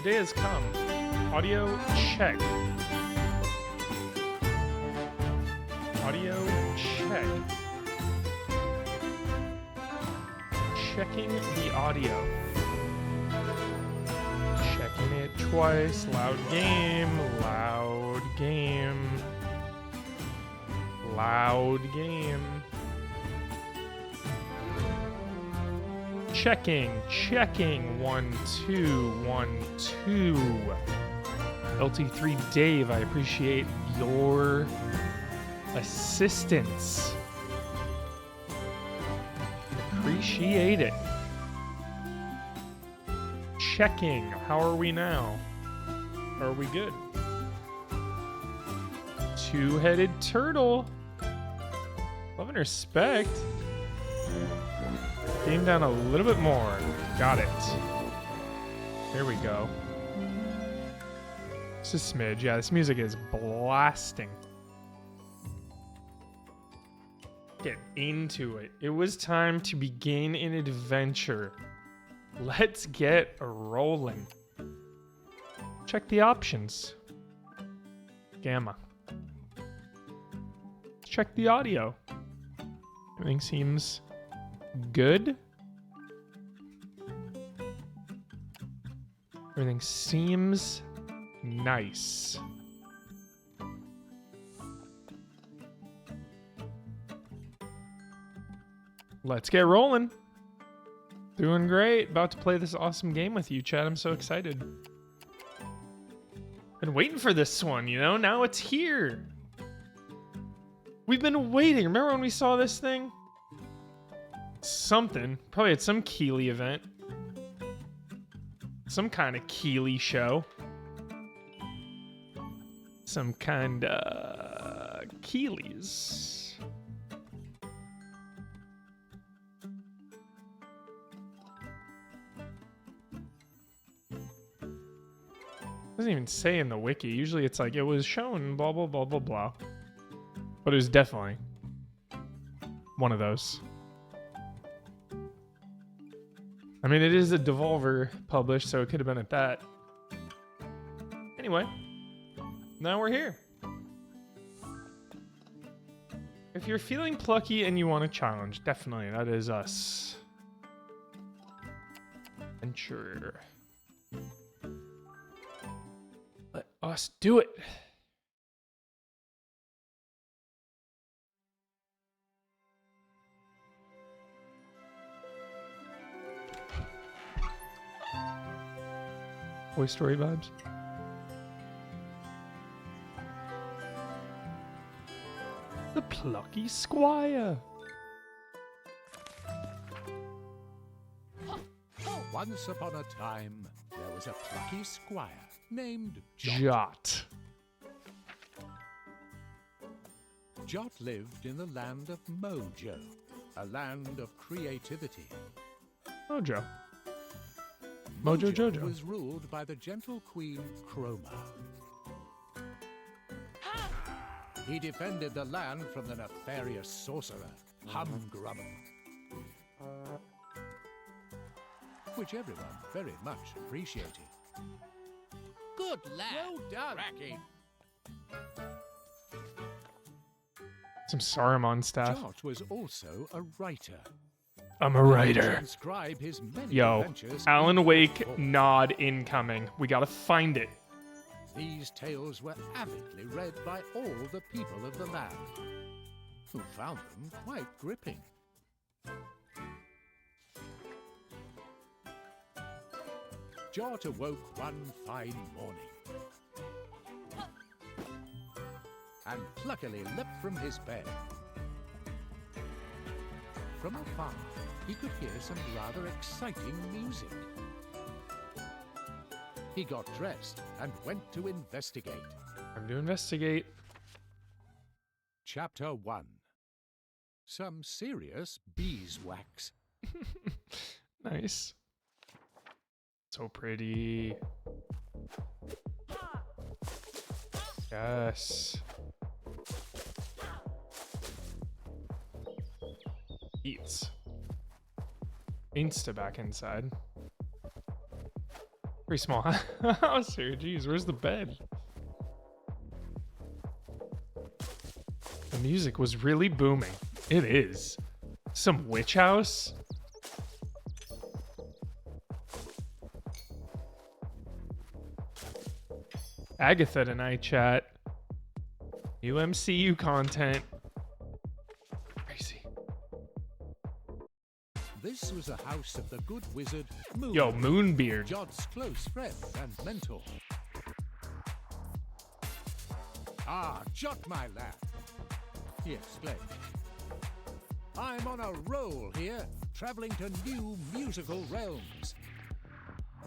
The day has come. Audio check. Audio check. Checking the audio. Checking it twice. Loud game. Loud game. Loud game. Checking. 1, 2, 1, 2. LT3 Dave, I appreciate your assistance. Appreciate it. Checking. How are we now? Are we good? Two-headed turtle. Love and respect. Game down a little bit more. Got it. Here we go. Just a smidge. Yeah, this music is blasting. Get into it. It was time to begin an adventure. Let's get rolling. Check the options. Gamma. Check the audio. Everything seems good. Everything seems nice. Let's get rolling. Doing great. About to play this awesome game with you, Chad. I'm so excited. Been waiting for this one, you know? Now it's here. We've been waiting. Remember when we saw this thing? Something. Probably at some Keeley event. Some kind of Keeley show. Some kind of Keeleys. Doesn't even say in the wiki. Usually it's like it was shown blah blah blah blah blah. But it was definitely one of those. I mean, it is a Devolver published, so it could have been at that. Anyway, now we're here. If you're feeling plucky and you want a challenge, definitely, that is us. Adventure. Let us do it. Toy Story vibes. The Plucky Squire. Once upon a time, there was a plucky squire named Jot. Jot. Jot lived in the land of Mojo, a land of creativity. Mojo. Mojo Jojo. Was ruled by the gentle queen Chroma. He defended the land from the nefarious sorcerer Humgrump, which everyone very much appreciated. Good lad. Well done. Cracking. Some Saruman stuff. Jot was also a writer. I'm a writer. Transcribe his many Yo, adventures Alan into Wake books. nod incoming. We gotta find it. These tales were avidly read by all the people of the land, who found them quite gripping. Jot awoke one fine morning and pluckily leapt from his bed. From afar, he could hear some rather exciting music. He got dressed and went to investigate. Time to investigate. Chapter 1. Some serious beeswax. Nice. So pretty. Yes. Eats. Insta back inside. Pretty small house here. Jeez, where's the bed? The music was really booming. It is. Some witch house? Agatha tonight, chat. New MCU content. Crazy. This was the house of the good wizard Moon. Yo, Moonbeard. Jot's close friend and mentor. Ah, Jot, my lad. He explained. I'm on a roll here, traveling to new musical realms.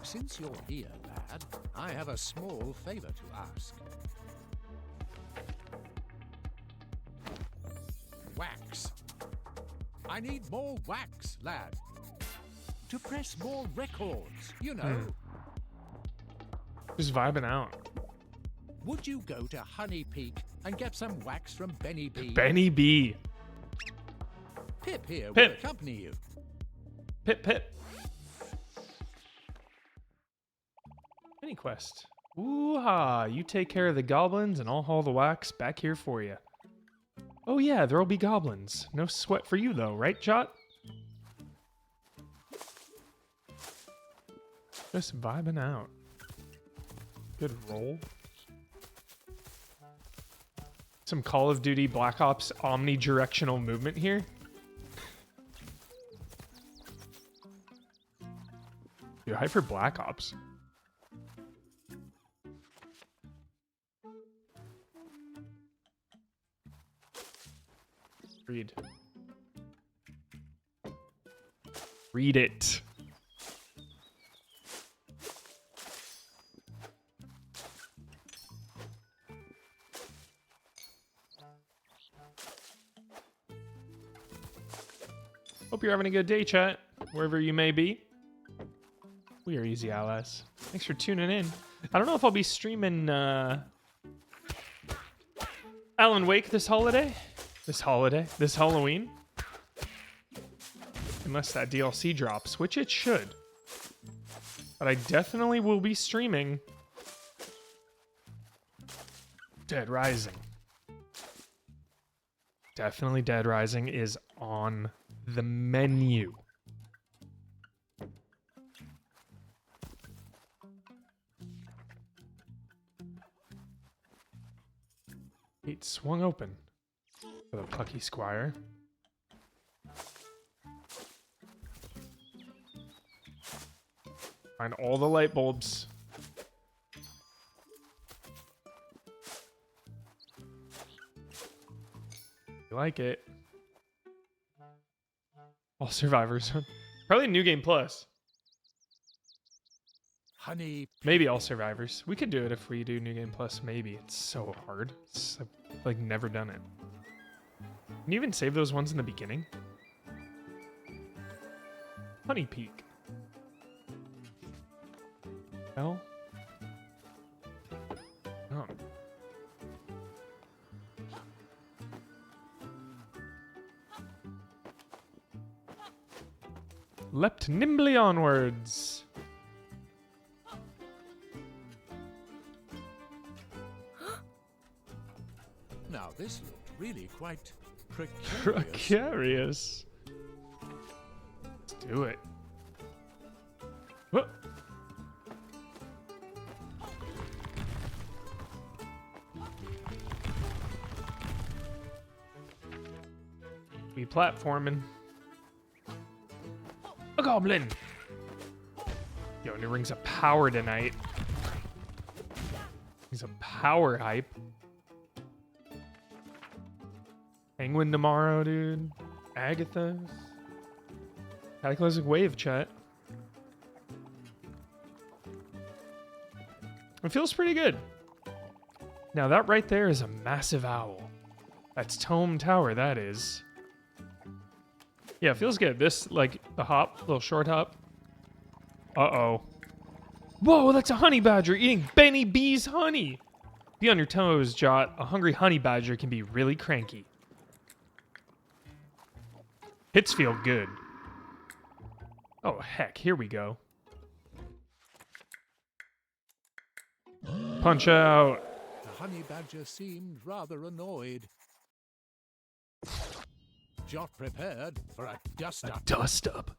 Since you're here, lad, I have a small favor to ask. Wax. I need more wax, lad. To press more records, you know. Just vibing out. Would you go to Honey Peak and get some wax from Benny B? Benny B. Pip here Pip. will accompany you. Pip, pip. Mini quest. Ooh-ha. You take care of the goblins and I'll haul the wax back here for you. Oh yeah, there'll be goblins. No sweat for you though, right, Jot? Just vibing out. Good roll. Some Call of Duty Black Ops omnidirectional movement here. Dude, hype for Black Ops. Read. Read it. Hope you're having a good day, chat, wherever you may be. We are Easy Allies. Thanks for tuning in. I don't know if I'll be streaming Alan Wake this Halloween. Unless that DLC drops, which it should. But I definitely will be streaming Dead Rising. Definitely Dead Rising is on the menu. Gate swung open for the Plucky Squire. Find all the light bulbs. You like it? All survivors. Probably New Game Plus. Honey. Maybe all survivors. We could do it if we do New Game Plus. Maybe. It's so hard. I've like never done it. Can you even save those ones in the beginning? Honey Peak. Hell? Oh. Leapt nimbly onwards. Now this looked really quite precarious. Precarious. Let's do it. Whoop. We platforming. A goblin! Yo, new rings of power tonight. He's a power hype. Penguin tomorrow, dude. Agatha. Cataclysmic Wave, chat. It feels pretty good. Now that right there is a massive owl. That's Tome Tower, that is. Yeah, it feels good. This, like, the hop, little short hop. Uh-oh. Whoa, that's a honey badger eating Benny B's honey. Be on your toes, Jot. A hungry honey badger can be really cranky. Hits feel good. Oh, heck, here we go. Punch out. The honey badger seemed rather annoyed. Jot prepared for a dust-up. Dust up.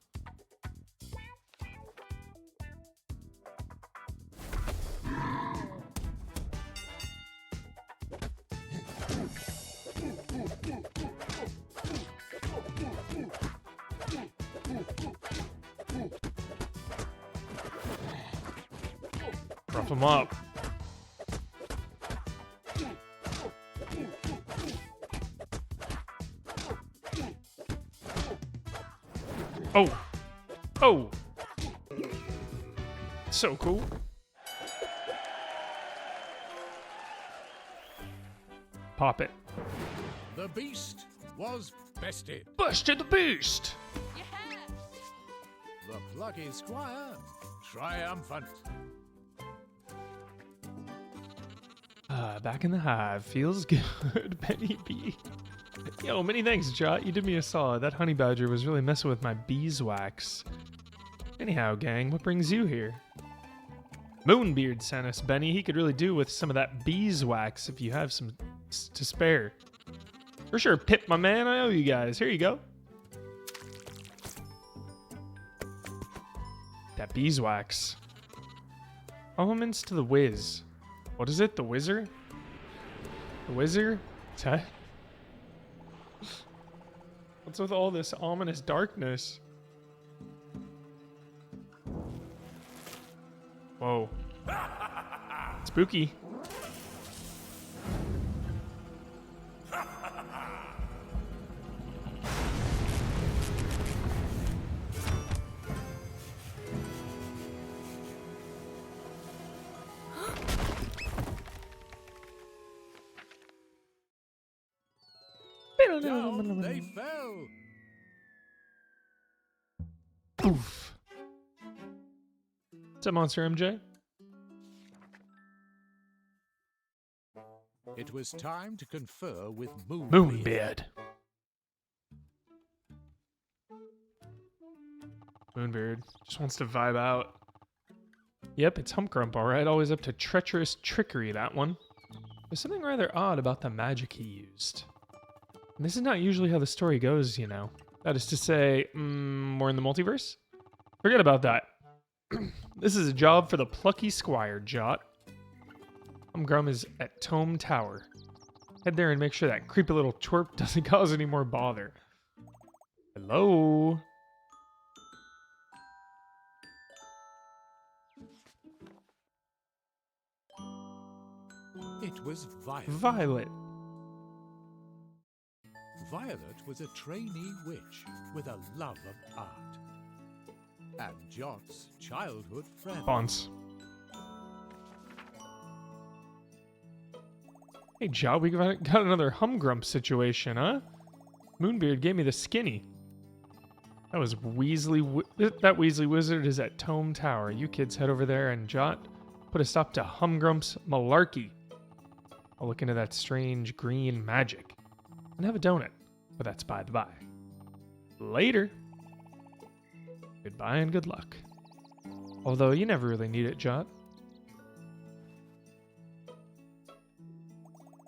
Rough him up. Oh. Oh. So cool. Pop it. The beast was bested. Busted the beast. The Plucky Squire triumphant. Back in the hive. Feels good, Benny B. Yo, many thanks, Jot. You did me a solid. That honey badger was really messing with my beeswax. Anyhow, gang, what brings you here? Moonbeard sent us, Benny. He could really do with some of that beeswax if you have some to spare. For sure, Pip, my man. I owe you guys. Here you go. That beeswax. Elements to the whiz. What is it? The wizard? The wizard? What's with all this ominous darkness? Whoa. Spooky. Down they fell. Oof. What's up, Monster MJ? It was time to confer with Moonbeard. Moonbeard just wants to vibe out. Yep, it's Humgrump, alright. Always up to treacherous trickery, that one. There's something rather odd about the magic he used. And this is not usually how the story goes, you know. That is to say, we're in the multiverse? Forget about that. This is a job for the Plucky Squire, Jot. Humgrump is at Tome Tower. Head there and make sure that creepy little twerp doesn't cause any more bother. Hello? It was Violet. Violet. Violet was a trainee witch with a love of art. And Jot's childhood friend. Bonds. Hey, Jot, we got another Humgrump situation, huh? Moonbeard gave me the skinny. That was Weasley. That Weasley wizard is at Tome Tower. You kids head over there and Jot, put a stop to Humgrump's malarkey. I'll look into that strange green magic and have a donut, but that's by the by. Later. Goodbye and good luck. Although you never really need it, Jot.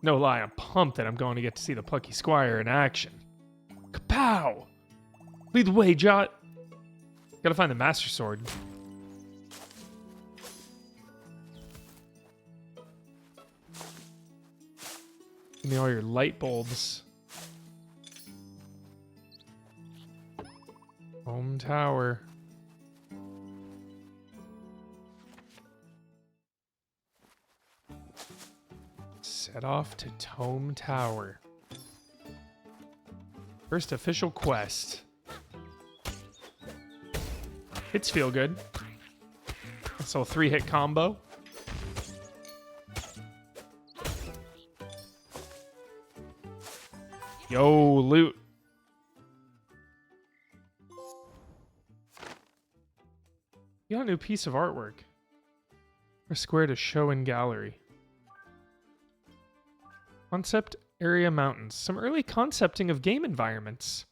No lie, I'm pumped that I'm going to get to see the Plucky Squire in action. Kapow! Lead the way, Jot. Gotta find the Master Sword. Give me all your light bulbs. Home Tower. Set off to Tome Tower. First official quest. Hits feel good. So 3-hit combo. Yo, loot. You got a new piece of artwork. Or square to show in gallery. Concept area mountains. Some early concepting of game environments.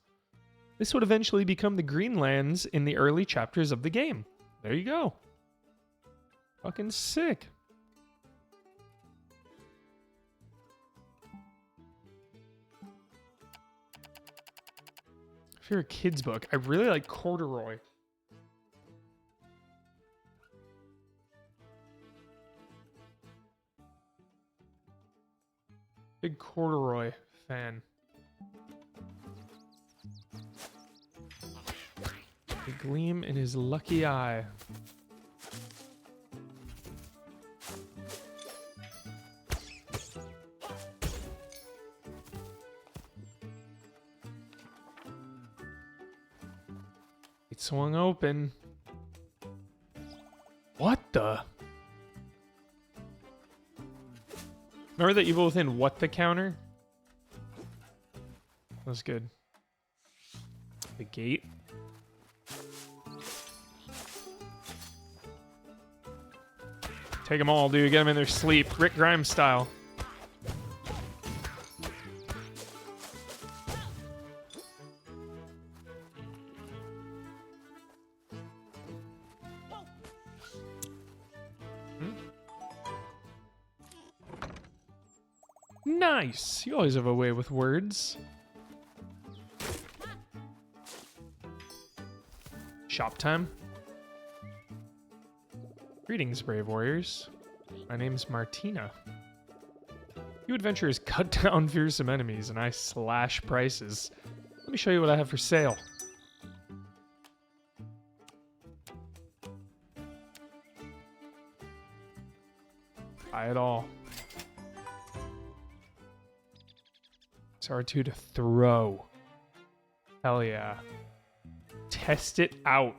This would eventually become the Greenlands in the early chapters of the game. There you go. Fucking sick. Favorite kids book. I really like Corduroy. Big Corduroy fan. A gleam in his lucky eye. It swung open. What the? Remember the Evil Within what the counter? That was good. The gate. Take them all, dude. Get them in their sleep. Rick Grimes style. Nice. You always have a way with words. Shop time. Greetings, brave warriors. My name's Martina. You adventurers cut down fearsome enemies, and I slash prices. Let me show you what I have for sale. Buy it all. It's R2 to throw. Hell yeah. Test it out.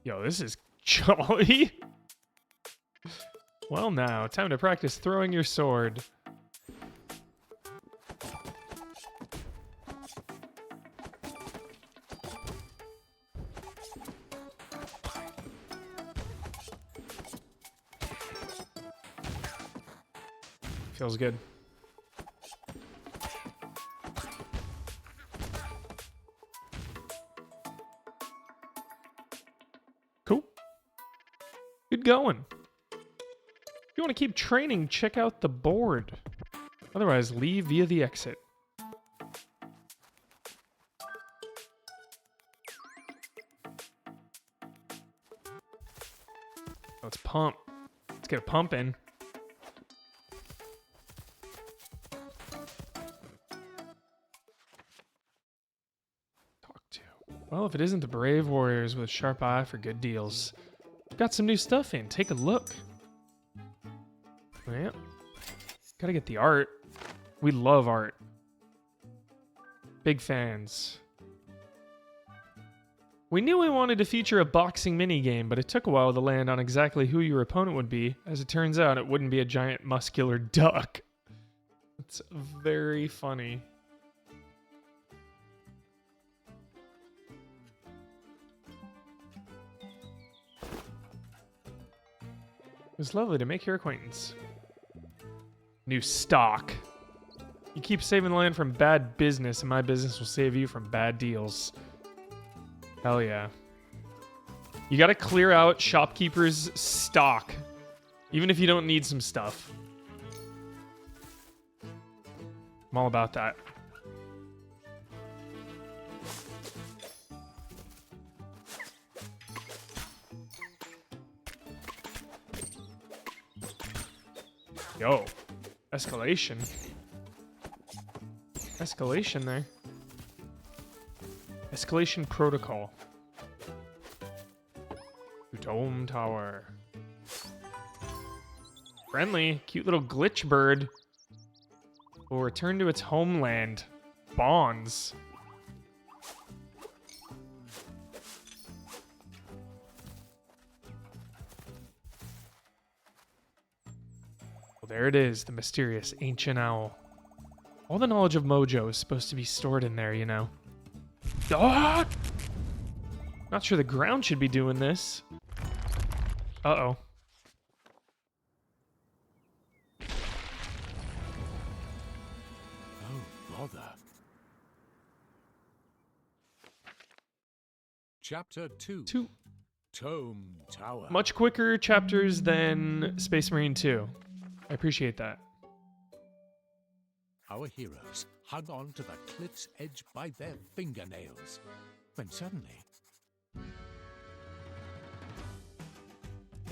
Yo, this is jolly. Well now, time to practice throwing your sword. Feels good. Cool. Good going. If you want to keep training, check out the board. Otherwise, leave via the exit. Let's pump. Let's get a pump in. Well, if it isn't the brave warriors with a sharp eye for good deals. Got some new stuff in. Take a look. Yeah. Gotta get the art. We love art. Big fans. We knew we wanted to feature a boxing minigame, but it took a while to land on exactly who your opponent would be. As it turns out, it wouldn't be a giant muscular duck. It's very funny. It was lovely to make your acquaintance. New stock. You keep saving the land from bad business, and my business will save you from bad deals. Hell yeah. You gotta clear out shopkeepers' stock, even if you don't need some stuff. I'm all about that. Yo, escalation. Escalation there. Escalation protocol. Dome tower. Friendly, cute little glitch bird will return to its homeland. Bonds. There it is, the mysterious ancient owl. All the knowledge of Mojo is supposed to be stored in there, you know. Ah! Not sure the ground should be doing this. Uh-oh. Oh, bother. Chapter 2. Tome Tower. Much quicker chapters than Space Marine 2. I appreciate that. our heroes hung on to the cliff's edge by their fingernails, when suddenly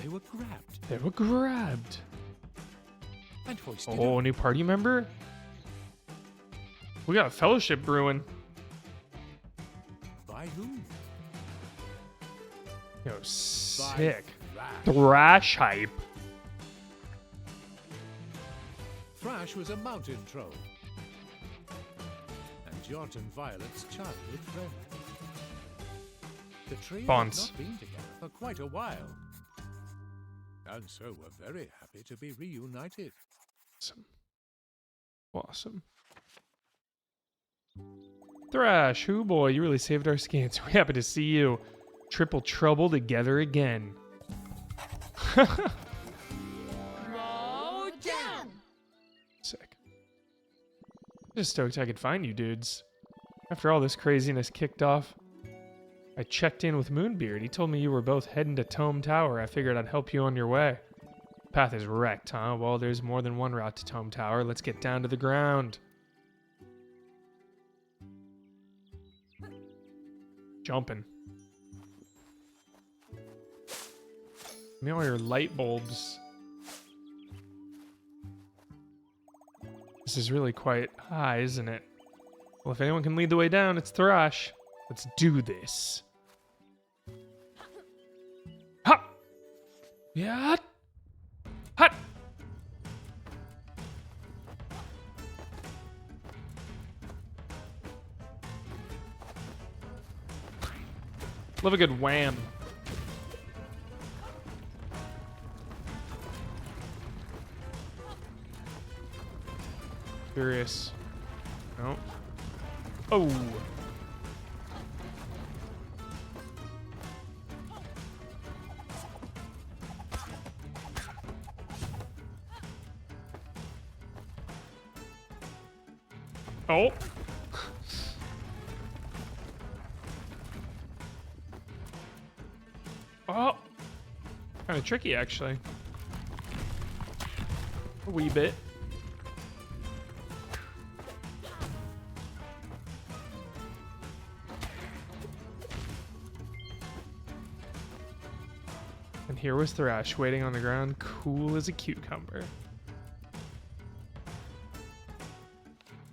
they were grabbed They were grabbed. and hoisted Oh, up. new party member? We got a fellowship brewing. By whom? Yo, By sick. Thrash. Thrash hype. Thrash was a mountain troll, and Jot and Violet's childhood friend. The trio Bonds. had not been together for quite a while, and so were very happy to be reunited. Awesome. Awesome. Thrash, hoo boy, you really saved our skins. We're happy to see you. Triple trouble together again. Sick. Just stoked I could find you dudes. After all this craziness kicked off, I checked in with Moonbeard. He told me you were both heading to Tome Tower. I figured I'd help you on your way. Path is wrecked, huh? Well, there's more than one route to Tome Tower. Let's get down to the ground. Jumping. Give me all your light bulbs. This is really quite high, isn't it? Well, if anyone can lead the way down, it's Thrash. Let's do this. Ha! Yeah. Hut. Love a good wham. Curious. No. Oh. Oh. Oh. Kind of tricky, actually. A wee bit. And here was Thrash waiting on the ground, cool as a cucumber.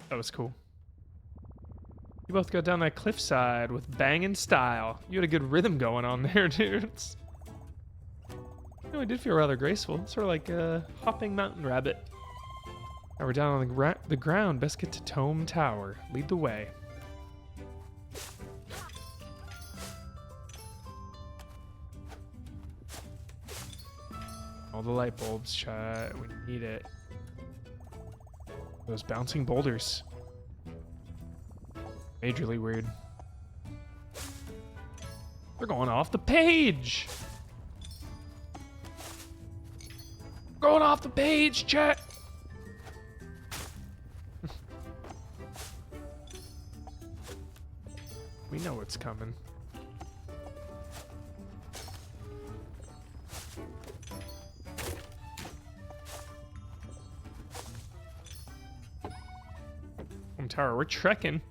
That was cool. You both got down that cliffside with banging style. You had a good rhythm going on there, dudes. You know, I did feel rather graceful, sort of like a hopping mountain rabbit. Now we're down on the ground. Best get to Tome Tower. Lead the way. All the light bulbs, chat. We need it. Those bouncing boulders. Majorly weird. They're going off the page! Going off the page, chat! We know what's coming. Home Tower, we're trekking.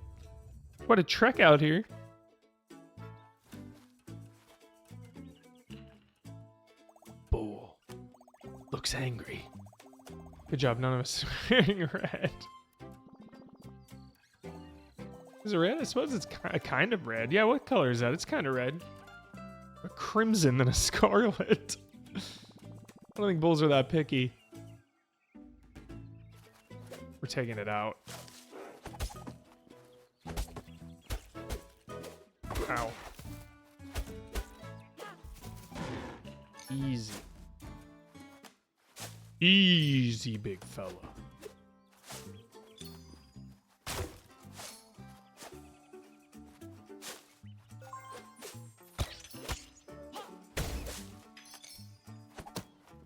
What a trek out here. Bull. Looks angry. Good job, none of us are wearing red. Is it red? I suppose it's kind of red. Yeah, what color is that? It's kind of red. A crimson than a scarlet. I don't think bulls are that picky. We're taking it out. Ow. Easy. Easy, big fella.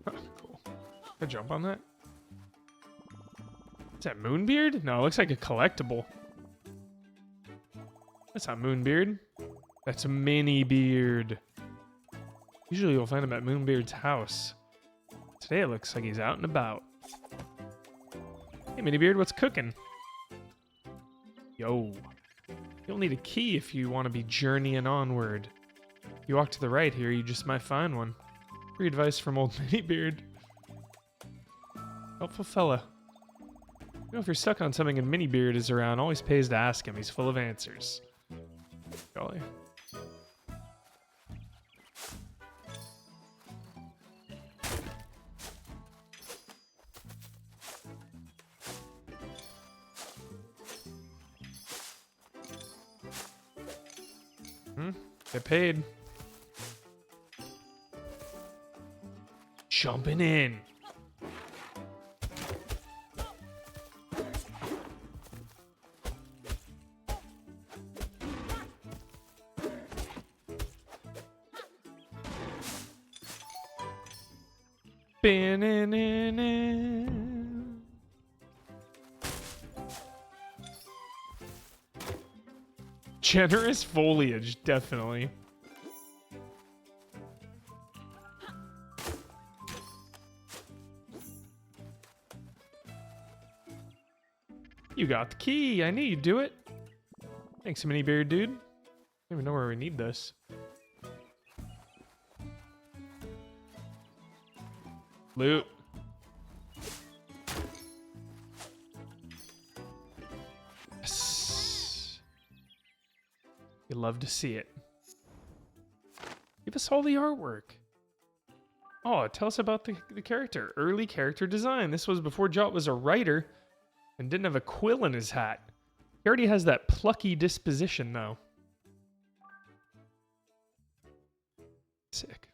Cool. Can I jump on that? Is that Moonbeard? No, it looks like a collectible. That's not Moonbeard. That's a Mini Beard. Usually you'll find him at Moonbeard's house. Today it looks like he's out and about. Hey, Mini Beard, what's cooking? Yo. You'll need a key if you want to be journeying onward. If you walk to the right here, you just might find one. Free advice from old Minibeard. Helpful fella. You know, if you're stuck on something and Minibeard is around, always pays to ask him. He's full of answers. Golly. Get paid. Jumping in. Generous foliage, definitely. You got the key. I knew you'd do it. Thanks, Minibeard, dude. I don't even know where we need this. Loot. Yes. You love to see it. Give us all the artwork. Oh, tell us about the character. Early character design. This was before Jot was a writer and didn't have a quill in his hat. He already has that plucky disposition, though. Sick.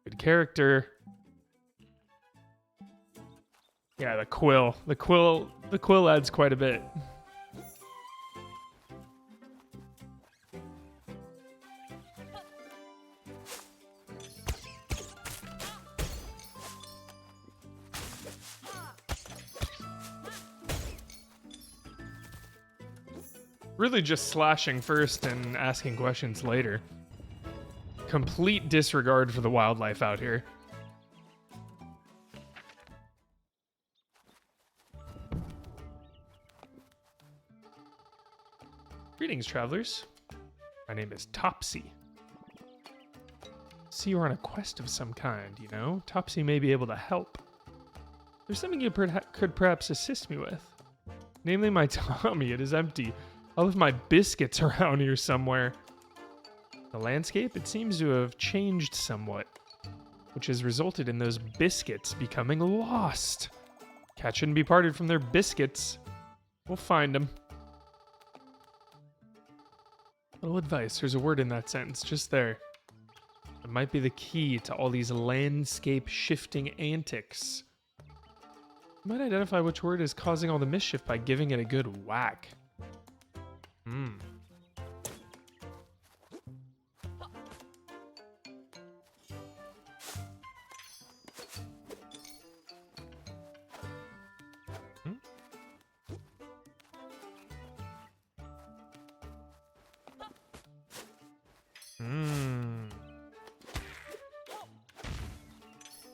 Good character. Yeah, the quill. The quill adds quite a bit. Really just slashing first and asking questions later. Complete disregard for the wildlife out here. Greetings, travelers. My name is Topsy. See, you're on a quest of some kind, you know? Topsy may be able to help. There's something you could perhaps assist me with. Namely, my tummy. It is empty. I left my biscuits around here somewhere. The landscape, it seems to have changed somewhat, which has resulted in those biscuits becoming lost. Cat shouldn't be parted from their biscuits. We'll find them. Little advice. There's a word in that sentence, just there. It might be the key to all these landscape shifting antics. You might identify which word is causing all the mischief by giving it a good whack.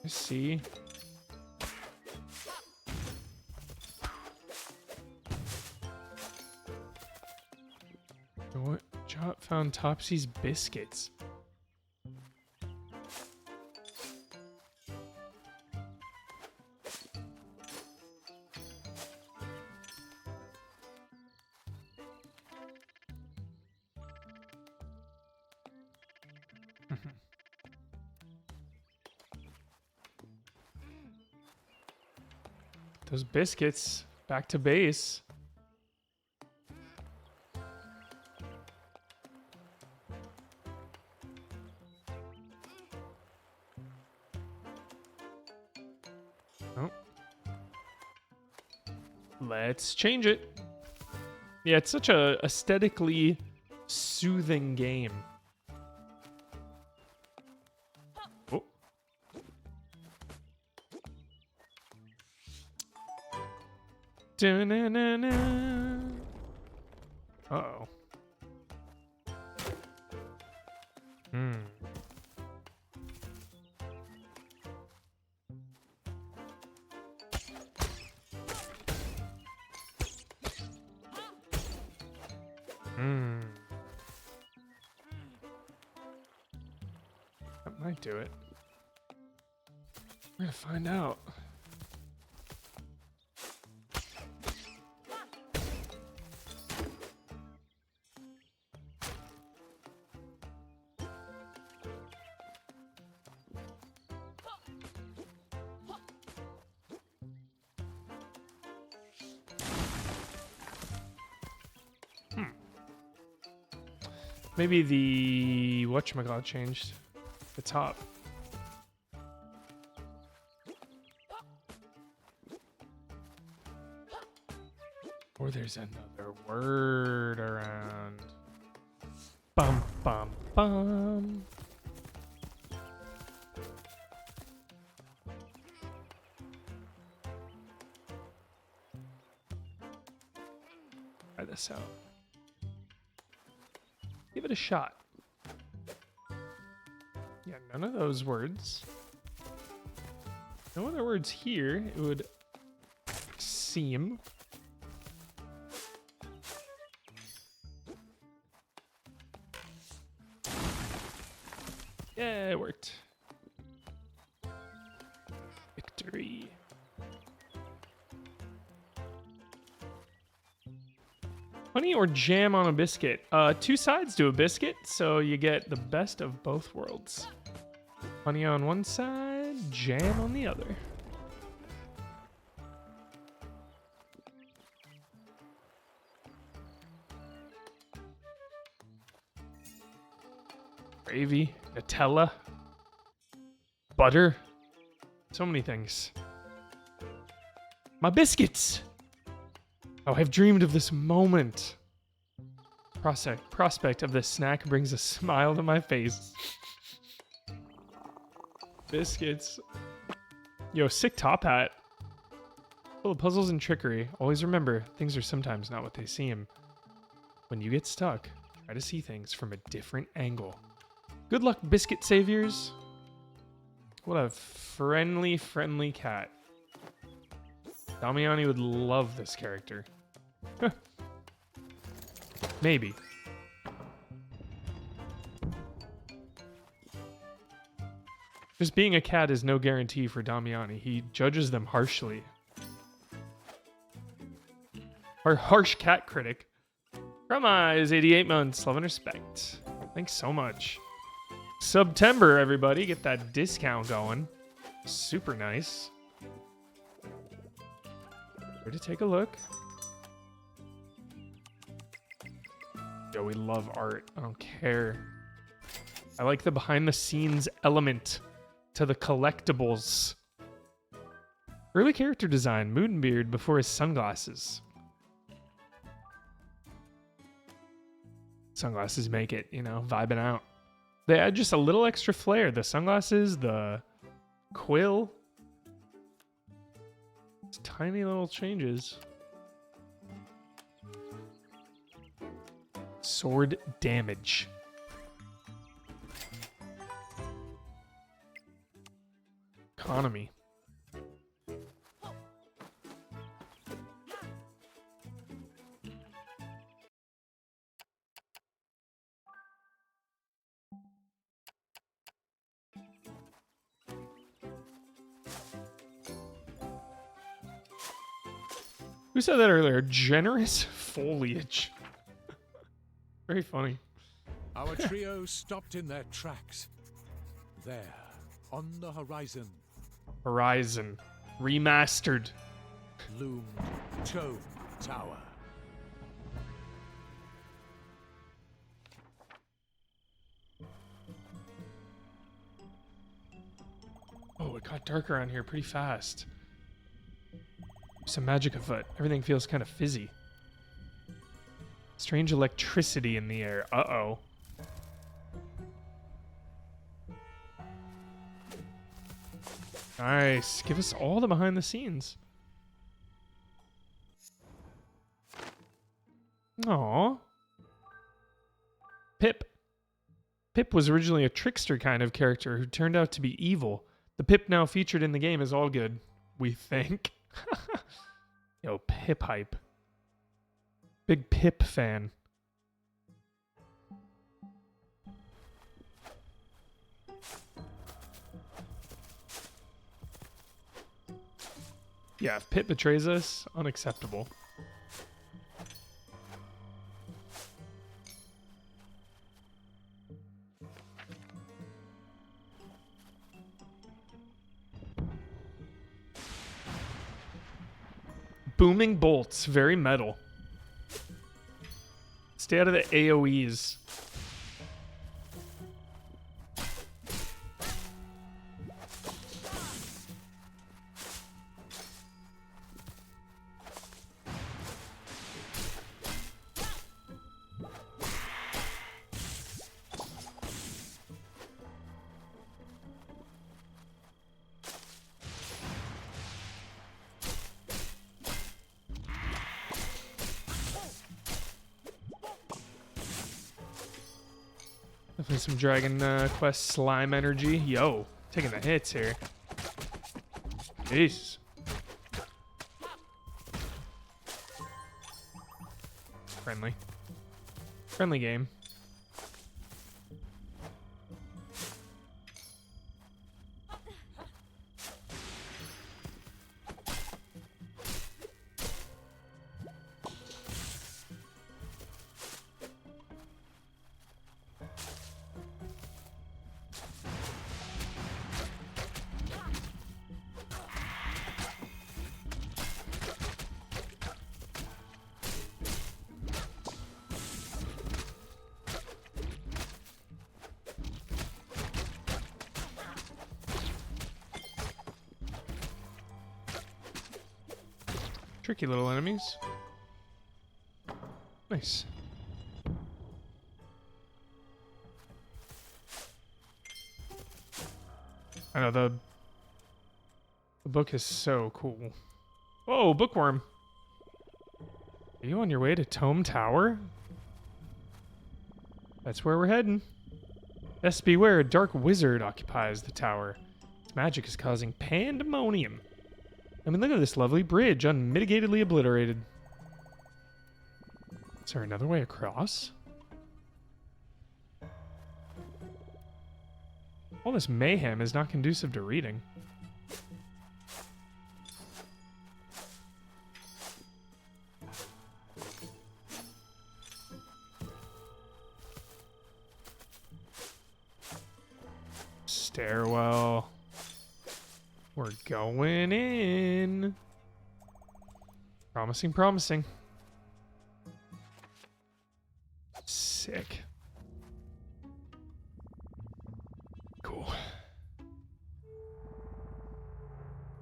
I see. What? Jot found Topsy's biscuits. Those biscuits, back to base. Oh. Let's change it. Yeah, it's such a aesthetically soothing game. Oh. Da-na-na-na. Uh-oh. Might do it. We're gonna find out. Maybe the whatchamacallit changed. The top. Or there's another word around. Bum bum bum. Try this out. Give it a shot. Yeah, none of those words. No other words here, it would seem. Yeah, it worked. Victory. Honey or jam on a biscuit? Two sides to a biscuit, so you get the best of both worlds. Honey on one side, jam on the other. Gravy, Nutella, butter, so many things. My biscuits! Oh, I've dreamed of this moment. Prospect of this snack brings a smile to my face. Biscuits. Yo, sick top hat. Full of puzzles and trickery. Always remember, things are sometimes not what they seem. When you get stuck, try to see things from a different angle. Good luck, biscuit saviors. What a friendly cat. Damiani would love this character. Maybe. Just being a cat is no guarantee for Damiani. He judges them harshly. Our harsh cat critic. Grandma is 88 months. Love and respect. Thanks so much. September, everybody. Get that discount going. Super nice. Here to take a look. Yo, we love art. I don't care. I like the behind the scenes element to the collectibles. Early character design. Moonbeard before his sunglasses. Sunglasses make it, you know, vibing out. They add just a little extra flair. The sunglasses, the quill. It's tiny little changes. Sword damage. Economy. Who said that earlier? Generous foliage. Very funny. Our trio stopped in their tracks. There, on the horizon, Horizon. Remastered. loomed Tome Tower. Oh, it got dark around here pretty fast. Some magic afoot. Everything feels kind of fizzy. Strange electricity in the air. Uh-oh. Nice. Give us all the behind the scenes. Aww. Pip. Pip was originally a trickster kind of character who turned out to be evil. The Pip now featured in the game is all good, we think. Yo, Pip hype. Big Pip fan. Yeah, if Pit betrays us, unacceptable. Booming bolts, very metal. Stay out of the AoEs. Definitely some Dragon Quest slime energy. Yo, taking the hits here. Jeez. Friendly. Friendly game. Tricky little enemies. Nice. I know the book is so cool. Whoa, bookworm. Are you on your way to Tome Tower? That's where we're heading. Best beware, a dark wizard occupies the tower. Its magic is causing pandemonium. I mean, look at this lovely bridge, unmitigatedly obliterated. Is there another way across? All this mayhem is not conducive to reading. Stairwell. We're going in. Promising, promising. Sick. Cool.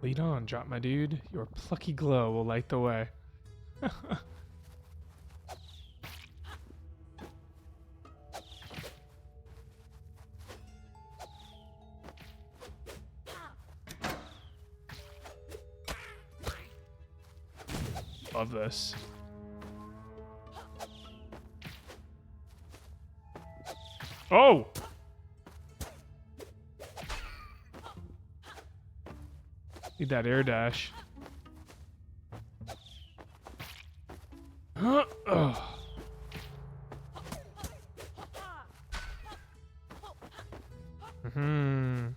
Lead on, drop my dude. Your plucky glow will light the way. Love this. Oh! Need that air dash. Huh? Ugh. Mm-hmm.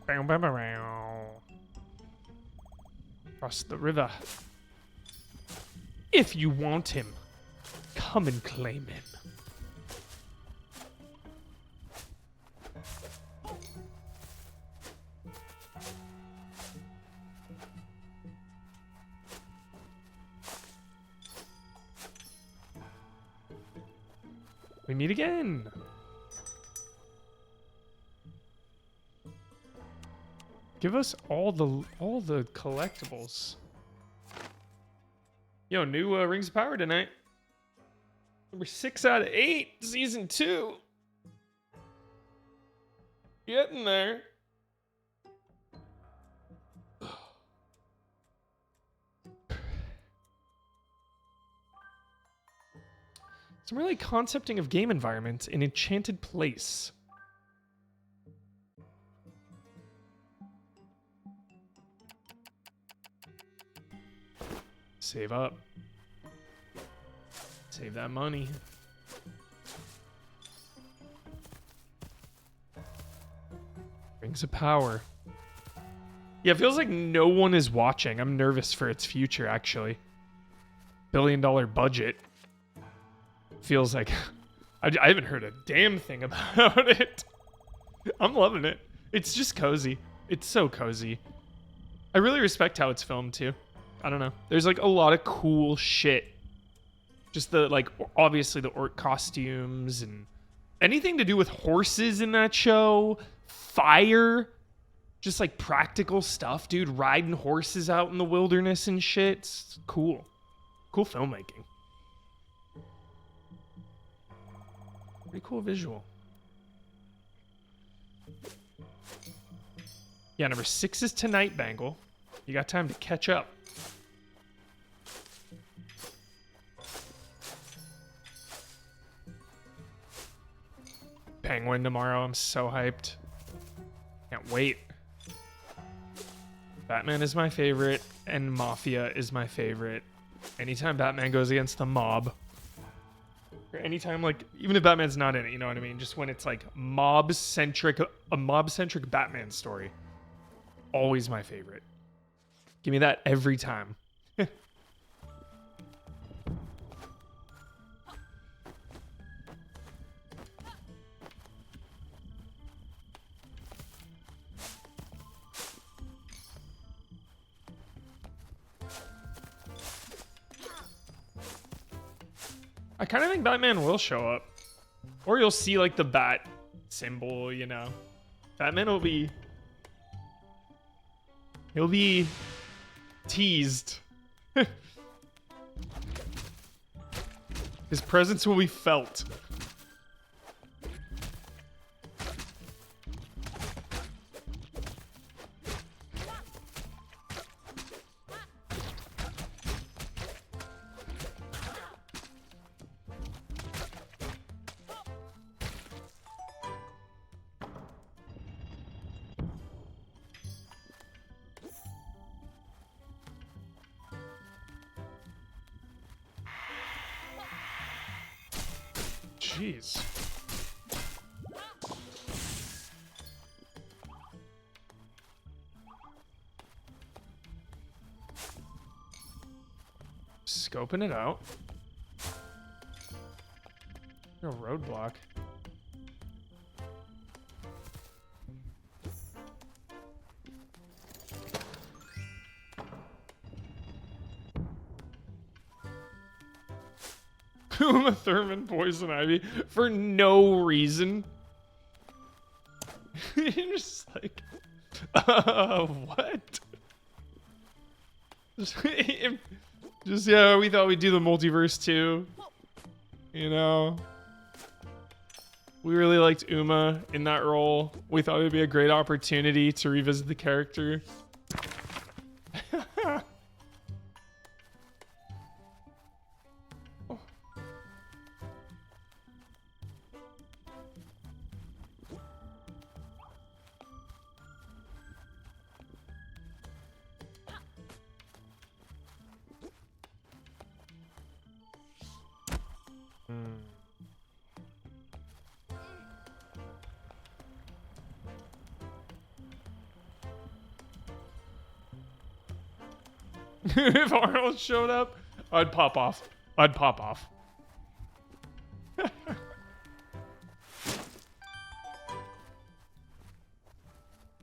Bow, bow, bow, bow. Cross the river. If you want him, come and claim him. We meet again. Give us all the collectibles. Yo, new Rings of Power tonight. Number 6 out of 8, season 2. Getting there. Some really concepting of game environments in Enchanted Place. Save up. Save that money. Rings of Power. Yeah, it feels like no one is watching. I'm nervous for its future, actually. $1 billion budget. Feels like... I haven't heard a damn thing about it. I'm loving it. It's just cozy. It's so cozy. I really respect how it's filmed, too. I don't know. There's, like, a lot of cool shit. Just the, like, obviously the orc costumes and anything to do with horses in that show. Fire. Just, like, practical stuff, dude. Riding horses out in the wilderness and shit. It's cool. Cool filmmaking. Pretty cool visual. Yeah, number 6 is Tonight Bangle. You got time to catch up. Penguin tomorrow. I'm so hyped. Can't wait. Batman is my favorite, and Mafia is my favorite. Anytime Batman goes against the mob, or anytime, like, even if Batman's not in it, you know what I mean? Just when it's like a mob-centric Batman story. Always my favorite. Give me that every time. I kind of think Batman will show up. Or you'll see, like, the bat symbol, you know. Batman will be... He'll be teased. His presence will be felt. Jeez. Scoping it out. No roadblock. Uma Thurman, Poison Ivy, for no reason. You're just like, what? Just, yeah, we thought we'd do the multiverse too. You know? We really liked Uma in that role. We thought it would be a great opportunity to revisit the character. If Arnold showed up, I'd pop off. I'd pop off.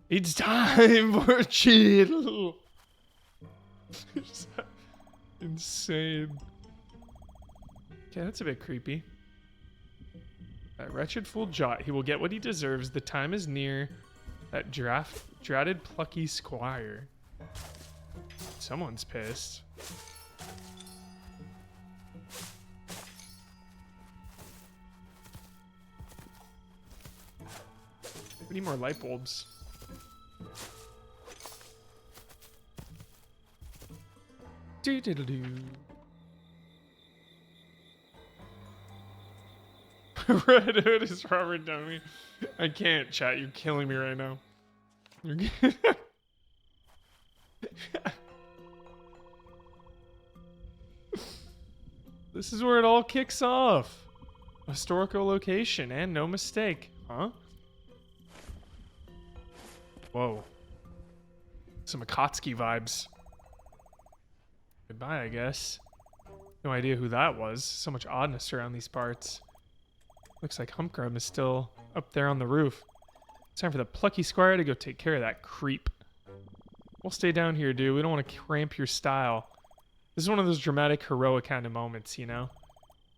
It's time for chill. Insane. Okay, that's a bit creepy. That wretched fool Jot. He will get what he deserves. The time is near. That dratted Plucky Squire. Someone's pissed. We need more light bulbs. Do. Red Hood is Robert Downey. I can't, chat. You're killing me right now. This is where it all kicks off. A historical location, and no mistake. Huh? Whoa. Some Akatsuki vibes. Goodbye, I guess. No idea who that was. So much oddness around these parts. Looks like Humgrump is still up there on the roof. It's time for the Plucky Squire to go take care of that creep. We'll stay down here, dude. We don't want to cramp your style. This is one of those dramatic, heroic kind of moments, you know?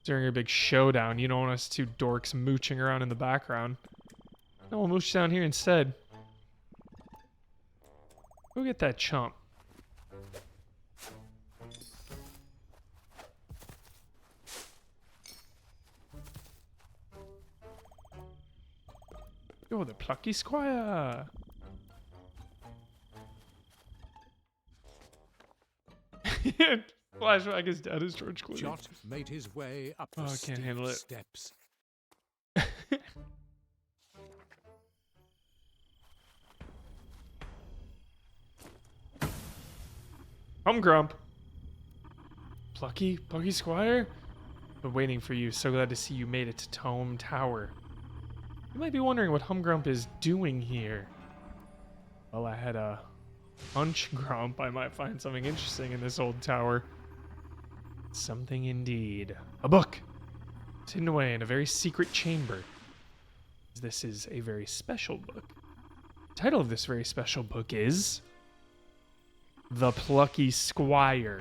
During a big showdown, you don't want us two dorks mooching around in the background. No, we'll mooch down here instead. Go get that chump. Yo, the Plucky Squire. Flashback, his dad is George Clooney. Jot made his way up the I can't handle it. steps. Humgrump. Plucky Squire? Been waiting for you. So glad to see you made it to Tome Tower. You might be wondering what Humgrump is doing here. Well, I had a hunch, Grump. I might find something interesting in this old tower. Something indeed. A book. It's hidden away in a very secret chamber. This is a very special book. The title of this very special book is The Plucky Squire.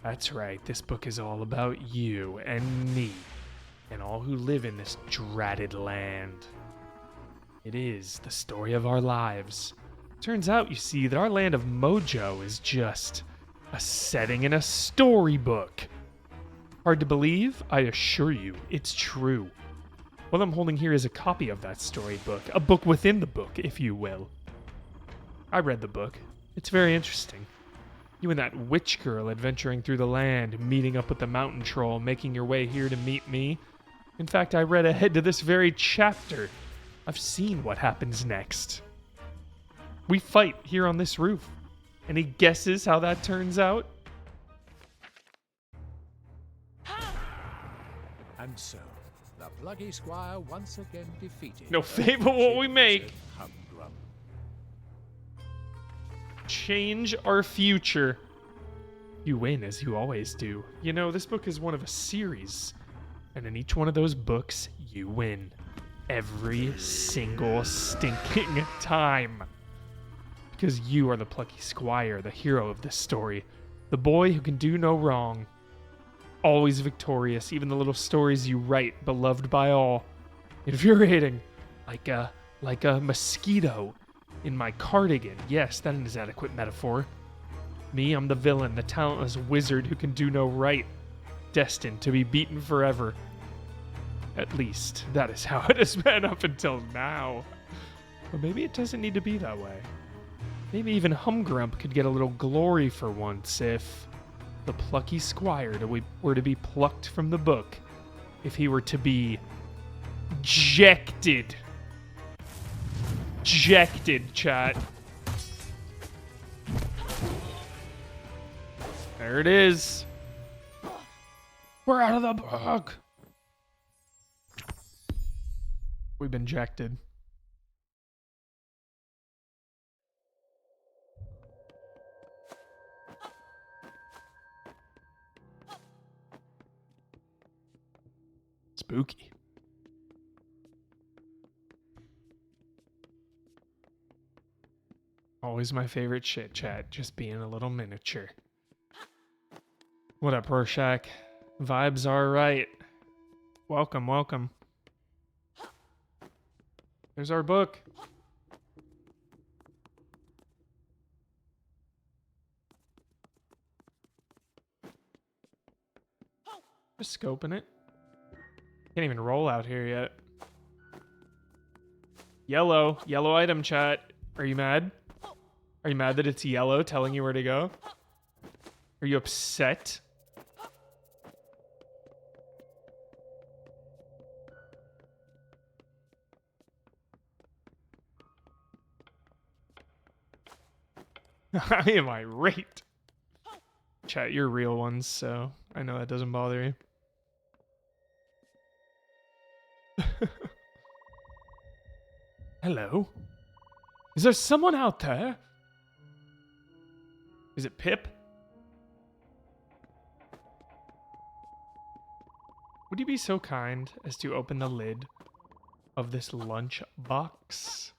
That's right, this book is all about you and me and all who live in this dratted land. It is the story of our lives. Turns out, you see, that our land of Mojo is just a setting in a storybook. Hard to believe? I assure you, it's true. What I'm holding here is a copy of that storybook, a book within the book, if you will. I read the book. It's very interesting. You and that witch girl adventuring through the land, meeting up with the mountain troll, making your way here to meet me. In fact, I read ahead to this very chapter. I've seen what happens next. We fight here on this roof. Any guesses how that turns out? And so, the Plucky Squire once again defeated. No favor what we make. Humgrump. Change our future. You win as you always do. You know, this book is one of a series. And in each one of those books, you win. Every single stinking time. Because you are the Plucky Squire, the hero of this story. The boy who can do no wrong. Always victorious, even the little stories you write, beloved by all. Infuriating. Like a mosquito in my cardigan. Yes, that is an adequate metaphor. Me, I'm the villain, the talentless wizard who can do no right. Destined to be beaten forever. At least, that is how it has been up until now. But maybe it doesn't need to be that way. Maybe even Humgrump could get a little glory for once if the Plucky Squire were to be plucked from the book. If he were to be ejected. Ejected, chat. There it is. We're out of the book. We've been ejected. Spooky. Always my favorite shit, chat. Just being a little miniature. What up, Rorschach? Vibes are right. Welcome, welcome. There's our book. Just scoping it. Can't even roll out here yet. Yellow. Yellow item, chat. Are you mad? Are you mad that it's yellow telling you where to go? Are you upset? I am irate. Chat, you're real ones, so I know that doesn't bother you. Hello? Is there someone out there? Is it Pip? Would you be so kind as to open the lid of this lunch box?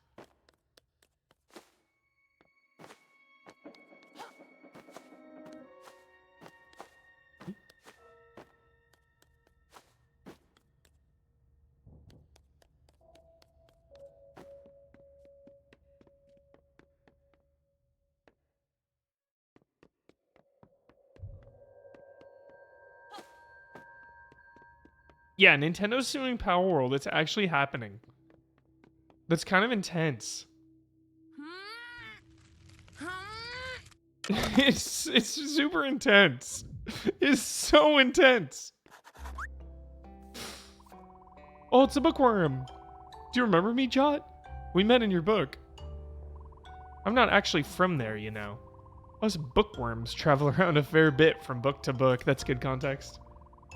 Yeah, Nintendo's suing Power World. It's actually happening. That's kind of intense. It's super intense. It's so intense. Oh, it's a bookworm. Do you remember me, Jot? We met in your book. I'm not actually from there, you know. Us bookworms travel around a fair bit from book to book. That's good context.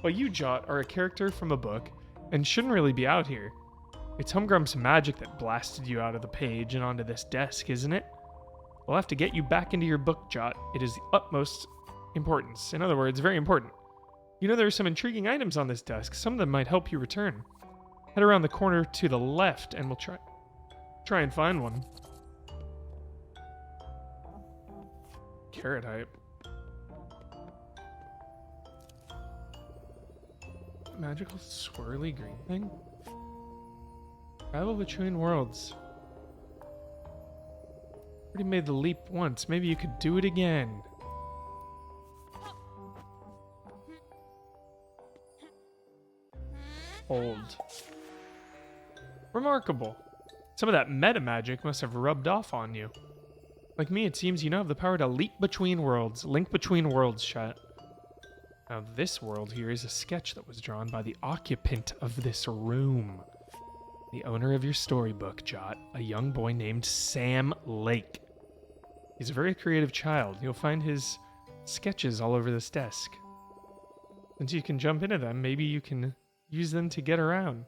But you, Jot, are a character from a book and shouldn't really be out here. It's Humgrump's magic that blasted you out of the page and onto this desk, isn't it? We'll have to get you back into your book, Jot. It is the utmost importance. In other words, very important. You know there are some intriguing items on this desk. Some of them might help you return. Head around the corner to the left and we'll try and find one. Carrot hype. Magical swirly green thing? Travel between worlds. Already made the leap once. Maybe you could do it again. Old. Remarkable. Some of that meta magic must have rubbed off on you. Like me, it seems you now have the power to leap between worlds. Link between worlds, chat. Now this world here is a sketch that was drawn by the occupant of this room. The owner of your storybook, Jot, a young boy named Sam Lake. He's a very creative child. You'll find his sketches all over this desk. Since you can jump into them, maybe you can use them to get around.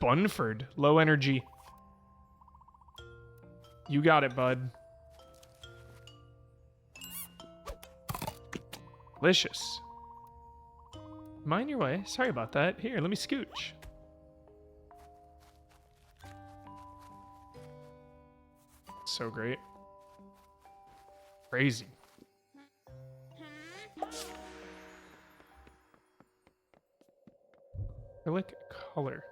Bunford, low energy. You got it, bud. Delicious. Mind your way. Sorry about that. Here, let me scooch. So great. Crazy. Acrylic color.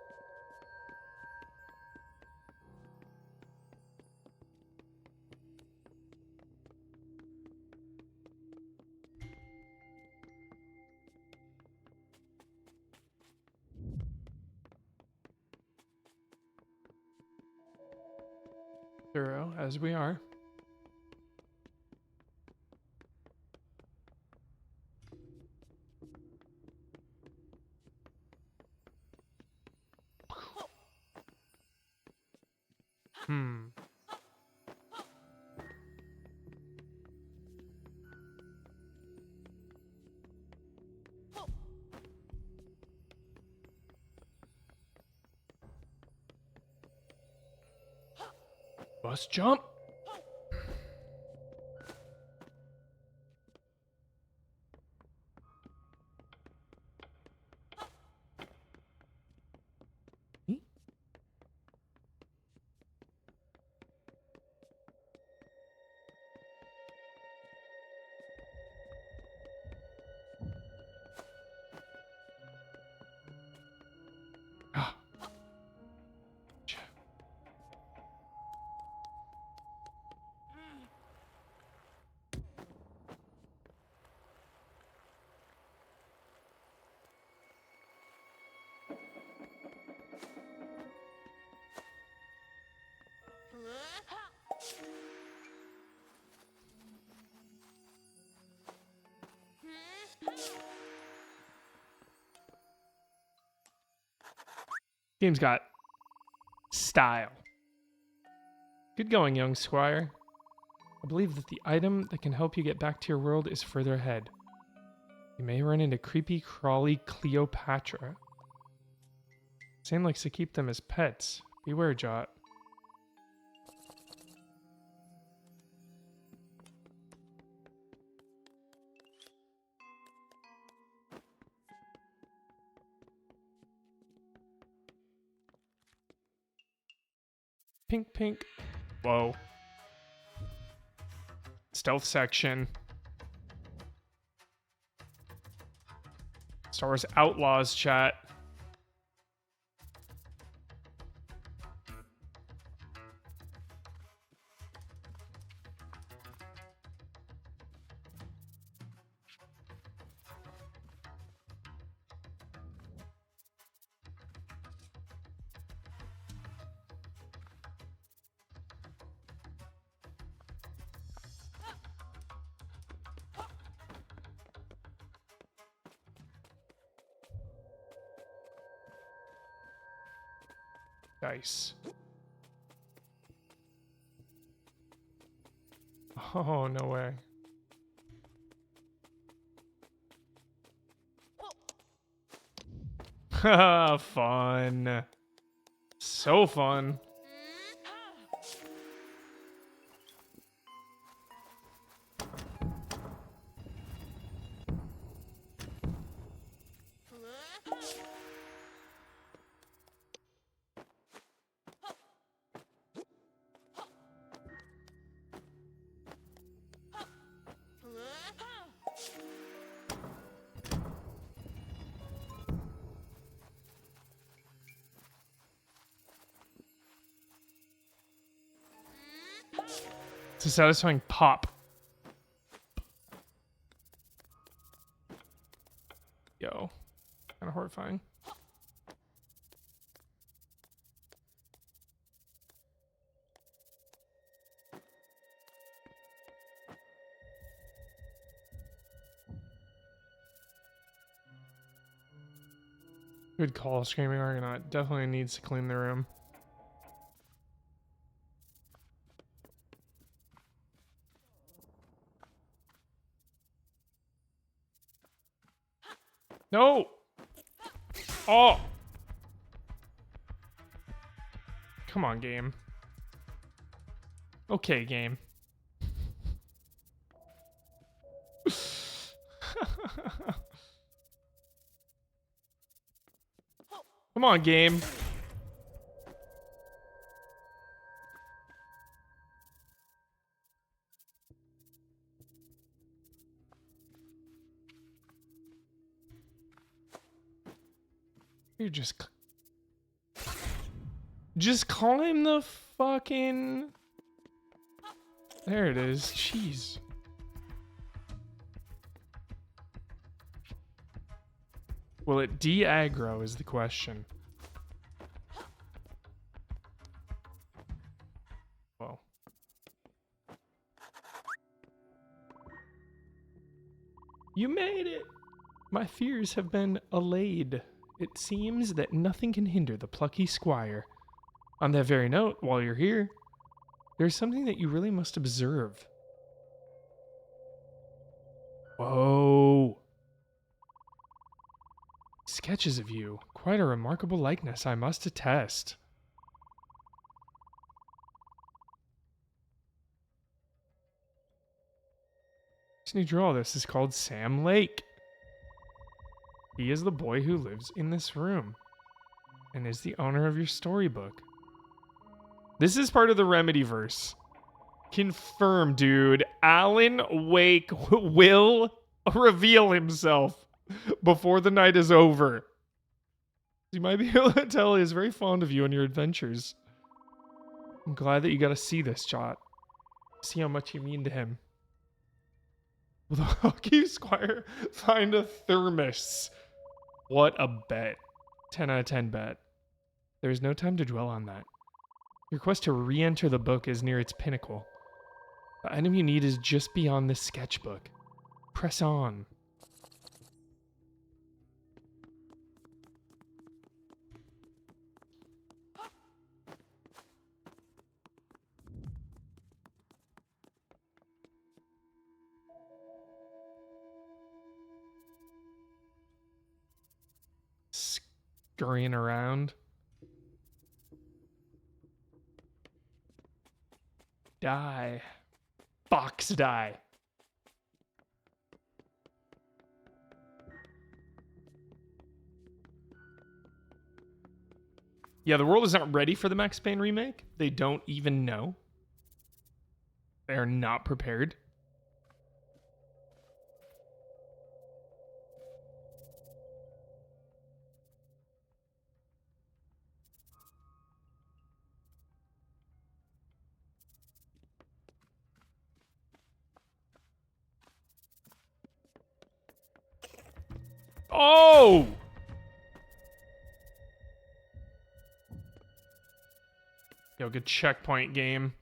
Thorough as we are. Bus jump. Game's got style. Good going, young squire. I believe that the item that can help you get back to your world is further ahead. You may run into creepy, crawly Cleopatra. Sam likes to keep them as pets. Beware, Jot. Pink, pink. Whoa. Stealth section. Star Wars Outlaws chat. Nice. Oh, no way. Haha, fun. So fun. It's a satisfying pop. Yo. Kind of horrifying. Good call, Screaming Argonaut. Definitely needs to clean the room. No! Oh! Come on, game. Okay, game. Come on, game. You just climb the fucking... There it is. Jeez. Will it de-aggro is the question. Whoa. You made it! My fears have been allayed. It seems that nothing can hinder the Plucky Squire. On that very note, while you're here, there's something that you really must observe. Whoa. Sketches of you. Quite a remarkable likeness, I must attest. The person who drew all this is called Sam Lake. He is the boy who lives in this room and is the owner of your storybook. This is part of the Remedyverse. Confirmed, dude. Alan Wake will reveal himself before the night is over. You might be able to tell he is very fond of you and your adventures. I'm glad that you got to see this, Jot. See how much you mean to him. Will the Plucky Squire find a thermos? What a bet. 10 out of 10 bet. There is no time to dwell on that. Your quest to re-enter the book is near its pinnacle. The item you need is just beyond this sketchbook. Press on. scurrying around. Die. Fox die. Yeah, the world is not ready for the Max Payne remake. They don't even know. They are not prepared. Oh! Yo, good checkpoint game.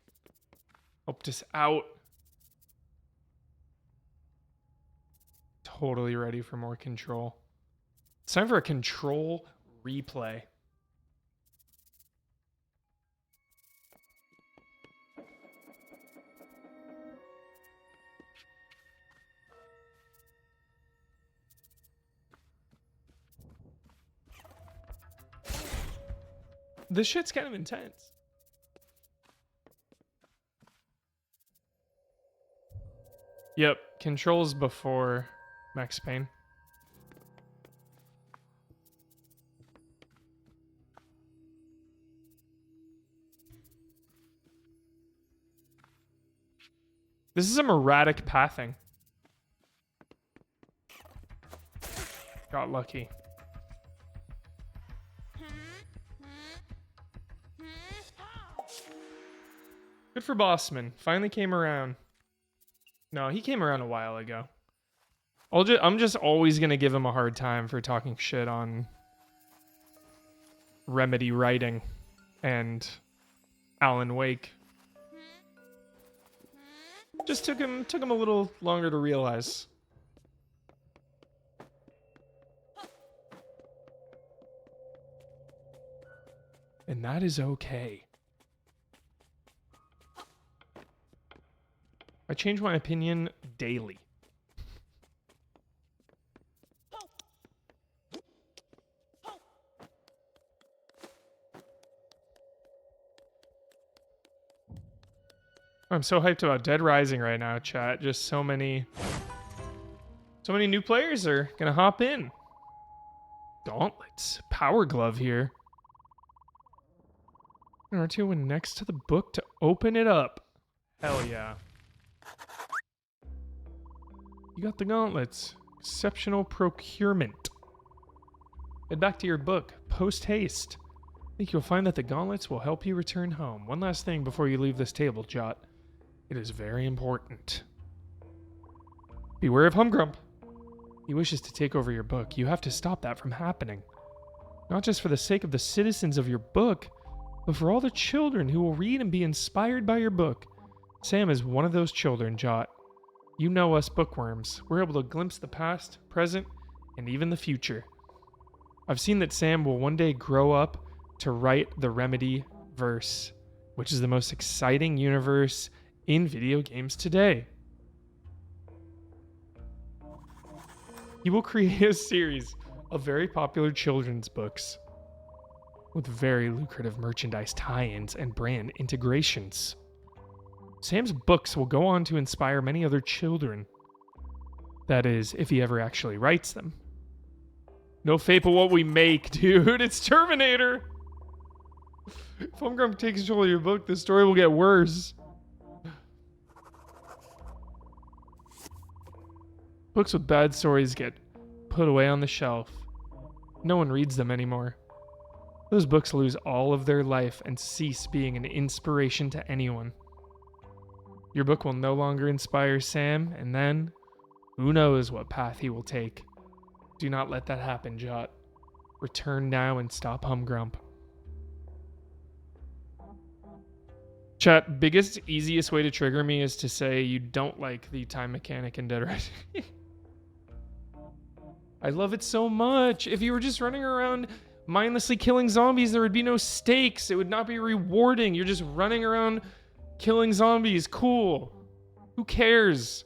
Helped us out. Totally ready for more control. It's time for a control replay. This shit's kind of intense. Yep, controls before Max Payne. This is some erratic pathing. Got lucky. Good for Bossman. Finally came around. No, he came around a while ago. I'm just always going to give him a hard time for talking shit on Remedy writing and Alan Wake. Just took him a little longer to realize. And that is okay. I change my opinion daily. I'm so hyped about Dead Rising right now, chat. Just so many new players are gonna hop in. Gauntlets. Power Glove here. R2 went next to the book to open it up. Hell yeah. You got the gauntlets. Exceptional procurement. Head back to your book. Post haste. I think you'll find that the gauntlets will help you return home. One last thing before you leave this table, Jot. It is very important. Beware of Humgrump. He wishes to take over your book. You have to stop that from happening. Not just for the sake of the citizens of your book, but for all the children who will read and be inspired by your book. Sam is one of those children, Jot. You know us bookworms. We're able to glimpse the past, present, and even the future. I've seen that Sam will one day grow up to write the Remedy verse, which is the most exciting universe in video games today. He will create a series of very popular children's books with very lucrative merchandise tie-ins and brand integrations. Sam's books will go on to inspire many other children. That is, if he ever actually writes them. No fate but what we make, dude. It's Terminator. If Humgrump takes control of your book, the story will get worse. Books with bad stories get put away on the shelf. No one reads them anymore. Those books lose all of their life and cease being an inspiration to anyone. Your book will no longer inspire Sam, and then, who knows what path he will take. Do not let that happen, Jot. Return now and stop Humgrump. Chat, biggest, easiest way to trigger me is to say you don't like the time mechanic in Dead Rising. I love it so much. If you were just running around mindlessly killing zombies, there would be no stakes. It would not be rewarding. You're just running around killing zombies. Cool. Who cares?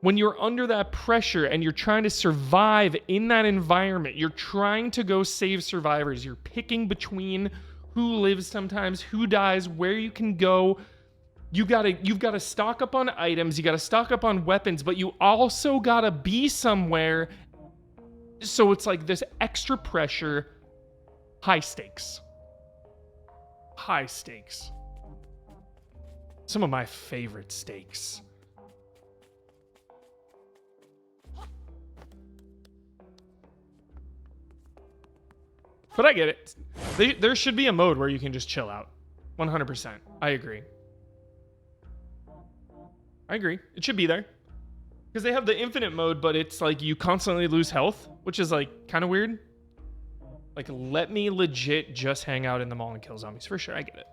When you're under that pressure and you're trying to survive in that environment, you're trying to go save survivors. You're picking between who lives sometimes, who dies, where you can go. You've got to stock up on items, you got to stock up on weapons, but you also got to be somewhere. So it's like this extra pressure, high stakes. High stakes. Some of my favorite stakes. But I get it. There should be a mode where you can just chill out. 100%. I agree. It should be there. Because they have the infinite mode, but it's like you constantly lose health, which is like kind of weird. Like, let me legit just hang out in the mall and kill zombies. For sure, I get it.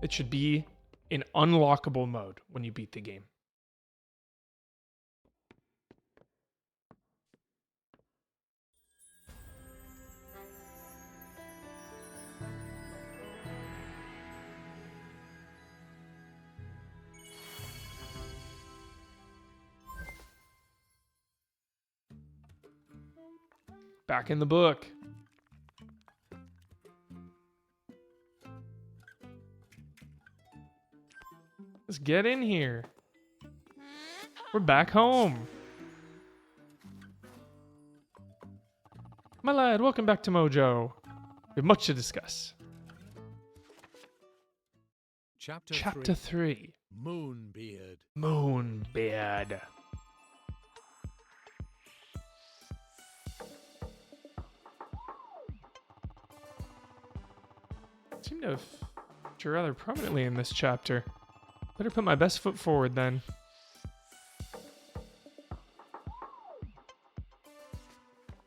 It should be an unlockable mode when you beat the game. Back in the book. Let's get in here. We're back home. My lad, welcome back to Mojo. We have much to discuss. Chapter 3. Moonbeard. Moonbeard. Seem to have featured rather prominently in this chapter. Better put my best foot forward then.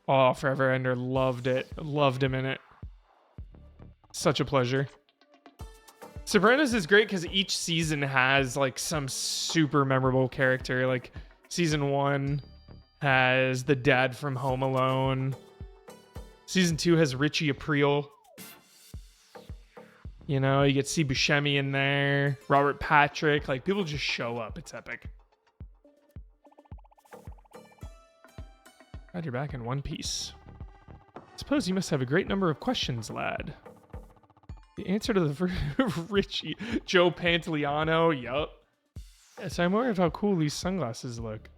Oh, Forever Ender, loved it. Loved him in it. Such a pleasure. Sopranos is great because each season has like some super memorable character. Like season 1 has the dad from Home Alone. Season 2 has Richie Aprile. You know, you get Steve Buscemi in there, Robert Patrick. Like, people just show up. It's epic. Glad you're back in one piece. Suppose you must have a great number of questions, lad. The answer to the Richie, Joe Pantoliano, yup. Yes, I'm aware of how cool these sunglasses look.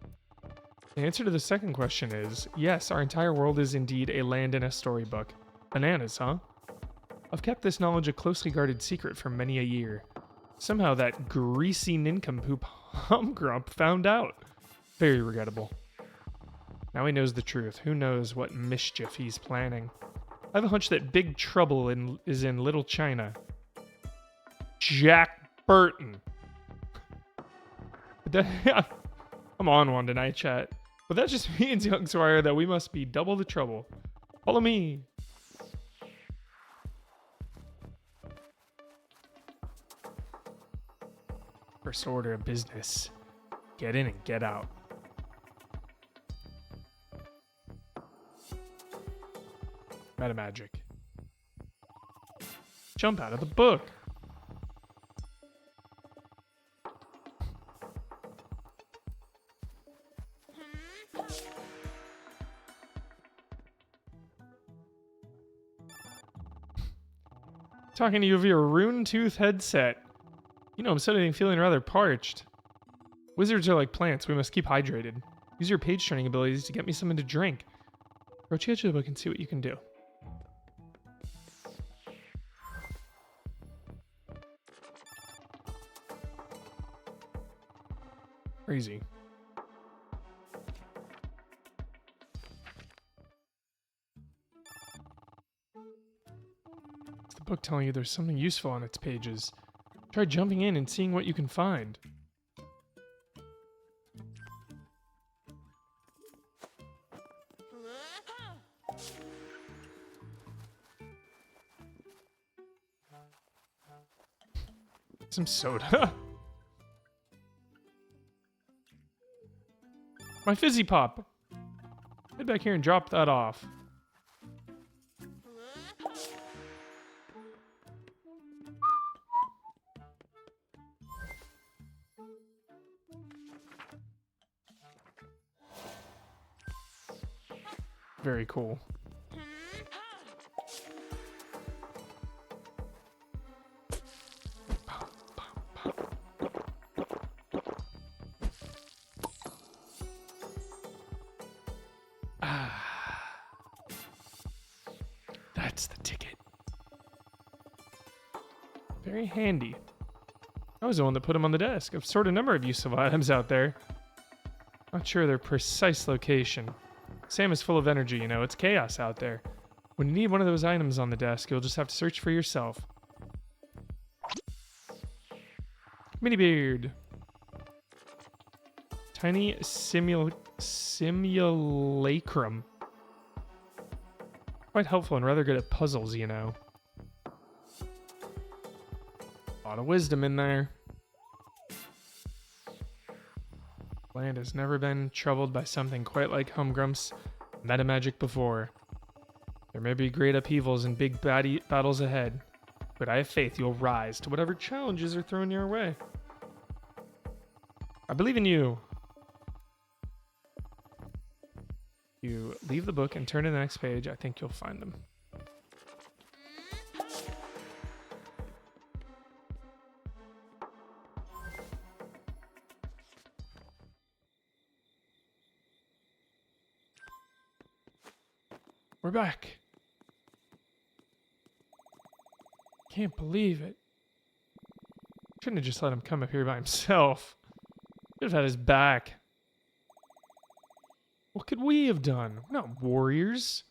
The answer to the second question is, yes, our entire world is indeed a land in a storybook. Bananas, huh? I've kept this knowledge a closely guarded secret for many a year. Somehow that greasy nincompoop Humgrump found out. Very regrettable. Now he knows the truth. Who knows what mischief he's planning. I have a hunch that big trouble is in Little China. Jack Burton. I'm on one tonight, chat. But that just means, young squire, that we must be double the trouble. Follow me. First order of business. Get in and get out. Meta magic. Jump out of the book. Talking to you via rune tooth headset. You know, I'm suddenly feeling rather parched. Wizards are like plants. We must keep hydrated. Use your page turning abilities to get me something to drink. Approach the edge of the book and see what you can do. Crazy. It's the book telling you there's something useful on its pages. Try jumping in and seeing what you can find. Some soda. My fizzy pop. Head back here and drop that off. very cool. That's the ticket. Very handy. I was the one that put them on the desk. I've stored a number of useful items out there. Not sure their precise location. Sam is full of energy, you know. It's chaos out there. When you need one of those items on the desk, you'll just have to search for yourself. Mini beard. Tiny simulacrum. Quite helpful and rather good at puzzles, you know. A lot of wisdom in there. Land has never been troubled by something quite like Humgrump's metamagic before. There may be great upheavals and big battles ahead, but I have faith you'll rise to whatever challenges are thrown your way. I believe in you. You leave the book and turn to the next page. I think you'll find them. We're back. Can't believe it. Shouldn't have just let him come up here by himself. Should have had his back. What could we have done? We're not warriors.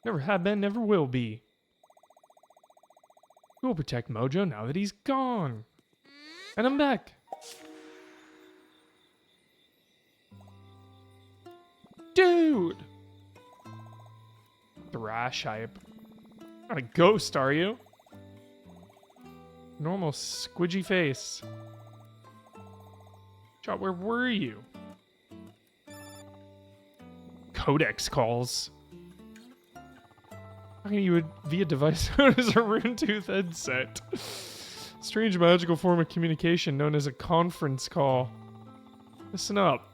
Never have been, never will be. We'll protect Mojo now that he's gone. And I'm back. Dude! Thrash hype. Not a ghost, are you? Normal squidgy face. Shot, where were you? Codex calls. How can you via device known as a rune tooth headset? Strange magical form of communication known as a conference call. Listen up.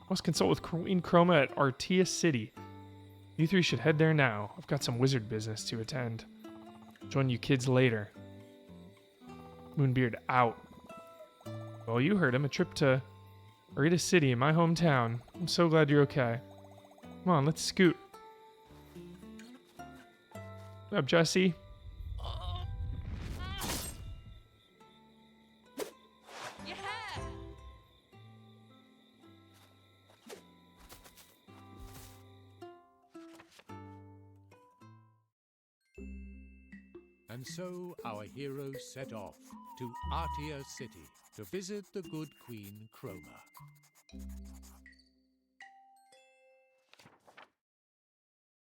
Must consult with Queen Chroma at Artea City. You three should head there now. I've got some wizard business to attend. Join you kids later. Moonbeard out. Well, you heard him. A trip to Artea City in my hometown. I'm so glad you're okay. Come on, let's scoot. What up, Jesse? And so our heroes set off to Artea City to visit the good Queen Chroma.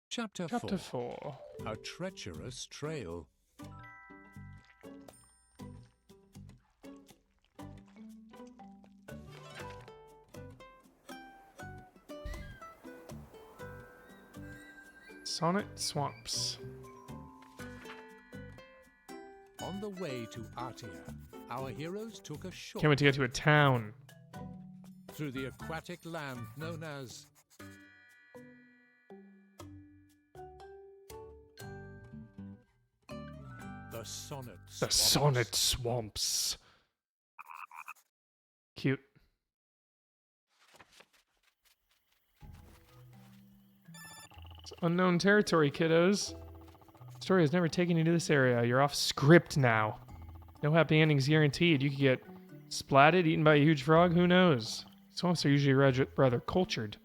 Chapter 4. A treacherous trail. Sonnet Swamps. On the way to Artea, our heroes took a short Can't wait to get to a town. through the aquatic land known as the Sonnet Swamps. The Sonnet Swamps. Cute. It's unknown territory, kiddos. Story has never taken you to this area. You're off script now. No happy endings guaranteed. You could get splatted, eaten by a huge frog. Who knows? Swamps are usually rather cultured.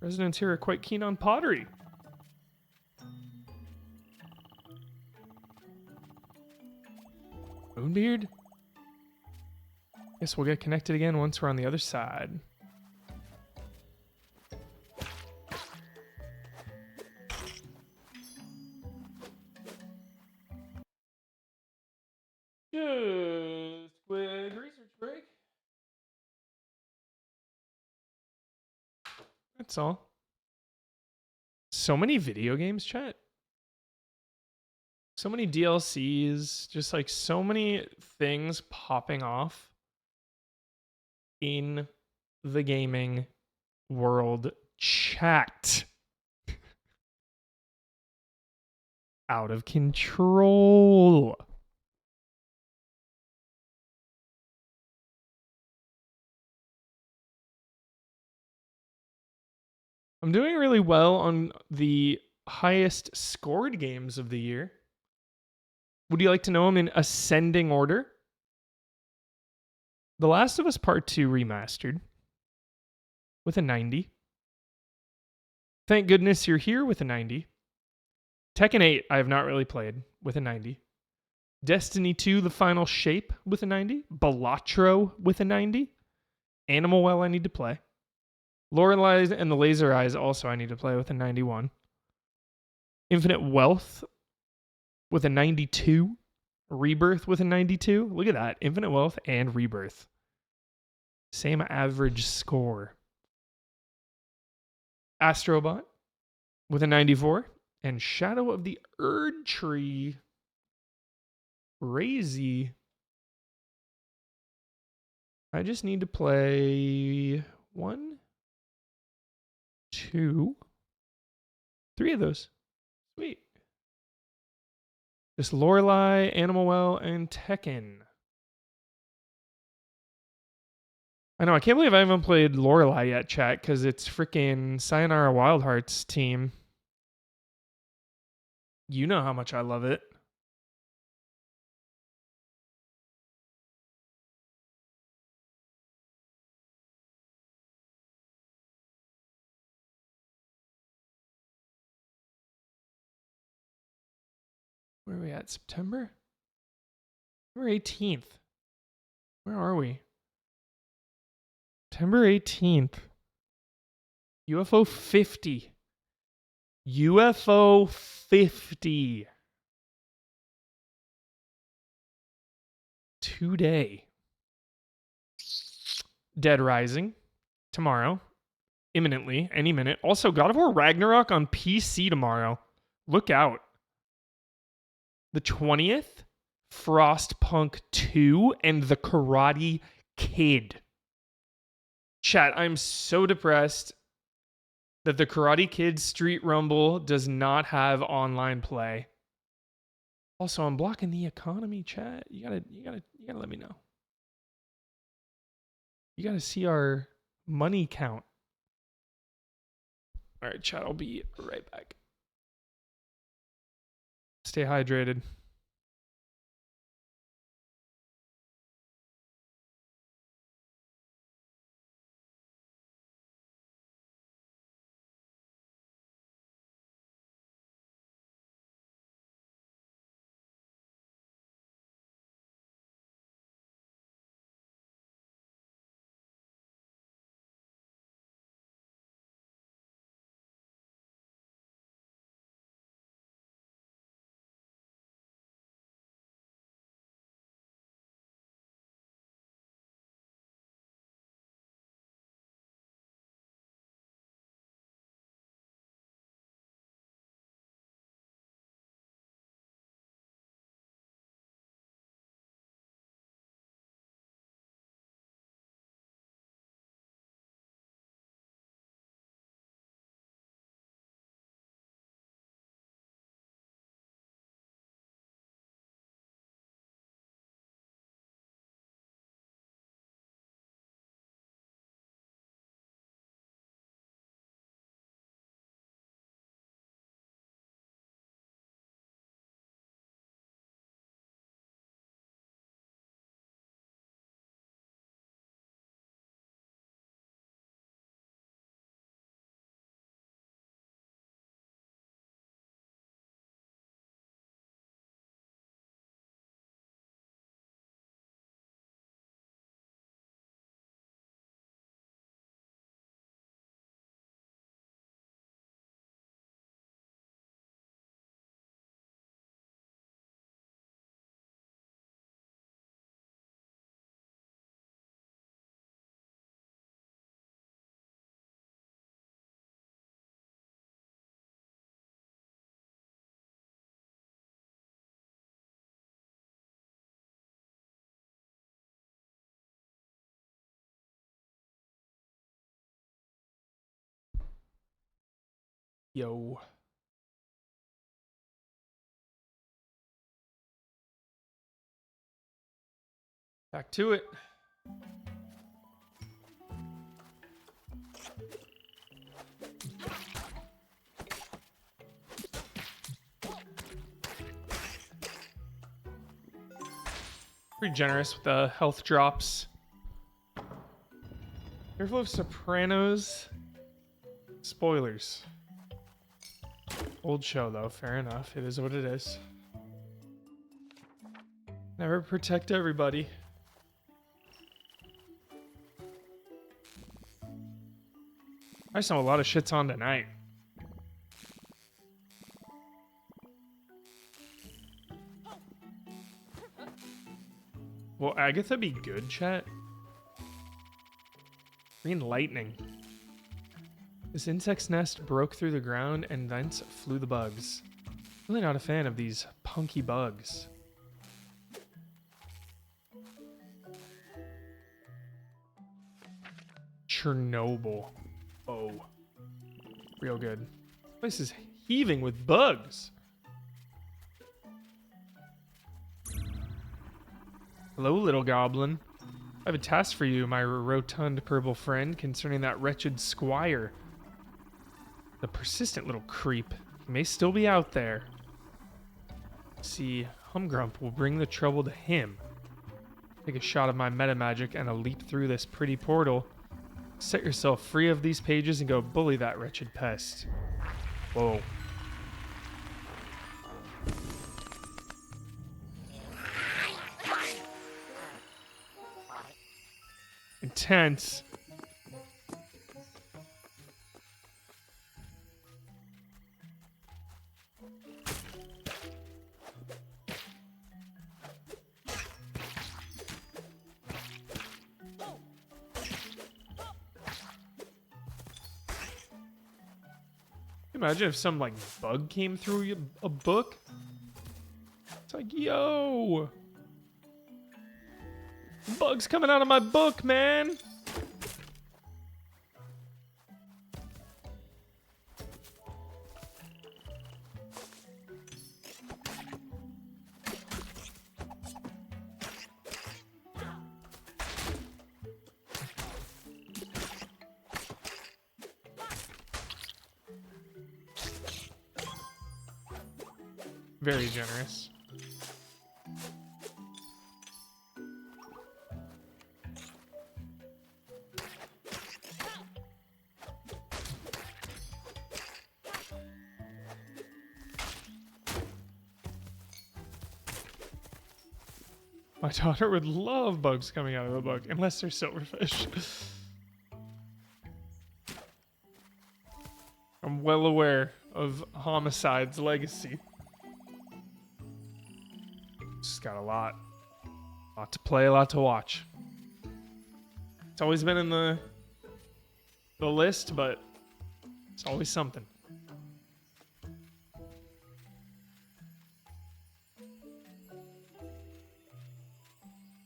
Residents here are quite keen on pottery. Moonbeard? Guess we'll get connected again once we're on the other side. Just quick research break. That's all. So many video games, chat. So many DLCs, just like so many things popping off in the gaming world chat. Out of control. I'm doing really well on the highest scored games of the year. Would you like to know them in ascending order? The Last of Us Part 2 remastered with a 90. Thank goodness you're here with a 90. Tekken 8, I have not really played, with a 90. Destiny 2, The Final Shape, with a 90. Balatro, with a 90. Animal Well, I need to play. Lorelei and the Laser Eyes, also I need to play, with a 91. Infinite Wealth, with a 92. Rebirth, with a 92. Look at that. Infinite Wealth and Rebirth. Same average score. Astrobot, with a 94. And Shadow of the Erd Tree, crazy. I just need to play 1, 2, 3 of those. Sweet. Just Lorelei, Animal Well, and Tekken. I know, I can't believe I haven't played Lorelei yet, chat, because it's freaking Sayonara Wild Hearts team. You know how much I love it. Where are we at? September? September 18th. Where are we? September 18th. UFO 50. UFO 50. Today. Dead Rising. Tomorrow. Imminently. Any minute. Also, God of War Ragnarok on PC tomorrow. Look out. The 20th. Frostpunk 2 and The Karate Kid. Chat, I'm so depressed that The Karate Kid Street Rumble does not have online play. Also, I'm blocking the economy, chat. You gotta let me know. You gotta see our money count. All right, chat. I'll be right back. Stay hydrated. Yo. Back to it. Pretty generous with the health drops. Careful of Sopranos. Spoilers. Old show though, fair enough. It is what it is. Never protect everybody. I just know a lot of shit's on tonight. Will Agatha be good, chat? Green lightning. This insect's nest broke through the ground and thence flew the bugs. Really not a fan of these punky bugs. Chernobyl. Oh. Real good. This place is heaving with bugs. Hello, little goblin. I have a task for you, my rotund purple friend, concerning that wretched squire. The persistent little creep. He may still be out there. See, Humgrump will bring the trouble to him. Take a shot of my meta magic and a leap through this pretty portal. Set yourself free of these pages and go bully that wretched pest. Whoa. Intense. Imagine if some like bug came through a book. It's like, yo, bugs coming out of my book, man. Very generous. My daughter would love bugs coming out of a book, unless they're silverfish. I'm well aware of Homicide's legacy. Just got a lot to play, a lot to watch. It's always been in the list, but it's always something.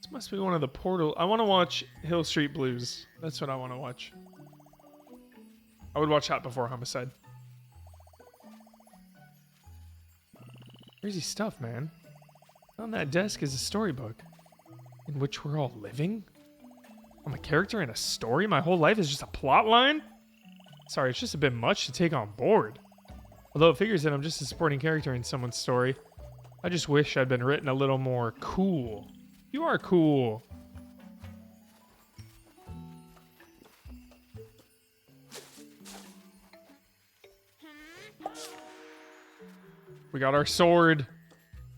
This must be one of the portal. I want to watch Hill Street Blues. That's what I want to watch. I would watch that before Homicide. Crazy stuff, man. On that desk is a storybook in which we're all living. I'm a character in a story. My whole life is just a plot line. Sorry, it's just a bit much to take on board. Although it figures that I'm just a supporting character in someone's story. I just wish I'd been written a little more cool. You are cool. We got our sword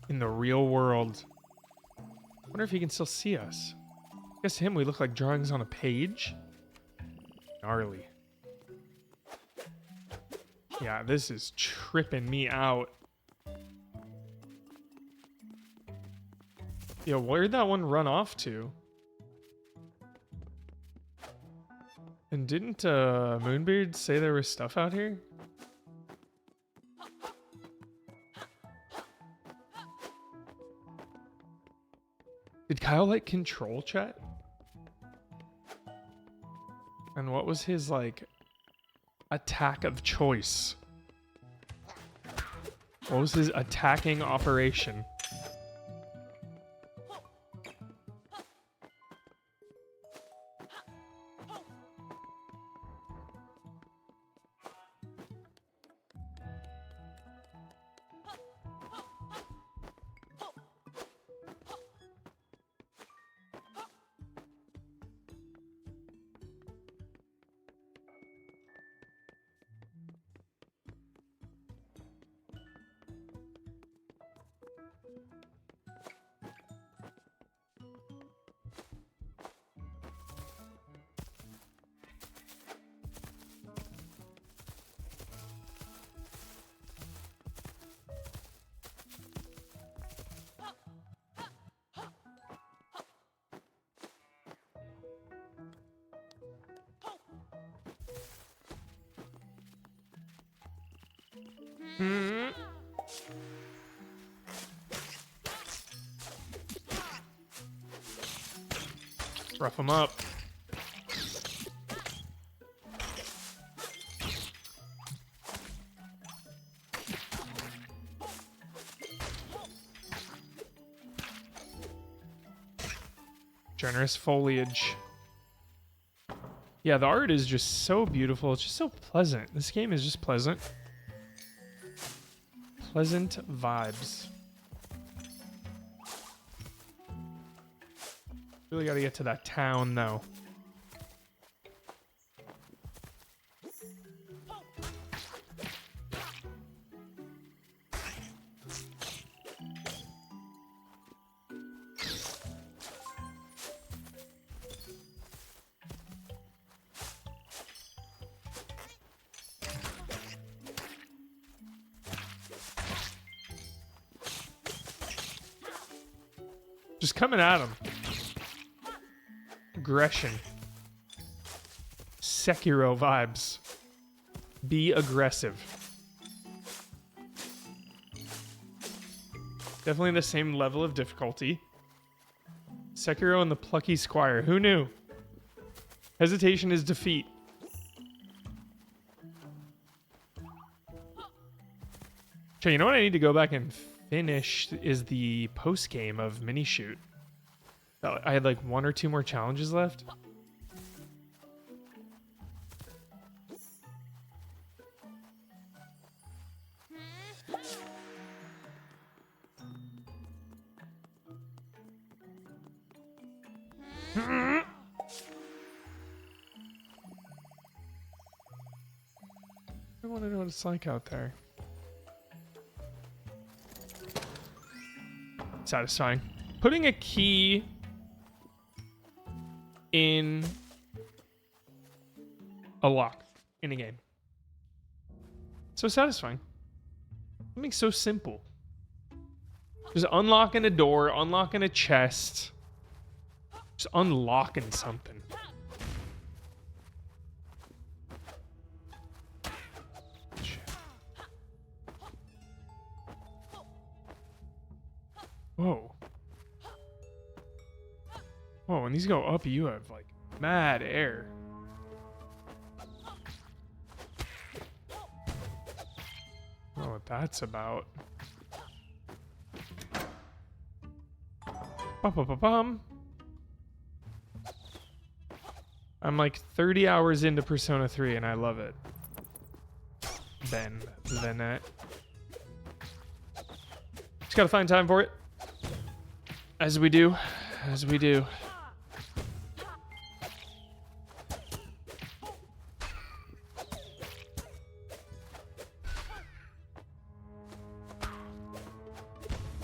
in the real world. Wonder if he can still see us. I guess to him we look like drawings on a page. Gnarly. Yeah, this is tripping me out. Yo, where'd that one run off to? And didn't Moonbeard say there was stuff out here? Did Kyle like control chat? And what was his like attack of choice? What was his attacking operation? Mm. Rough them up. Generous foliage. Yeah, the art is just so beautiful. It's just so pleasant. This game is just pleasant. Pleasant vibes. Really got to get to that town, though. Just coming at him. Aggression. Sekiro vibes. Be aggressive. Definitely the same level of difficulty. Sekiro and the Plucky Squire. Who knew? Hesitation is defeat. Okay, you know what I need to go back and finish is the post game of Mini Shoot. I had like 1 or 2 more challenges left. I want to know what it's like out there. Satisfying. Putting a key in a lock in a game. So satisfying. Something so simple. Just unlocking a door, unlocking a chest. Just unlocking something. Whoa. Whoa, when these go up, you have like mad air. I don't know what that's about. Bum. I'm like 30 hours into Persona 3 and I love it. Then that. Just gotta find time for it. As we do. As we do.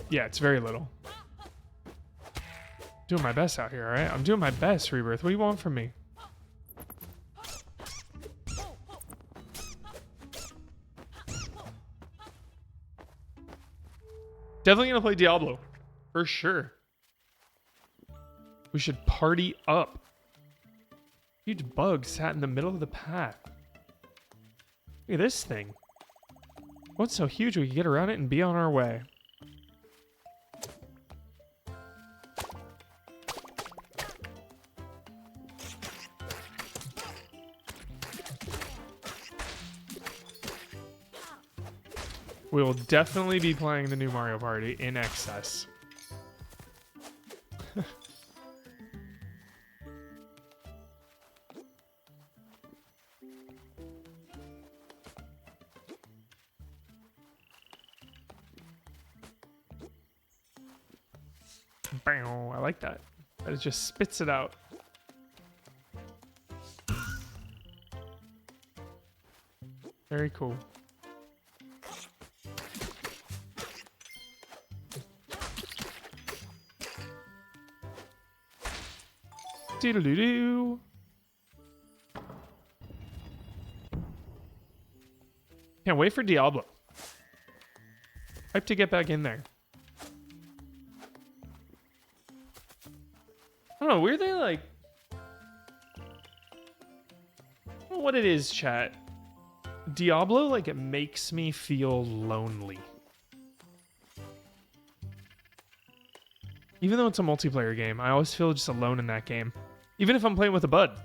Yeah, it's very little. Doing my best out here, alright? I'm doing my best, Rebirth. What do you want from me? Definitely gonna play Diablo. For sure. We should party up. Huge bug sat in the middle of the path. Look at this thing. What's so huge we can get around it and be on our way? We will definitely be playing the new Mario Party in excess. Bow, I like that. That it just spits it out. Very cool. Doodle-doo-doo. Can't wait for Diablo. Hype to get back in there. I don't know, were they like... I don't know what it is, chat. Diablo, like, it makes me feel lonely. Even though it's a multiplayer game, I always feel just alone in that game. Even if I'm playing with a bud.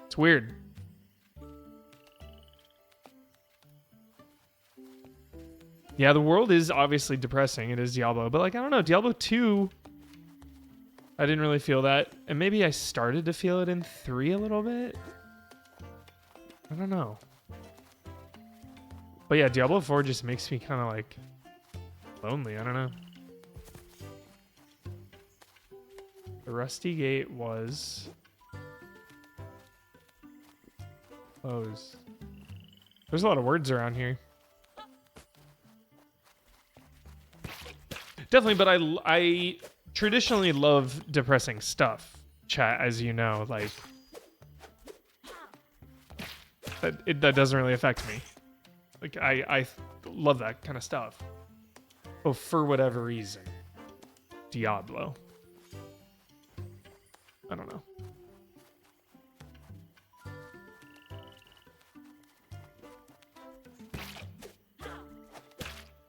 It's weird. Yeah, the world is obviously depressing. It is Diablo. But, like, I don't know. Diablo 2, I didn't really feel that. And maybe I started to feel it in 3 a little bit. I don't know. But yeah, Diablo 4 just makes me kind of, like, lonely. I don't know. The Rusty Gate was closed. There's a lot of words around here. Definitely, but I traditionally love depressing stuff, chat, as you know. Like, that doesn't really affect me. Like, I love that kind of stuff. Oh, for whatever reason. Diablo. I don't know.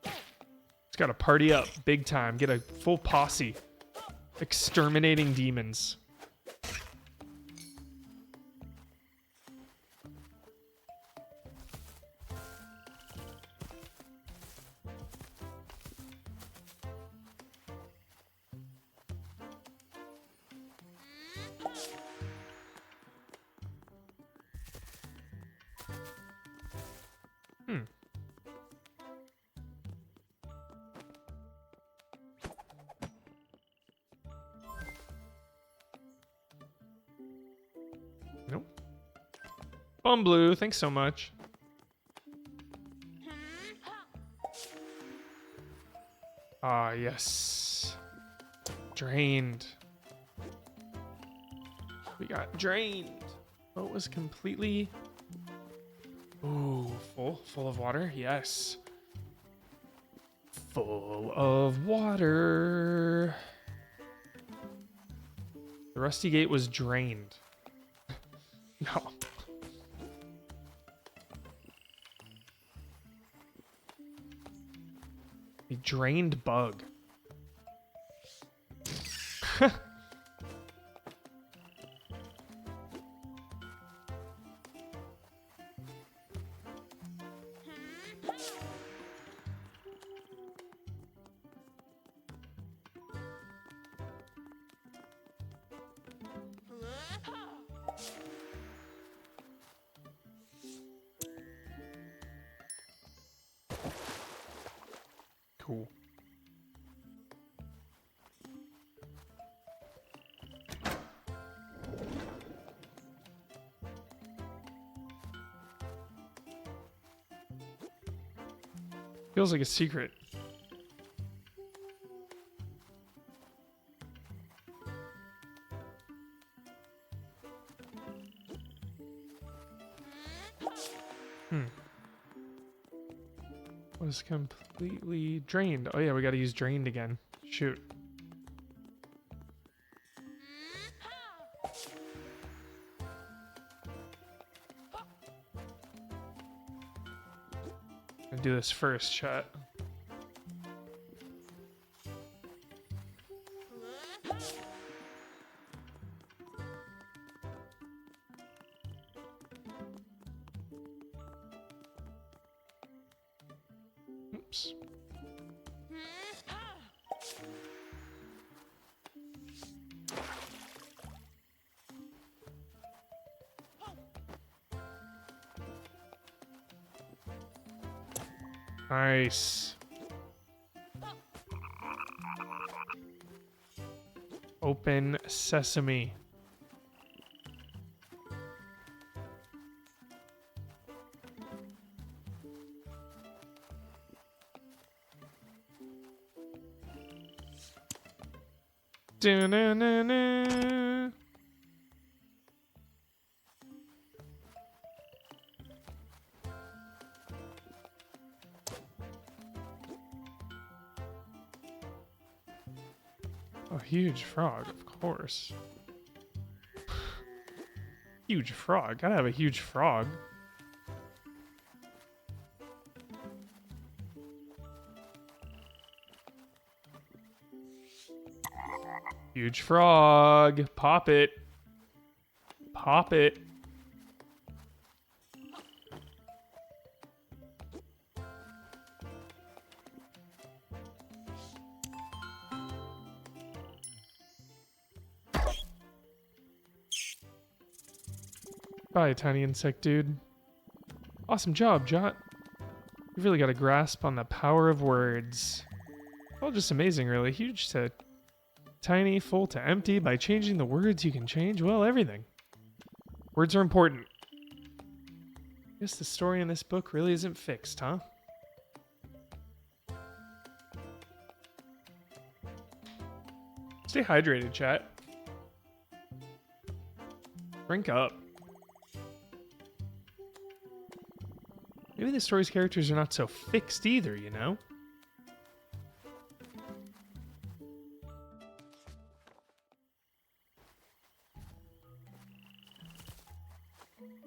It's got to party up big time. Get a full posse. Exterminating demons. Nope. Bum Blue, thanks so much. Ah, yes. Drained. We got drained. Oh, it was completely... Ooh, full of water? Yes. Full of water. The Rusty Gate was drained. No. A drained bug. Cool. Feels like a secret. Was completely drained. Oh yeah, we gotta use drained again. Shoot. I'll do this first, chat. Oops. Nice. Open sesame. Da-na-na-na. Oh, huge frog, of course. Huge frog. Gotta have a huge frog. Huge frog. Pop it. Pop it. Bye, tiny insect dude. Awesome job, Jot. You've really got a grasp on the power of words. All just amazing, really. Huge to tiny, full to empty. By changing the words, you can change, well, everything. Words are important. Guess the story in this book really isn't fixed, huh? Stay hydrated, chat. Drink up. Maybe the story's characters are not so fixed either, you know?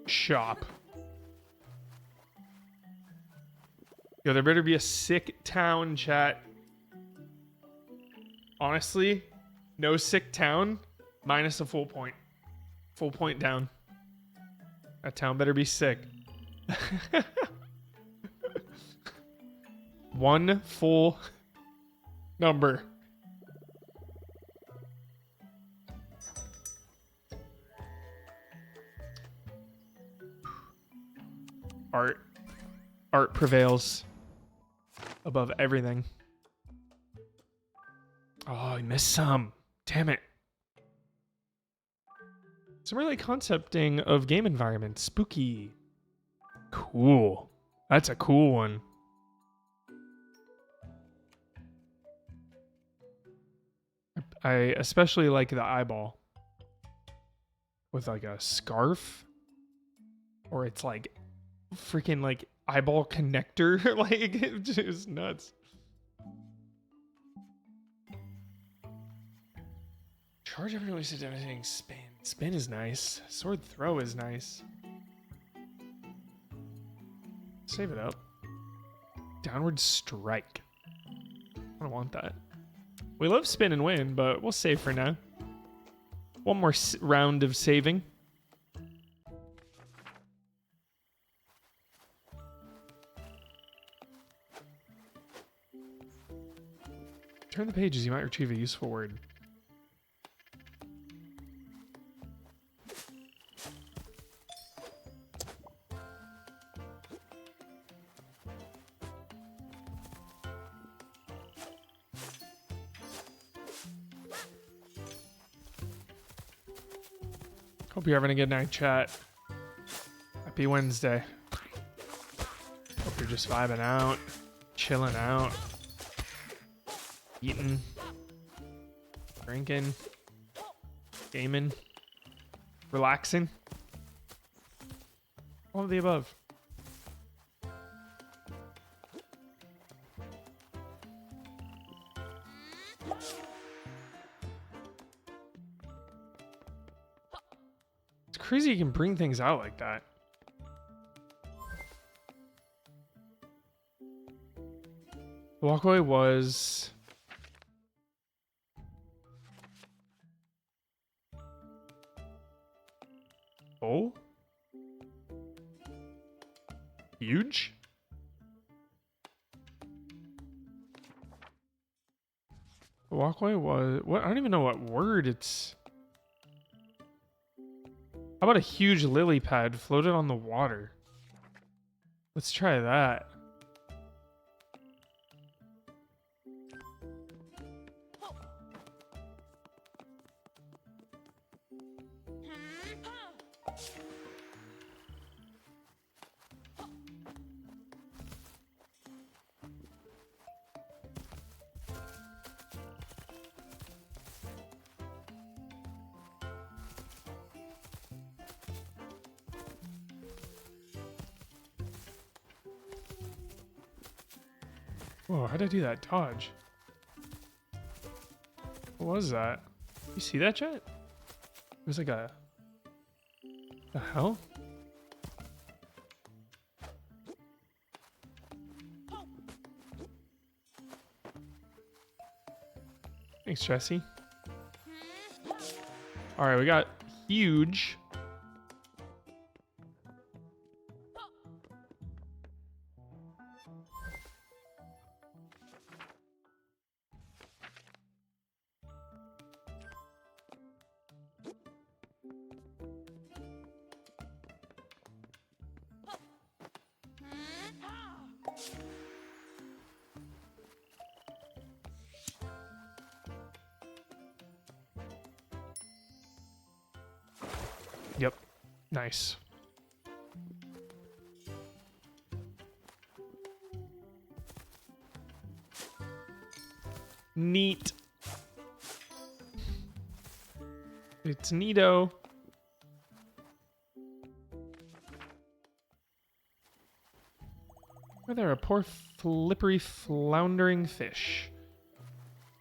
Shop. Yo, there better be a sick town, chat. Honestly, no sick town, minus a full point. Full point down. That town better be sick. One full number. Art prevails above everything. Oh, I missed some. Damn it. Some really concepting of game environments. Spooky. Cool. That's a cool one. I especially like the eyeball. With like a scarf. Or it's like freaking like eyeball connector. Like, it's just nuts. Charge haven't really said anything. Spin. Spin is nice. Sword throw is nice. Save it up. Downward strike. I don't want that. We love spin and win, but we'll save for now. One more round of saving. Turn the pages, you might retrieve a useful word. Hope you're having a good night, chat. Happy Wednesday. Hope you're just vibing out, chilling out, eating, drinking, gaming, relaxing. All of the above. It's crazy you can bring things out like that. The walkway was... Oh? Huge? The walkway was... What? I don't even know what word it's... How about a huge lily pad floated on the water? Let's try that. Whoa, how'd I do that? Dodge. What was that? You see that, chat? It was like a... The hell? Thanks, Jesse. All right, we got huge. Yep. Nice. Neat. It's neato. Oh, there, a poor flippery floundering fish.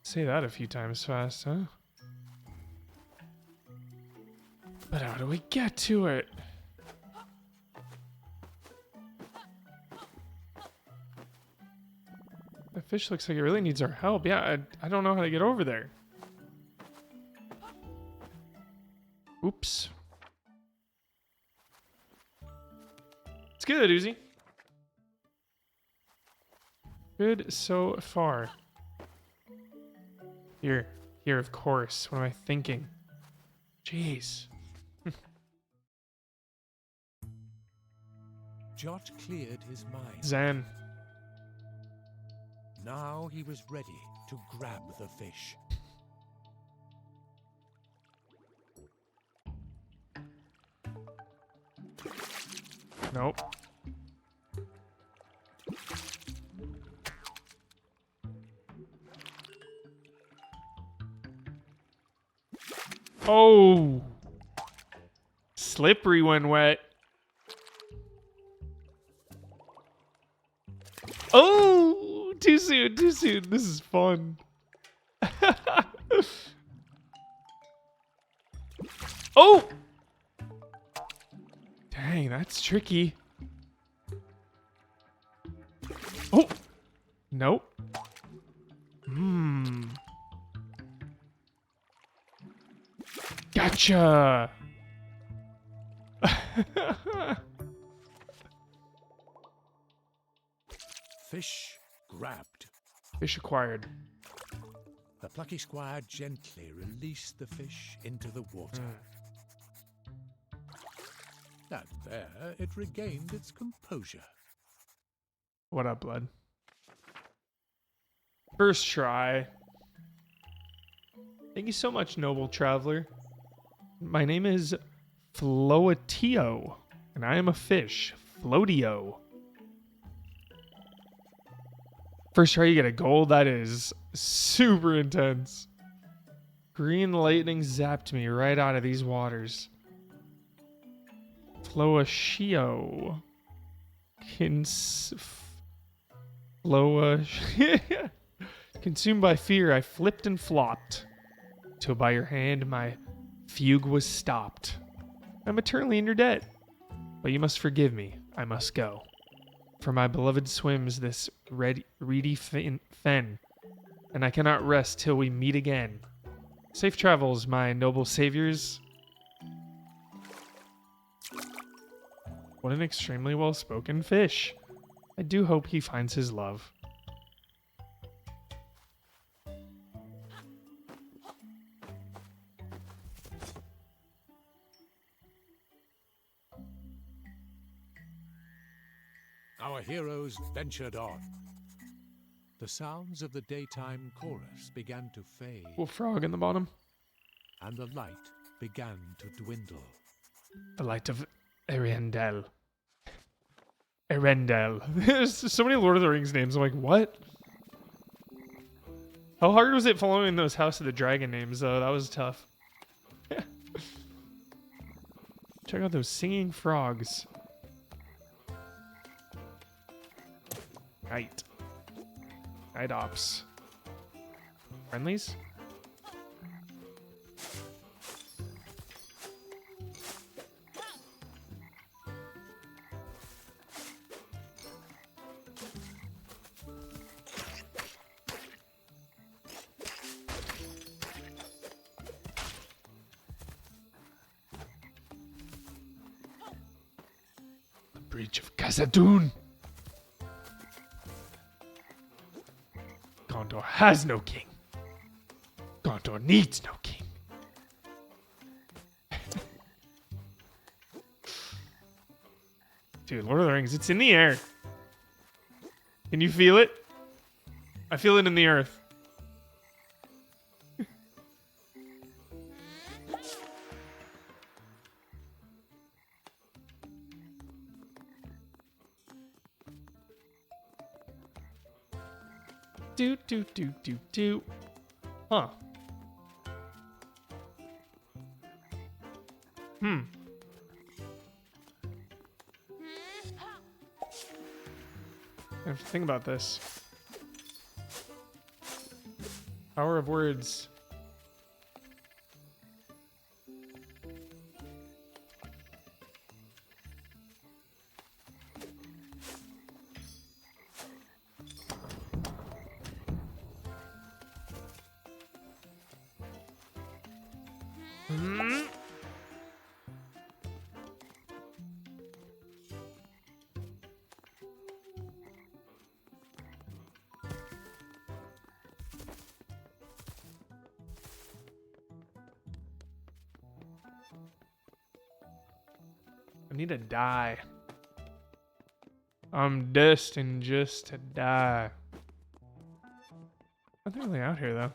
Say that a few times fast, huh? But how do we get to it? The fish looks like it really needs our help. Yeah, I don't know how to get over there. Oops. It's good, Uzi. Good so far. Here, of course. What am I thinking? Jeez. Jot cleared his mind. Zen. Now he was ready to grab the fish. Nope. Oh! Slippery when wet. Oh! Too soon, too soon. This is fun. Oh! Dang, that's tricky. Oh! Nope. Gotcha! Fish grabbed. Fish acquired. The Plucky Squire gently released the fish into the water. And there it regained its composure. What up, bud? First try. Thank you so much, noble traveler. My name is Floatio, and I am a fish. Floatio. First try, you get a gold. That is super intense. Green lightning zapped me right out of these waters. Floatio. Consumed by fear, I flipped and flopped, till by your hand my fugue was stopped. I'm eternally in your debt, but you must forgive me. I must go, for my beloved swims this reedy fen, and I cannot rest till we meet again. Safe travels, my noble saviors. What an extremely well-spoken fish. I do hope he finds his love. Our heroes ventured on. The sounds of the daytime chorus began to fade, Little frog in the bottom. and the light began to dwindle. The light of Erendel. Erendel. There's so many Lord of the Rings names. I'm like, what? How hard was it following those House of the Dragon names, though? That was tough. Check out those singing frogs. Night. Night ops. Friendlies? Breach of Khazad-dûm. Gondor has no king. Gondor needs no king. Dude, Lord of the Rings, it's in the air. Can you feel it? I feel it in the earth. Do. Huh. I have to think about this. Power of words. I need to die. I'm destined just to die. Nothing really out here, though.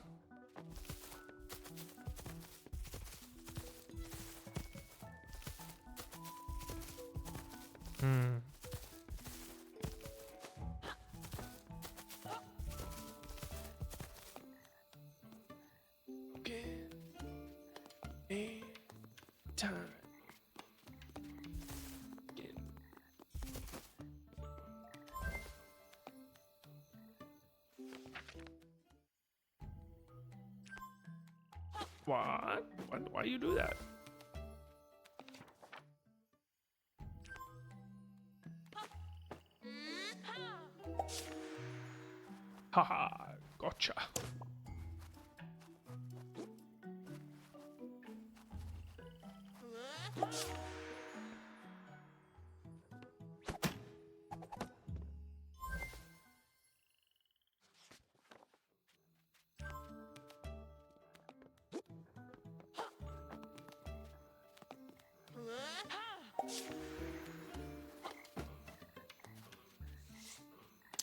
Time. What? Why do you do that? Haha, gotcha.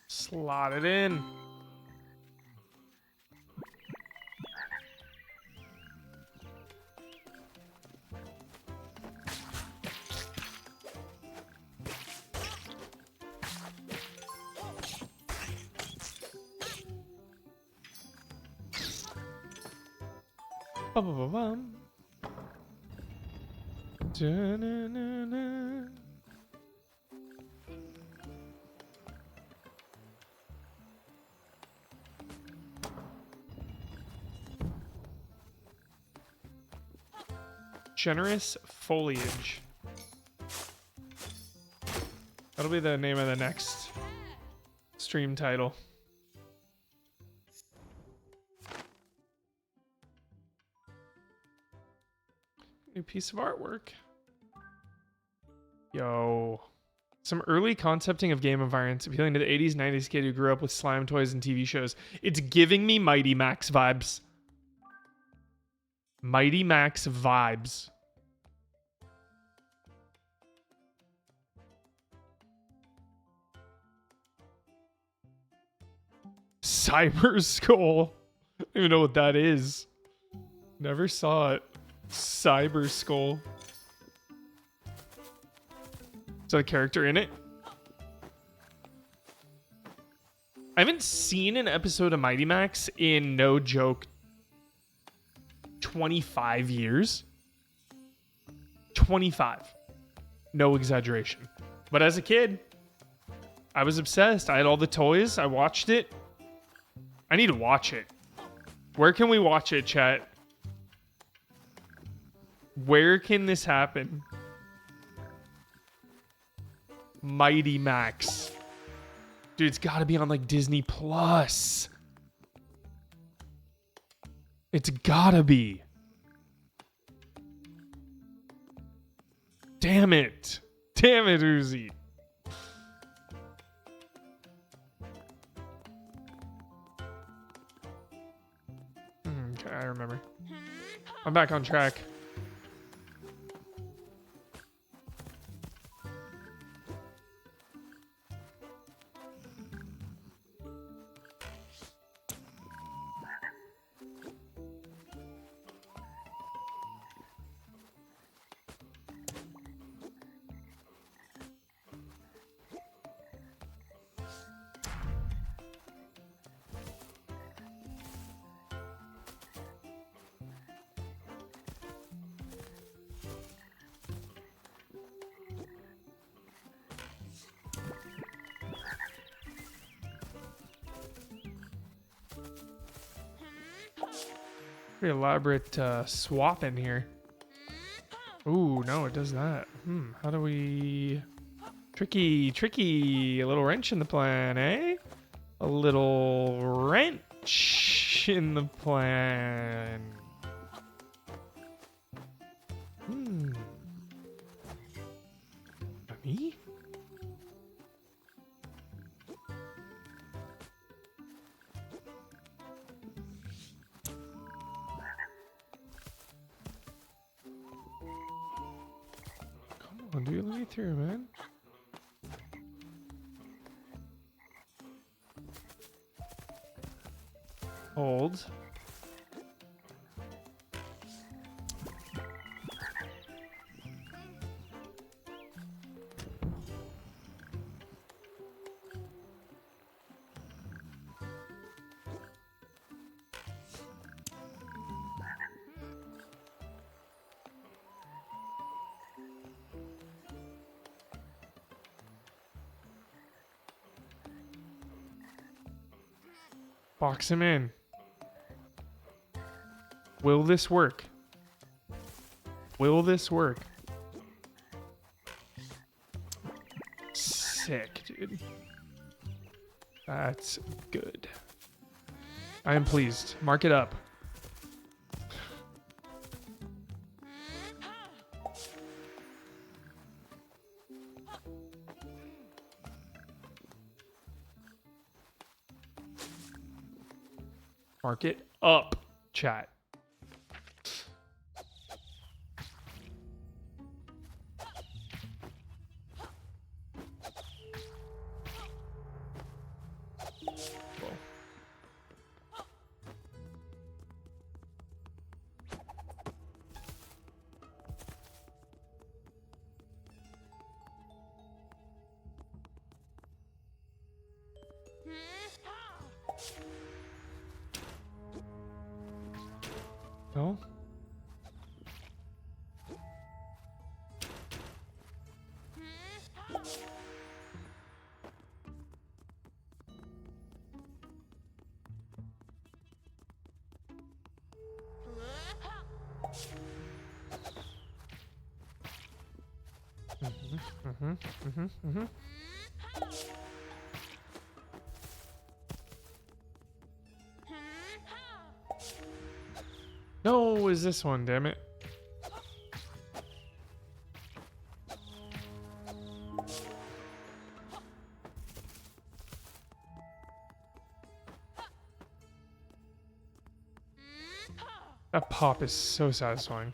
Slot it in. Bum. Da-na-na-na. Generous foliage. That'll be the name of the next stream title. New piece of artwork. Yo. Some early concepting of game environments appealing to the 80s, 90s kid who grew up with slime toys and TV shows. It's giving me Mighty Max vibes. Mighty Max vibes. Cyber Skull. I don't even know what that is. Never saw it. Cyber Skull. Is that a character in it? I haven't seen an episode of Mighty Max in, no joke, 25 years. 25. No exaggeration. But as a kid, I was obsessed. I had all the toys. I watched it. I need to watch it. Where can we watch it, chat? Where can this happen? Mighty Max. Dude, it's got to be on like Disney Plus. It's gotta be. Damn it. Damn it, Uzi. Okay, I remember. I'm back on track. Pretty elaborate swap in here. Ooh, no, it does that. How do we... Tricky. A little wrench in the plan, eh? A little wrench in the plan. Me? Come on, dude, let me through, man. Hold. Box him in. Will this work? Will this work? Sick, dude. That's good. I am pleased. Mark it up. Mark it up, chat. No? No, is this one, damn it. That pop is so satisfying.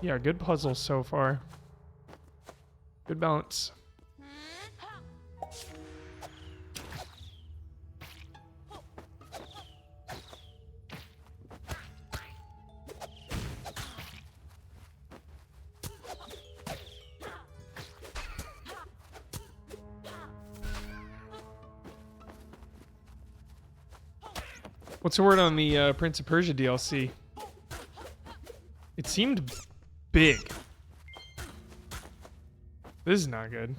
Yeah, good puzzle so far. Good balance. What's the word on the Prince of Persia DLC? It seemed big. This is not good.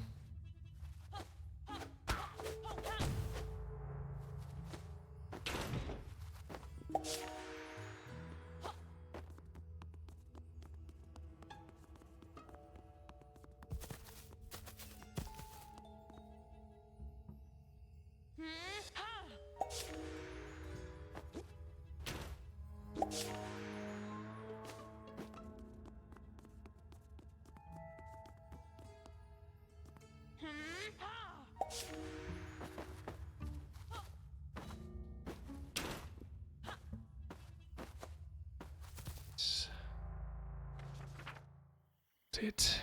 That's it.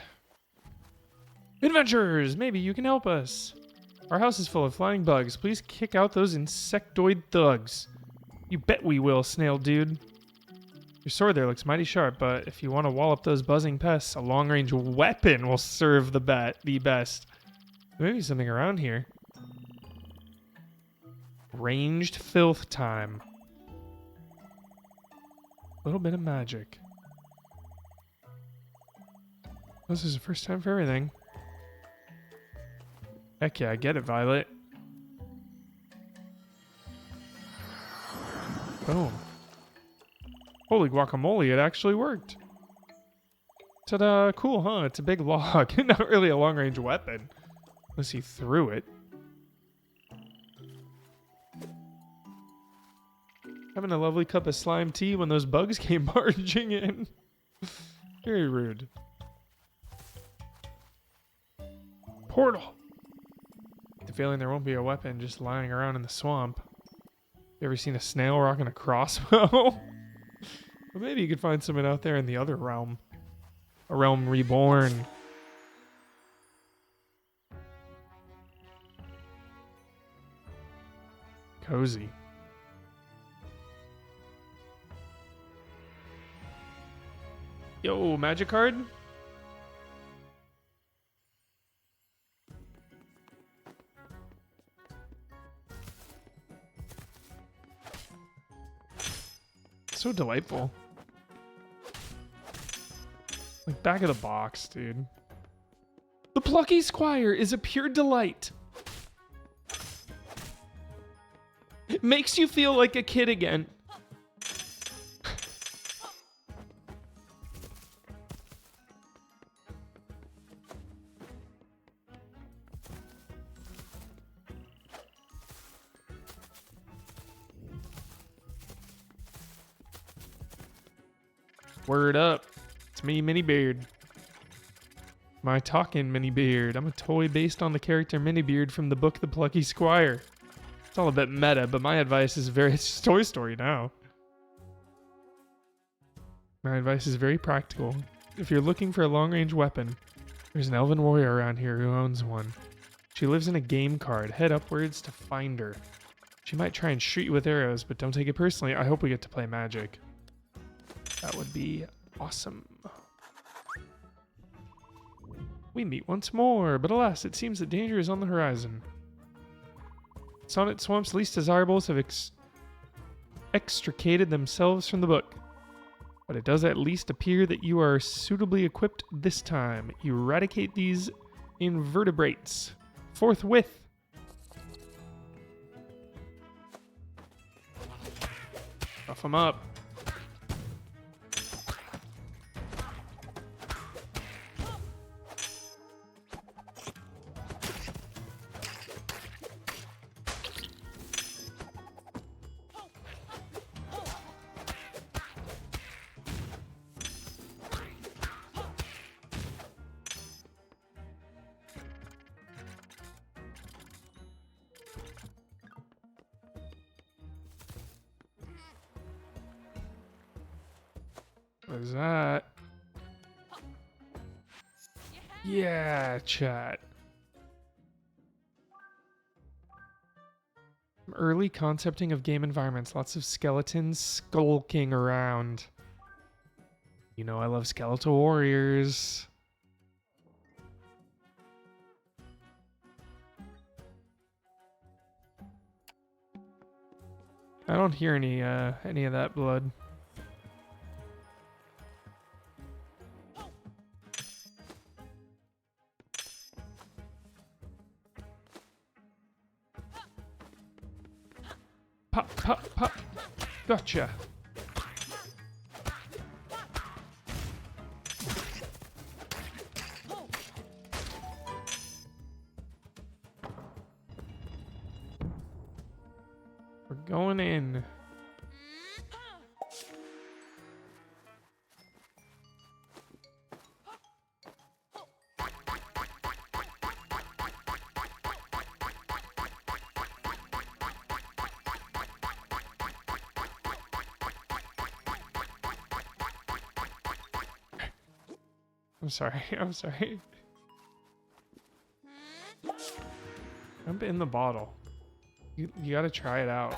Adventurers, maybe you can help us. Our house is full of flying bugs. Please kick out those insectoid thugs. You bet we will, snail dude. Your sword there looks mighty sharp, but if you want to wall up those buzzing pests, a long-range weapon will serve the best. Maybe something around here. Ranged filth time. A little bit of magic. This is the first time for everything. Heck yeah, I get it, Violet. Boom. Holy guacamole, it actually worked. Ta-da, cool, huh? It's a big log. Not really a long-range weapon. Unless he threw it. Having a lovely cup of slime tea when those bugs came barging in. Very rude. Portal! The feeling there won't be a weapon just lying around in the swamp. You ever seen a snail rocking a crossbow? Well, maybe you could find someone out there in the other realm. A realm reborn. Cozy. Yo, magic card? So delightful. Like back of the box, dude. The Plucky Squire is a pure delight. It makes you feel like a kid again. Word up. It's me, Mini Beard. My talking Mini Beard. I'm a toy based on the character Mini Beard from the book The Plucky Squire. It's all a bit meta, but my advice is it's Toy Story now. My advice is very practical. If you're looking for a long-range weapon, there's an elven warrior around here who owns one. She lives in a game card. Head upwards to find her. She might try and shoot you with arrows, but don't take it personally. I hope we get to play magic. That would be awesome. We meet once more, but alas, it seems that danger is on the horizon. Sonnet Swamp's least desirables have extricated themselves from the book. But it does at least appear that you are suitably equipped this time. Eradicate these invertebrates forthwith. Buff them up. What is that? Yeah, chat. Early concepting of game environments. Lots of skeletons skulking around. You know I love skeletal warriors. I don't hear any of that blood. Pop, pop, pop. Gotcha. We're going in. I'm sorry. I'm sorry. Jump in the bottle. You gotta try it out.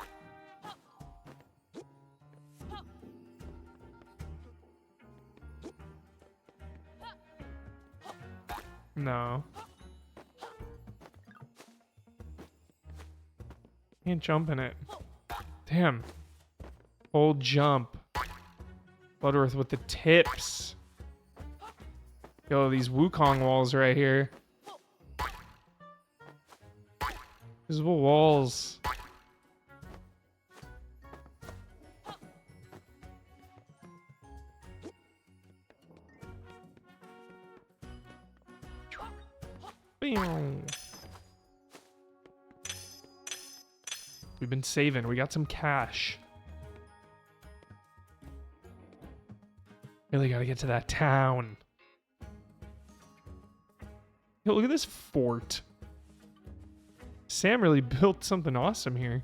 No. Can't jump in it. Damn. Old jump. Bloodworth with the tips. Yo, these Wukong walls right here. Visible walls. Bam. We've been saving. We got some cash. Really gotta get to that town. Yo, look at this fort. Sam really built something awesome here.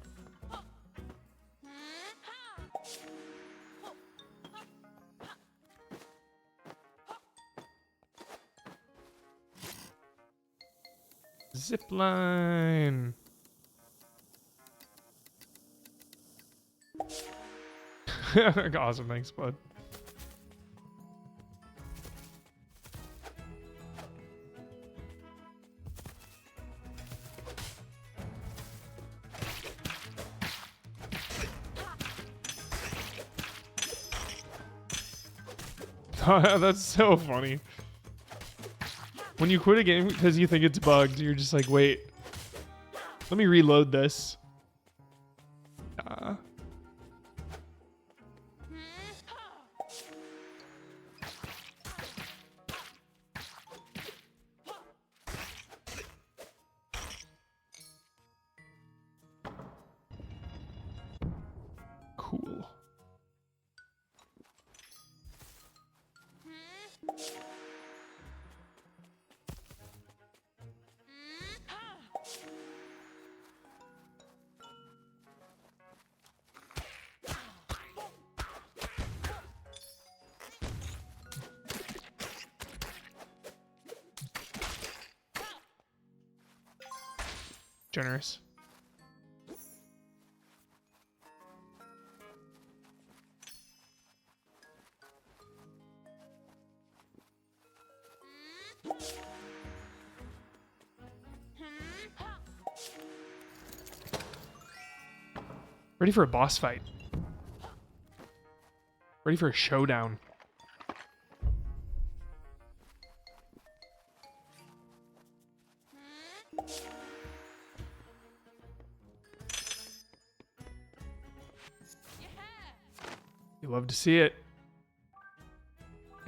Zip line. Awesome, thanks, bud. That's so funny. When you quit a game because you think it's bugged, you're just like, wait, let me reload this. Cool. Generous. Ready for a boss fight. Ready for a showdown. You love to see it.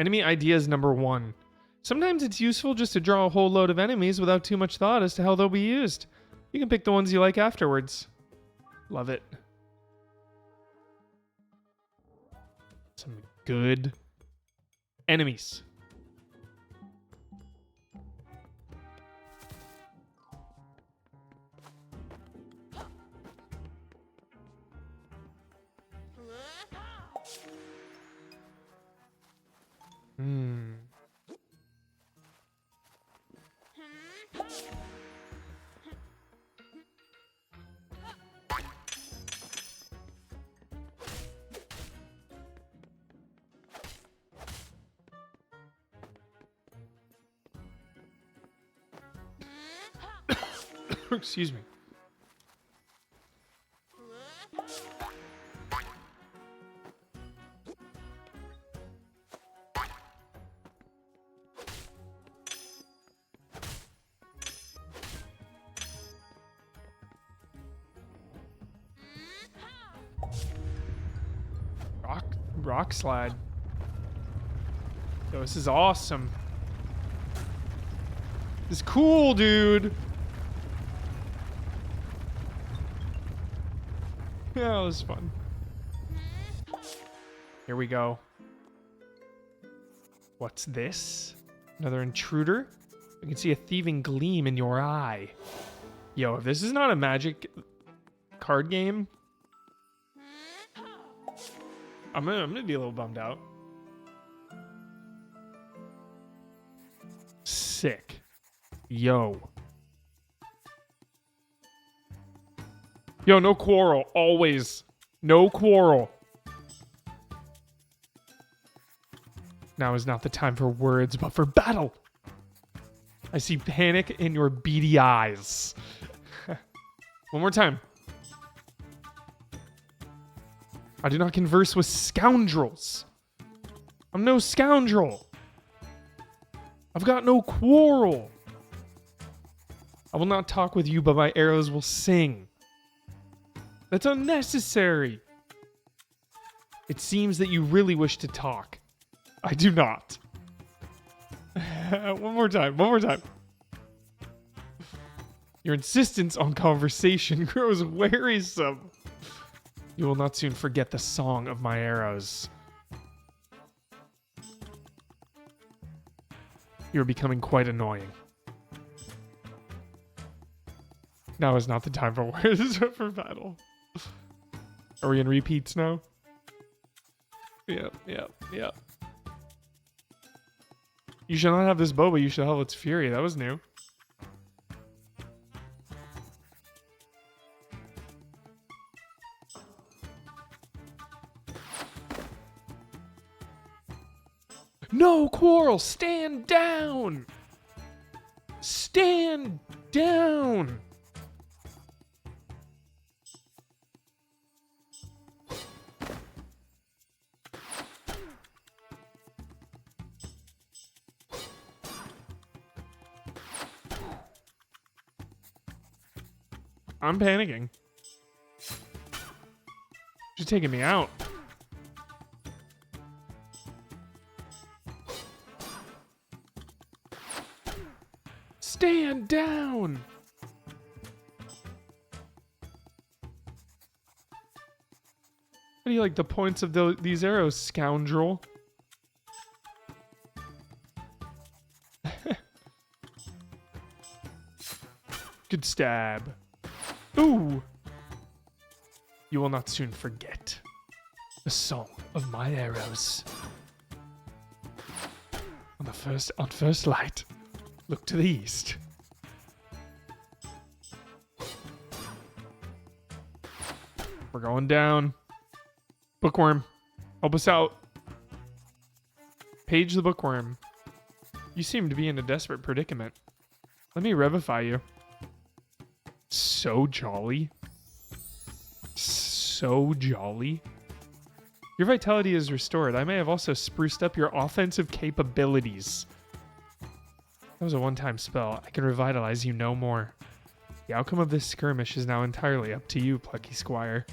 Enemy ideas #1. Sometimes it's useful just to draw a whole load of enemies without too much thought as to how they'll be used. You can pick the ones you like afterwards. Love it. Some good enemies. Excuse me. Rock slide. Yo, this is awesome. This is cool, dude. Yeah, it was fun. Here we go. What's this? Another intruder? I can see a thieving gleam in your eye. Yo, if this is not a magic card game, I'm gonna be a little bummed out. Yo. Yo, no quarrel. Always. No quarrel. Now is not the time for words, but for battle. I see panic in your beady eyes. One more time. I do not converse with scoundrels. I'm no scoundrel. I've got no quarrel. I will not talk with you, but my arrows will sing. That's unnecessary. It seems that you really wish to talk. I do not. One more time. Your insistence on conversation grows wearisome. You will not soon forget the song of my arrows. You're becoming quite annoying. Now is not the time for words, but for battle. Are we in repeats now? Yep. You should not have this bow, but you should have its fury. That was new. No quarrel! Stand down! Stand down! I'm panicking. She's taking me out. Stand down! How do you like the points of these arrows, scoundrel? Good stab. Ooh! You will not soon forget the song of my arrows. On first light, look to the east. We're going down. Bookworm, help us out. Page the bookworm. You seem to be in a desperate predicament. Let me revivify you. So jolly. So jolly. Your vitality is restored. I may have also spruced up your offensive capabilities. That was a one-time spell. I can revitalize you no more. The outcome of this skirmish is now entirely up to you, Plucky Squire.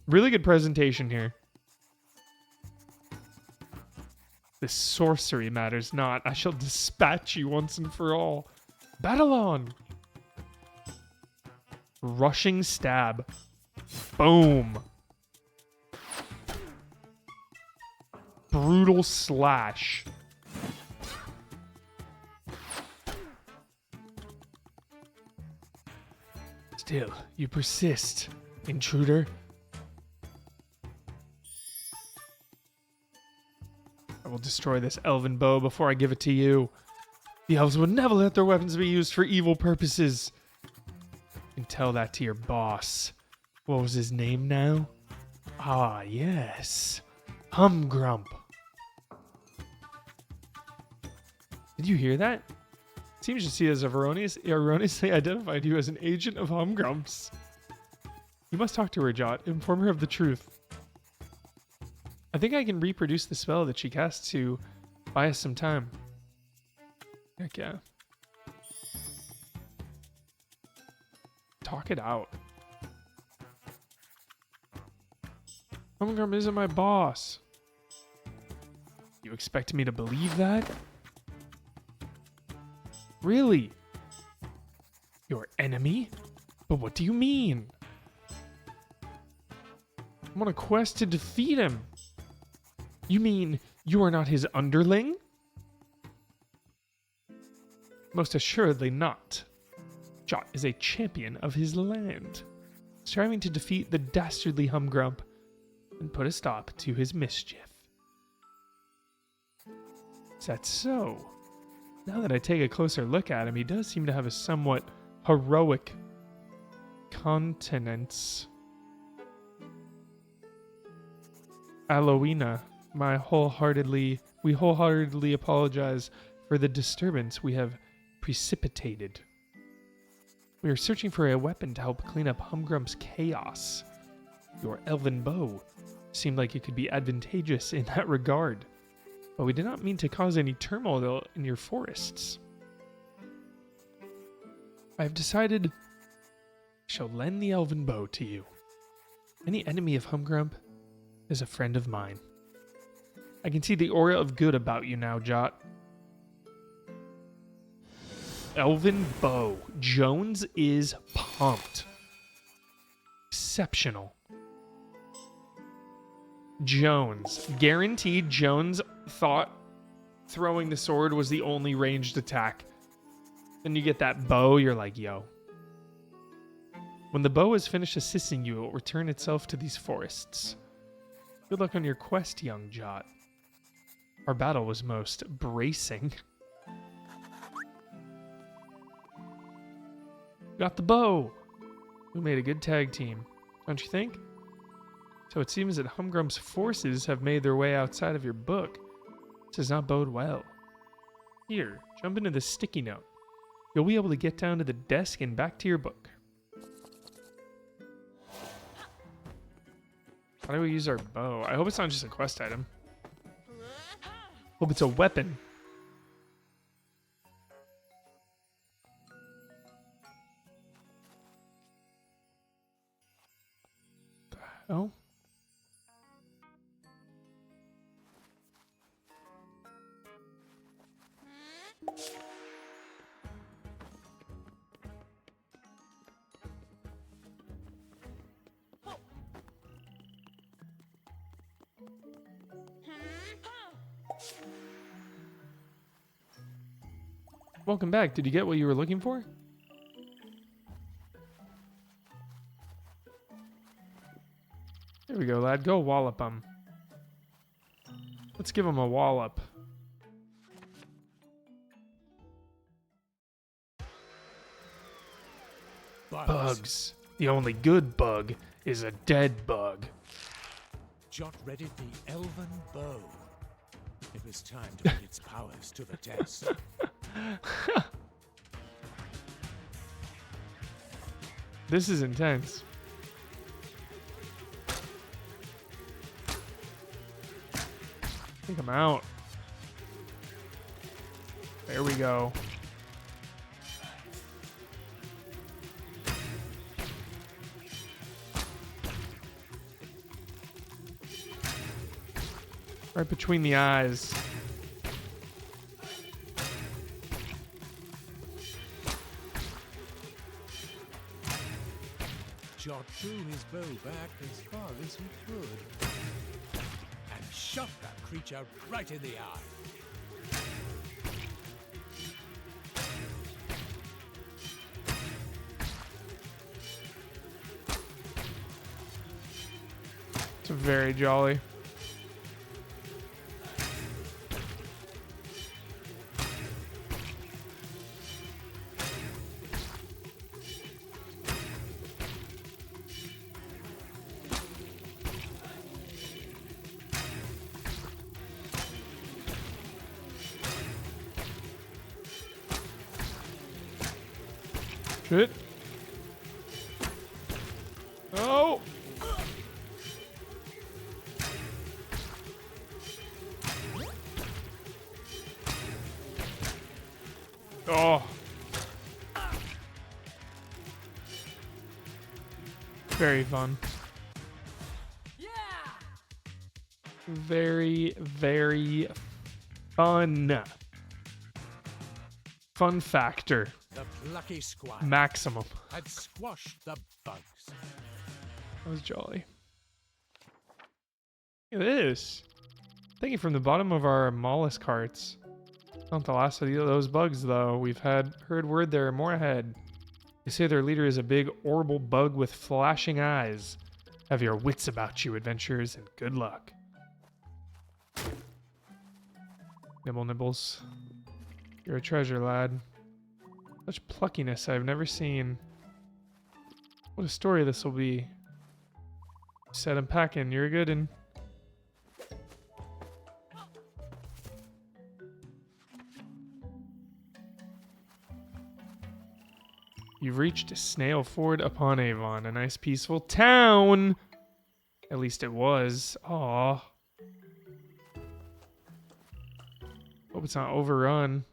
Really good presentation here. This sorcery matters not. I shall dispatch you once and for all. Battle on! Rushing stab. Boom. Brutal slash. Still, you persist, intruder. I will destroy this elven bow before I give it to you. The elves would never let their weapons be used for evil purposes. And tell that to your boss. What was his name now? Ah, yes. Humgrump. Did you hear that? Seems to see has erroneously identified you as an agent of Humgrump's. You must talk to her, Jot. Inform her of the truth. I think I can reproduce the spell that she cast to buy us some time. Heck yeah. Talk it out. Humgrump isn't my boss. You expect me to believe that? Really? Your enemy? But what do you mean? I'm on a quest to defeat him. You mean you are not his underling? Most assuredly not. Jot is a champion of his land, striving to defeat the dastardly Humgrump and put a stop to his mischief. Is that so? Now that I take a closer look at him, he does seem to have a somewhat heroic countenance. Aloina, we wholeheartedly apologize for the disturbance we have precipitated. We are searching for a weapon to help clean up Humgrump's chaos. Your elven bow seemed like it could be advantageous in that regard, but we did not mean to cause any turmoil in your forests. I have decided I shall lend the elven bow to you. Any enemy of Humgrump is a friend of mine. I can see the aura of good about you now, Jot. Elven bow. Jones is pumped. Exceptional. Jones. Guaranteed Jones thought throwing the sword was the only ranged attack. Then you get that bow, you're like, yo. When the bow has finished assisting you, it will return itself to these forests. Good luck on your quest, young Jot. Our battle was most bracing. Got the bow! We made a good tag team, don't you think? So it seems that Humgrump's forces have made their way outside of your book. This does not bode well. Here, jump into the sticky note. You'll be able to get down to the desk and back to your book. How do we use our bow? I hope it's not just a quest item. Hope it's a weapon. The hell? Welcome back. Did you get what you were looking for? There we go, lad. Go wallop him. Let's give him a wallop. Bugs. The only good bug is a dead bug. Jot readied the elven bow. It was time to put its powers to the test. This is intense. Take him out. There we go. Right between the eyes. Jot threw his bow back as far as he could and shot that creature right in the eye. It's very jolly. Shit. Oh! Oh. Very fun. Yeah. Very, very fun. Fun factor. The Plucky Squire Maximum. had squashed the bugs. That was jolly. Look at this. Thinking from the bottom of our mollusk hearts. Not the last of those bugs, though. We've heard word there are more ahead. They say their leader is a big orbital bug with flashing eyes. Have your wits about you, adventurers, and good luck. Nibble nibbles. You're a treasure, lad. Such pluckiness I've never seen. What a story this will be. You said I'm packing. You're good and... You've reached Snail Ford upon Avon, a nice peaceful town. At least it was. Aw. Hope it's not overrun.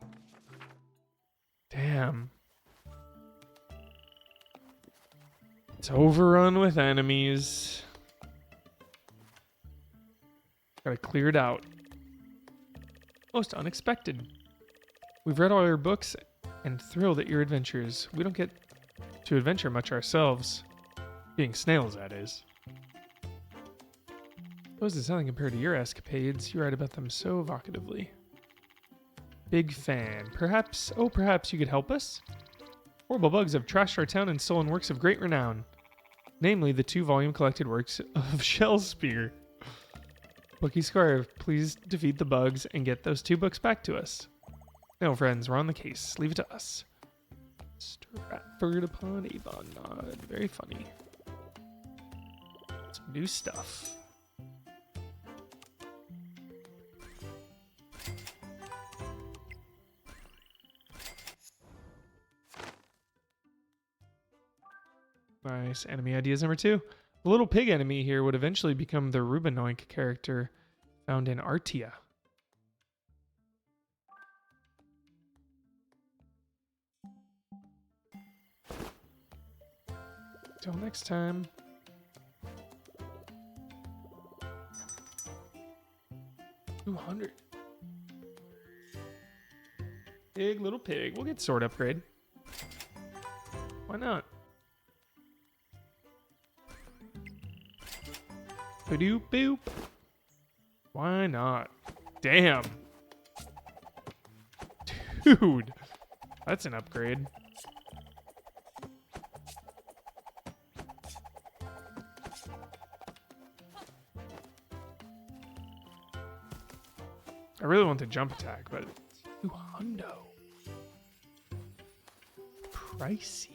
Damn. It's overrun with enemies. Gotta clear it out. Most unexpected. We've read all your books and thrilled at your adventures. We don't get to adventure much ourselves. Being snails, that is. Those is nothing compared to your escapades. You write about them so evocatively. Big fan. Perhaps you could help us? Horrible bugs have trashed our town and stolen works of great renown. Namely, the 2-volume collected works of Shellspeare. Plucky Squire, please defeat the bugs and get those 2 books back to us. No, friends, we're on the case. Leave it to us. Stratford upon Avon. Very funny. Some new stuff. Nice. Enemy ideas number 2. The little pig enemy here would eventually become the Rubinoink character found in Artia. Till next time. $200. Big little pig. We'll get sword upgrade. Why not? Ba-doop boop. Why not? Damn. Dude. That's an upgrade. I really want the jump attack, but $200. Pricey.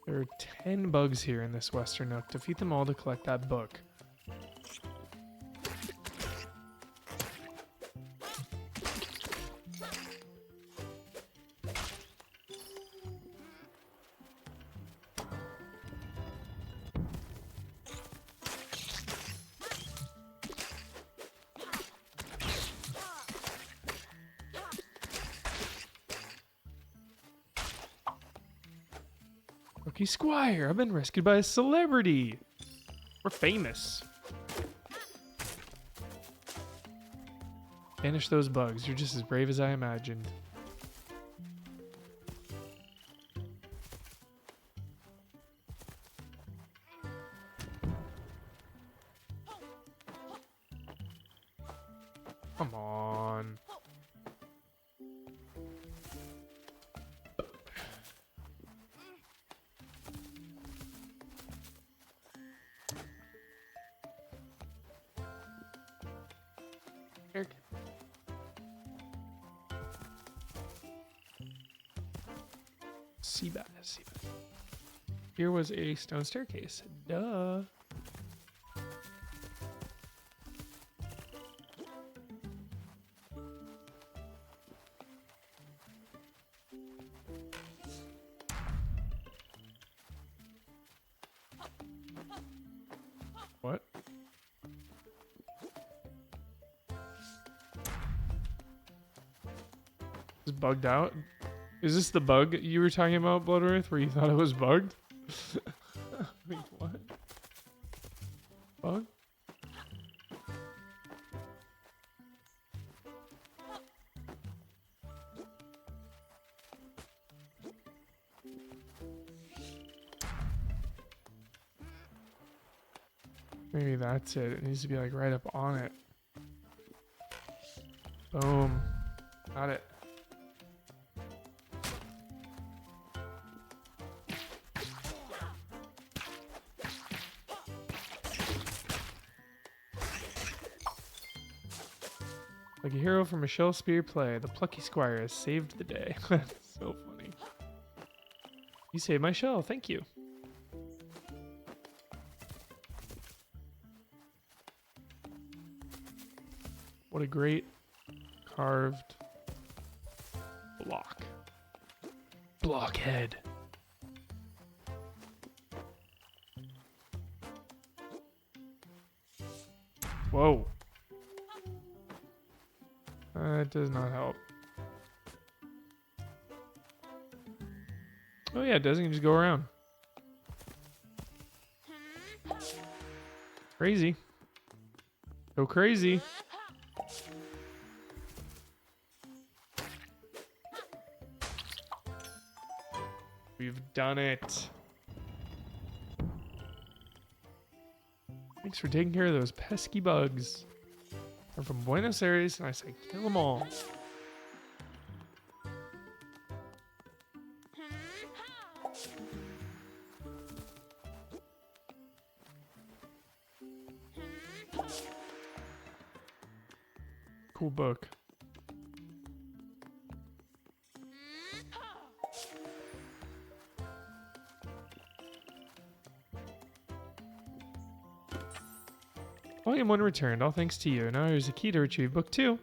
There are 10 bugs here in this Western Nook. Defeat them all to collect that book. Plucky Squire, I've been rescued by a celebrity. We're famous. Banish those bugs. You're just as brave as I imagined. Come on. Eric. Seabass. Here was a stone staircase. Duh. What? Is bugged out? Is this the bug you were talking about, Blood Earth, where you thought it was bugged? Wait, what? Bug? Maybe that's it. It needs to be like right up on it. Boom. Got it. Like a hero from a shell spear play, the Plucky Squire has saved the day. That's so funny. You saved my shell, thank you. What a great carved block. Blockhead. Whoa. It does not help. Oh yeah, it does. You can just go around. Crazy. Go crazy. We've done it. Thanks for taking care of those pesky bugs. I'm from Buenos Aires, and I say kill them all. Cool book. Volume 1 returned, all thanks to you. Now here's a key to retrieve book 2.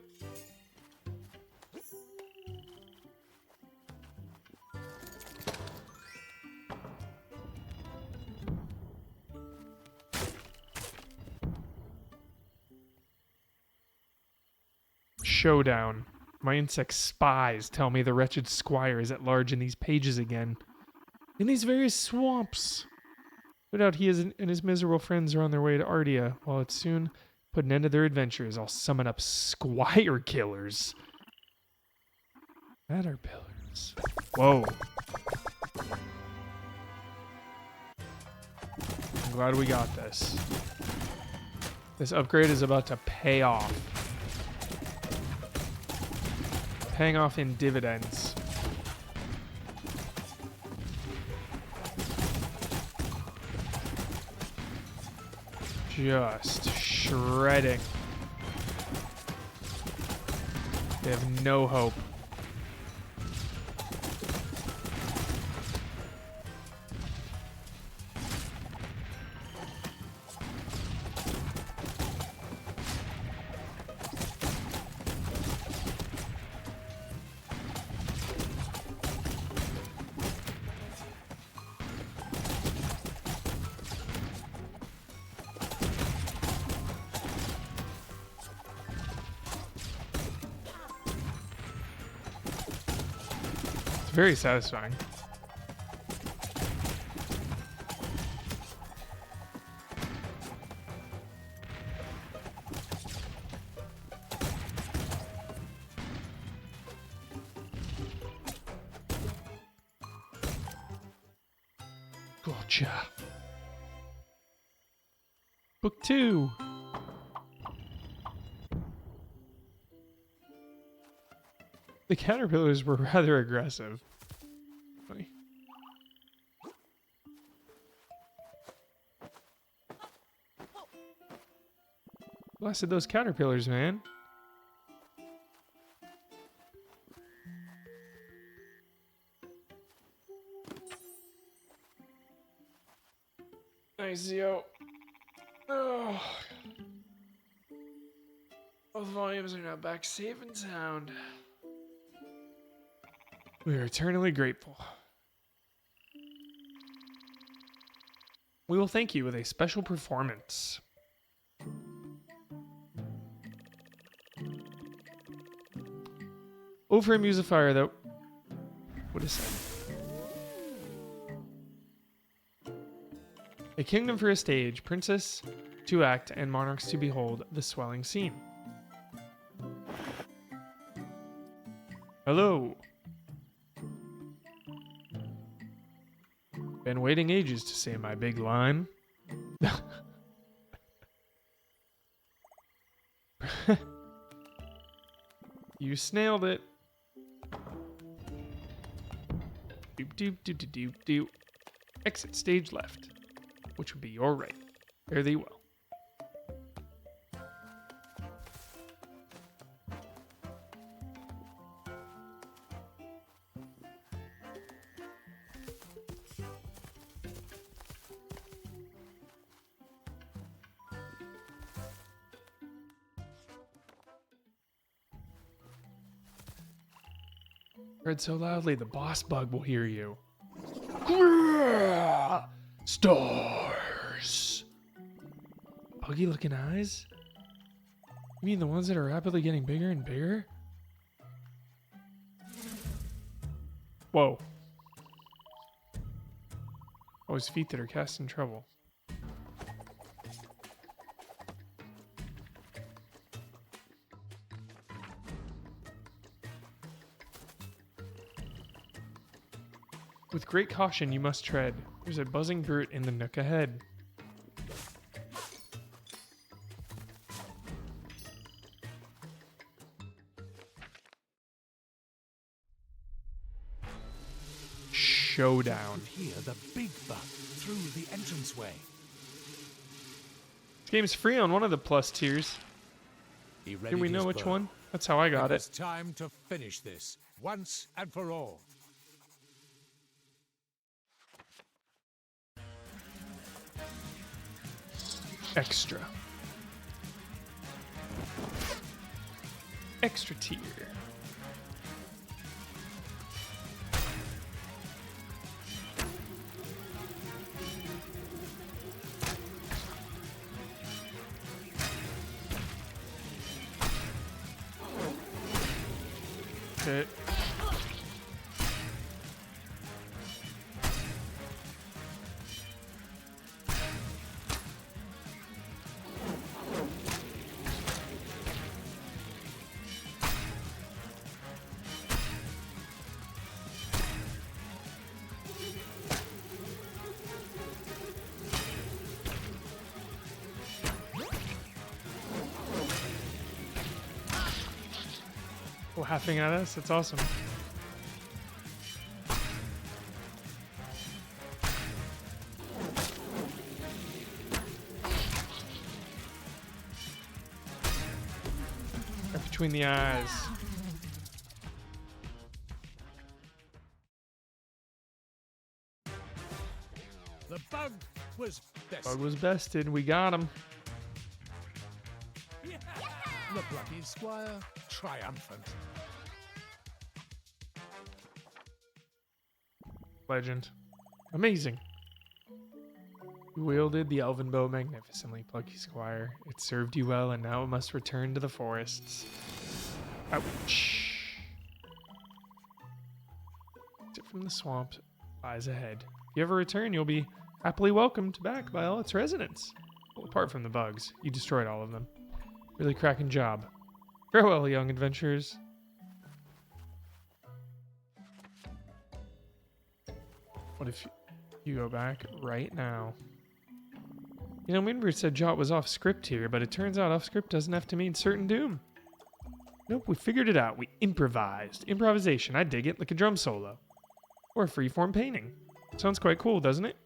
Showdown. My insect spies tell me the wretched squire is at large in these pages again. In these various swamps. No doubt he and his miserable friends are on their way to Ardia. While it's soon put an end to their adventures, I'll summon up squire killers. Caterpillars. Whoa. I'm glad we got this. This upgrade is about to pay off. Paying off in dividends. Just shredding. They have no hope. Very satisfying. Gotcha. Book 2. The caterpillars were rather aggressive. Funny. Blasted those caterpillars, man. Nice, yo. Oh. Both volumes are now back safe and sound. We are eternally grateful. We will thank you with a special performance. Over a musifier that... What is that? A kingdom for a stage, princess to act, and monarchs to behold the swelling scene. Hello. Been waiting ages to say my big line. You snailed it. Doop doop doop doop doop doop. Exit stage left, which would be your right. Fare thee well. Read so loudly, the boss bug will hear you. Grrrr! Stars! Buggy looking eyes? You mean the ones that are rapidly getting bigger and bigger? Whoa. Oh, his feet that are casting trouble. With great caution you must tread. There's a buzzing brute in the nook ahead. Showdown. Hear the big bug through the entranceway. This game's free on one of the plus tiers. He Do we readied know his which bow. one? That's how I got It's it. time to finish this once and for all. Extra. Extra tier. Okay. Laughing at us, it's awesome. Right between the eyes. The bug was best. Bug was bested, we got him. The Plucky Squire triumphant. Legend. Amazing. You wielded the elven bow magnificently, Plucky Squire. It served you well, and now it must return to the forests. Ouch. Exit from the swamp lies ahead. If you ever return, you'll be happily welcomed back by all its residents. Well, apart from the bugs. You destroyed all of them. Really cracking job. Farewell, young adventurers. What if you go back right now? You know, Moonbird said Jot was off script here, but it turns out off script doesn't have to mean certain doom. Nope, we figured it out. We improvised. Improvisation, I dig it, like a drum solo. Or a freeform painting. Sounds quite cool, doesn't it?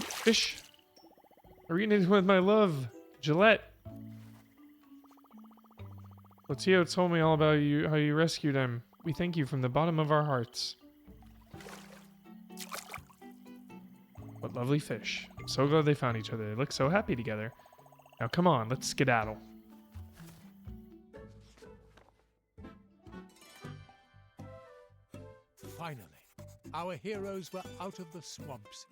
Fish. I reunited with my love, Gillette. Lotio told me all about you, how you rescued him. We thank you from the bottom of our hearts. What lovely fish. I'm so glad they found each other. They look so happy together. Now come on, let's skedaddle. Finally, our heroes were out of the swamps.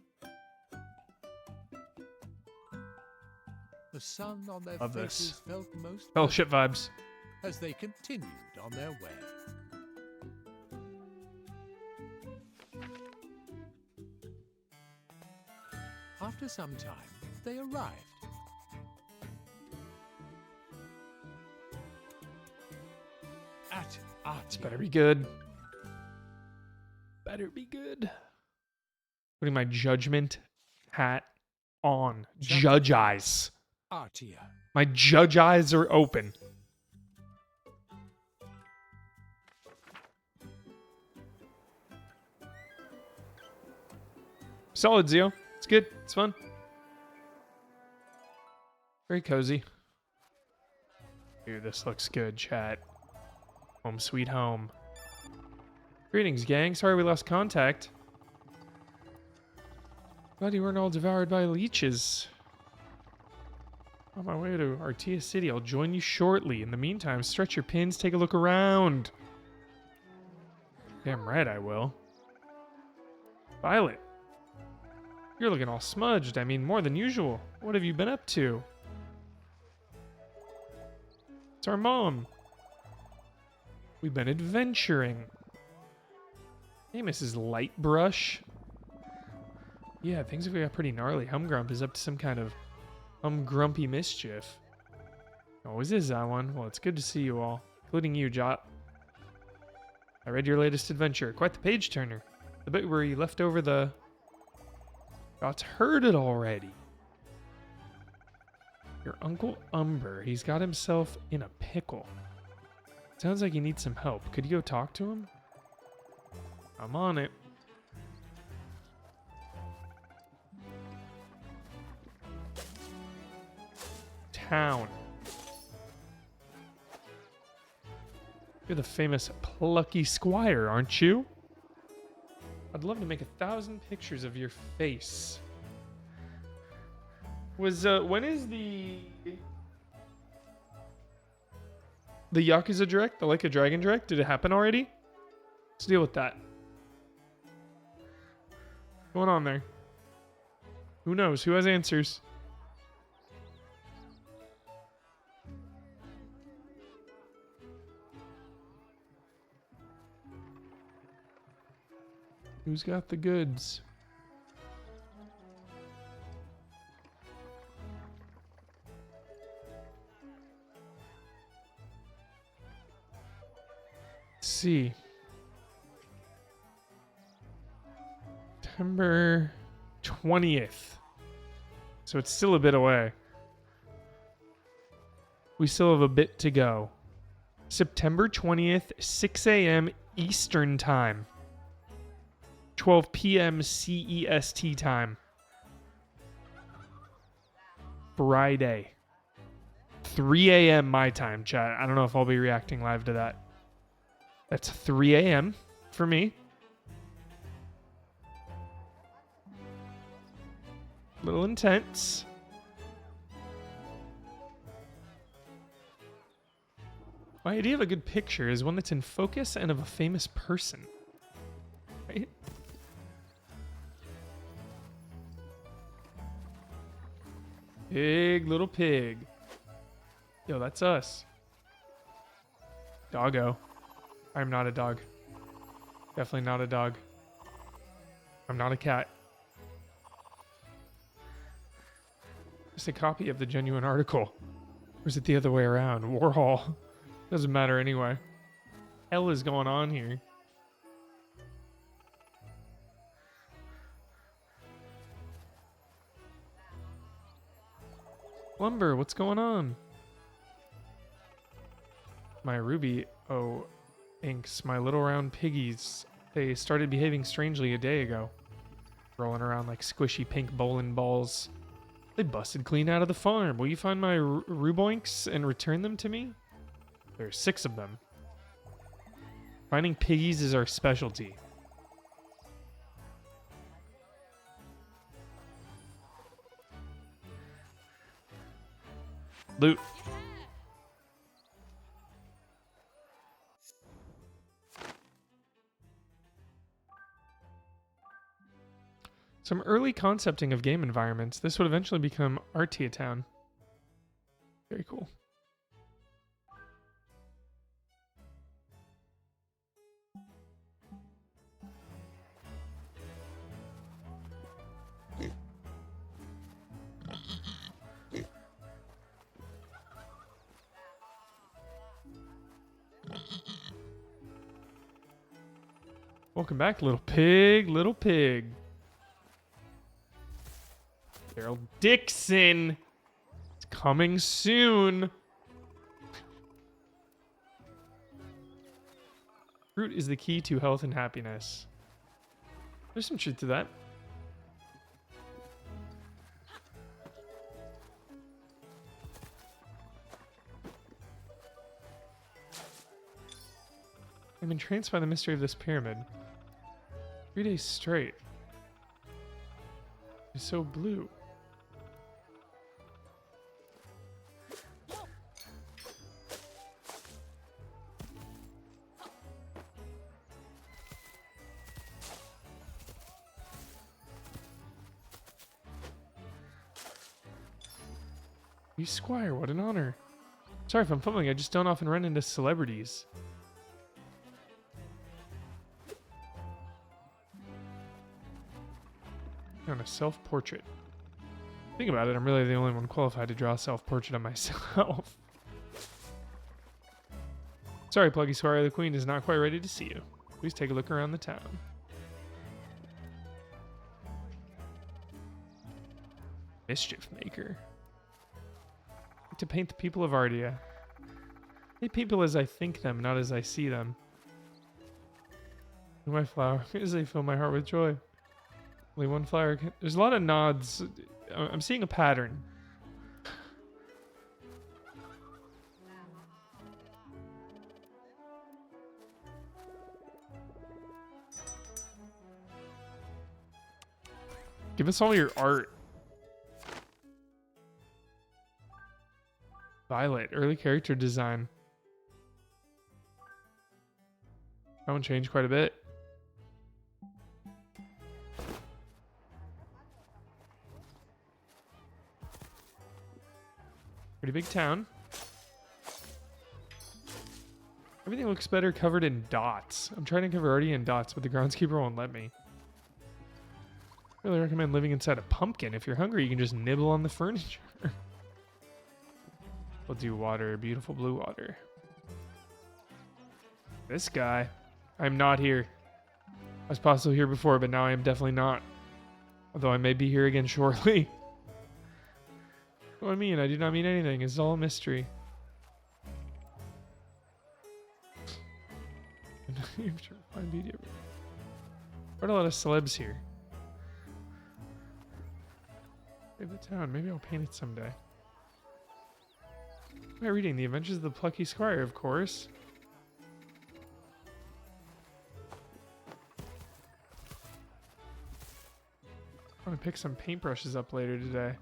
The sun on their Love faces this. felt most Fellowship vibes. as they continued on their way. After some time, they arrived. This better be good. Better be good. Putting my judgment hat on. Judge eyes. Artia. My judge eyes are open. Solid, Zio. It's good. It's fun. Very cozy. Dude, this looks good, chat. Home sweet home. Greetings, gang. Sorry we lost contact. Glad you weren't all devoured by leeches. On my way to Artia City. I'll join you shortly. In the meantime, stretch your pins, take a look around. Damn right I will. Violet. You're looking all smudged. I mean, more than usual. What have you been up to? It's our mom. We've been adventuring. Hey, Mrs. Lightbrush. Yeah, things have got pretty gnarly. Humgrump is up to some kind of humgrumpy mischief. Always is that one. Well, it's good to see you all, including you, Jot. I read your latest adventure. Quite the page turner. The bit where you left over the... Jot's heard it already. Your Uncle Umber, he's got himself in a pickle. Sounds like he needs some help. Could you go talk to him? I'm on it. Town. You're the famous Plucky Squire, aren't you? I'd love to make 1,000 pictures of your face. When is the Yakuza Direct, the Like a Dragon Direct? Did it happen already? Let's deal with that. What's going on there? Who knows? Who has answers? Who's got the goods? Let's see. September 20th. So it's still a bit away. We still have a bit to go. September 20th, 6 a.m. Eastern Time. 12 p.m. CEST time. Friday. 3 a.m. my time, chat. I don't know if I'll be reacting live to that. That's 3 a.m. for me. A little intense. My idea of a good picture is one that's in focus and of a famous person. Right? Big little pig. Yo, that's us. Doggo. I'm not a dog. Definitely not a dog. I'm not a cat. Just a copy of the genuine article. Or is it the other way around? Warhol. Doesn't matter anyway. Hell is going on here. Lumber, what's going on? My Ruby, inks, my little round piggies. They started behaving strangely a day ago. Rolling around like squishy pink bowling balls. They busted clean out of the farm. Will you find my Ruboinks and return them to me? There's 6 of them. Finding piggies is our specialty. Loot. Some early concepting of game environments. This would eventually become Artia Town. Very cool. Welcome back, little pig, little pig. Daryl Dixon. It's coming soon. Fruit is the key to health and happiness. There's some truth to that. I'm entranced by the mystery of this pyramid. 3 days straight. It's so blue. Plucky Squire, what an honor. Sorry if I'm fumbling, I just don't often run into celebrities. On a self-portrait. Think about it, I'm really the only one qualified to draw a self-portrait of myself. Sorry, Plucky Squire, the queen is not quite ready to see you. Please take a look around the town. Mischief maker. To paint the people of Ardia. Paint people as I think them, not as I see them. My flowers, they fill my heart with joy. Only one flower. There's a lot of nods. I'm seeing a pattern. Give us all your art. Violet, early character design. That one changed quite a bit. Pretty big town. Everything looks better covered in dots. I'm trying to cover Ardia in dots, but the groundskeeper won't let me. I really recommend living inside a pumpkin. If you're hungry, you can just nibble on the furniture. We'll do water, beautiful blue water. This guy. I'm not here. I was possibly here before, but now I am definitely not. Although I may be here again shortly. What do I mean? I do not mean anything. It's all a mystery. Quite a lot of celebs here. Save the town. Maybe I'll paint it someday. What am I reading? The Adventures of the Plucky Squire, of course. I'm gonna pick some paintbrushes up later today.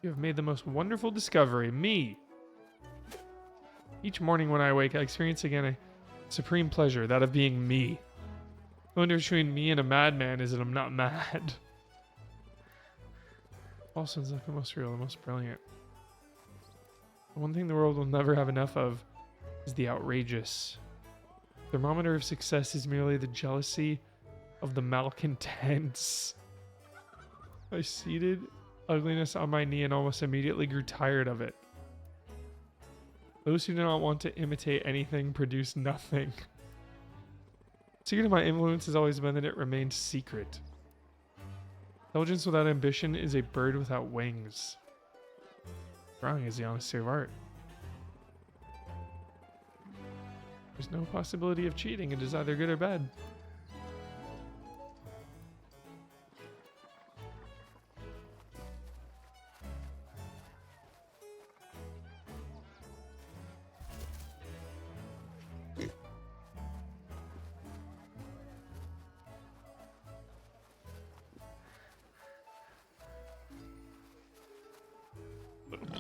You have made the most wonderful discovery, me. Each morning when I awake, I experience again a supreme pleasure, that of being me. The only difference between me and a madman is that I'm not mad. All sounds like the most real, the most brilliant. The one thing the world will never have enough of is the outrageous. The thermometer of success is merely the jealousy of the malcontents. I seated ugliness on my knee and almost immediately grew tired of it. Those who do not want to imitate anything produce nothing. The secret of my influence has always been that it remains secret. Intelligence without ambition is a bird without wings. Drawing is the honesty of art. There's no possibility of cheating. It is either good or bad.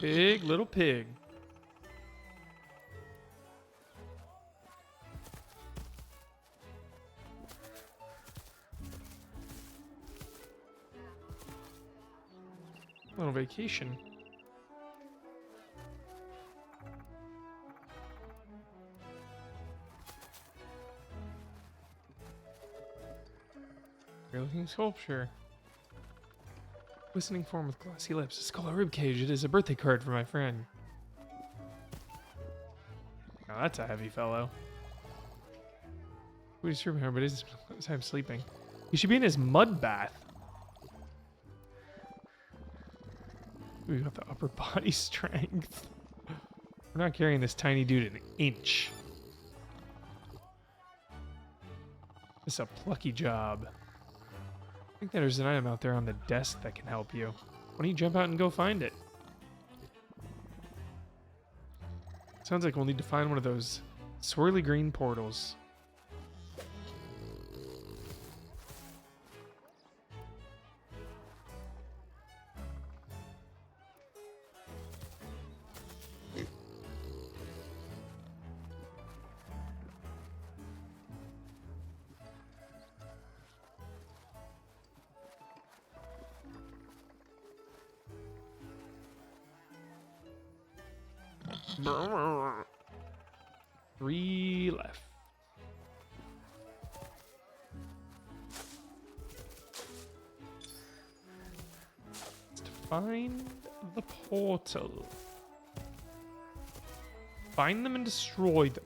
Pig, little pig. Little vacation. Great looking sculpture. Glistening form with glossy lips. A skull, a ribcage. It is a birthday card for my friend. Now that's a heavy fellow. He's here, but he's time sleeping. He should be in his mud bath. We got the upper body strength. We're not carrying this tiny dude an inch. It's a plucky job. I think there's an item out there on the desk that can help you. Why don't you jump out and go find it? Sounds like we'll need to find one of those swirly green portals. Three left. Let's find the portal. Find them and destroy them.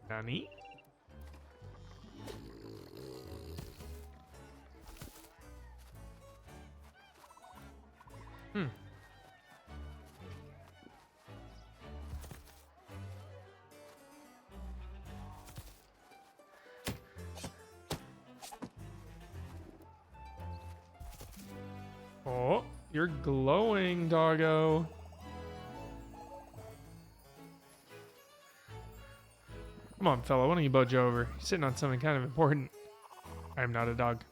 Nani? Oh, you're glowing, doggo. Come on, fella, why don't you budge over? You're sitting on something kind of important. I am not a dog.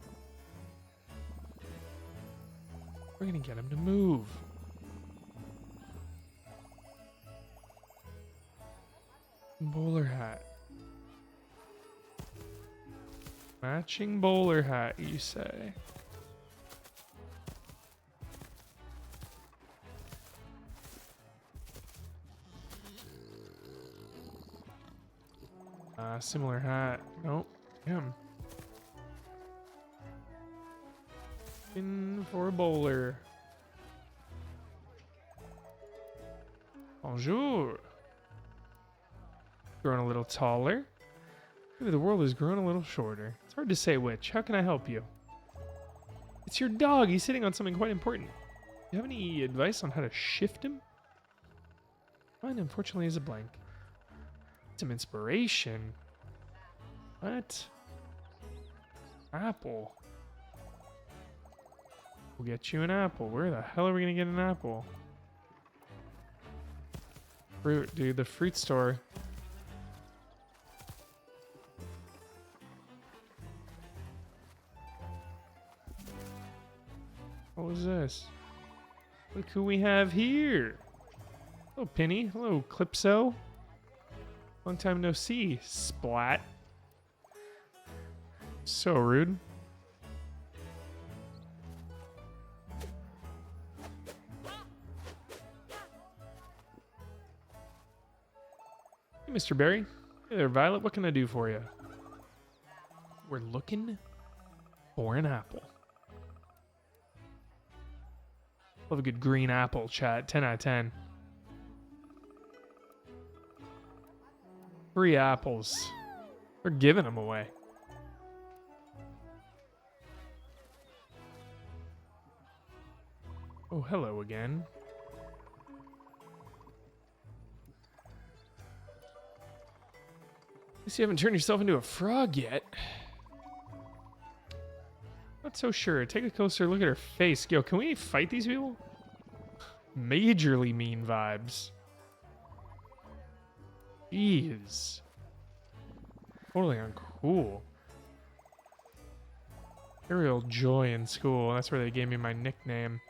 We're gonna get him to move. Bowler hat. Matching bowler hat, you say? Similar hat. Nope. Him. In for a bowler. Bonjour. Grown a little taller. Maybe the world has grown a little shorter. It's hard to say which. How can I help you? It's your dog. He's sitting on something quite important. Do you have any advice on how to shift him? Mine, unfortunately, is a blank. Some inspiration. What? Apple. We'll get you an apple. Where the hell are we gonna get an apple? Fruit, dude. The fruit store. What was this? Look who we have here. Hello, Penny. Hello, Clipso. Long time no see, Splat. So rude. Hey, Mr. Berry. Hey there, Violet. What can I do for you? We're looking for an apple. Love a good green apple, chat. 10 out of 10. 3 apples. They're giving them away. Oh, hello again. Guess you haven't turned yourself into a frog yet. Not so sure. Take a closer look at her face. Yo, can we fight these people? Majorly mean vibes. Jeez. Totally uncool. Real joy in school. That's where they gave me my nickname.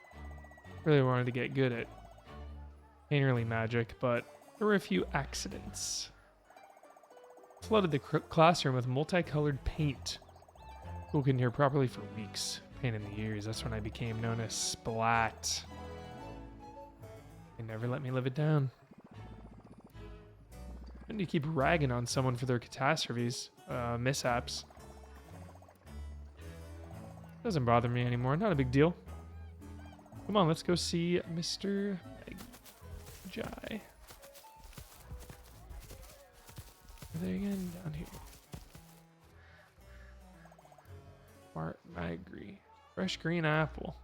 Really wanted to get good at painterly magic, but there were a few accidents. Flooded the classroom with multicolored paint. School couldn't hear properly for weeks. Pain in the ears. That's when I became known as Splat. They never let me live it down. I need to keep ragging on someone for their catastrophes, mishaps. Doesn't bother me anymore. Not a big deal. Come on, let's go see Mr. Jai. Are they again? Down here. Smart Magri. Fresh green apple.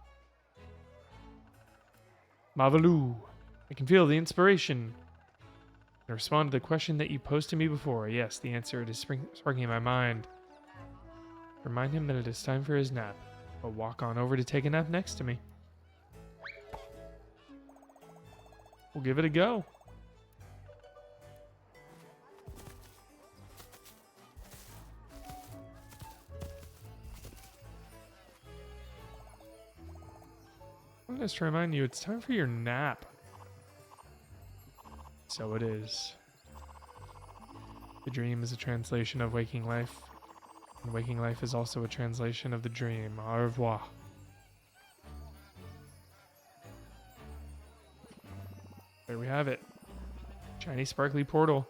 Mavaloo. I can feel the inspiration. I respond to the question that you posed to me before. Yes, the answer is sparking in my mind. Remind him that it is time for his nap. But walk on over to take a nap next to me. We'll give it a go. I'm just to remind you, it's time for your nap. So it is. The dream is a translation of waking life. And waking life is also a translation of the dream. Au revoir. There we have it. Shiny sparkly portal.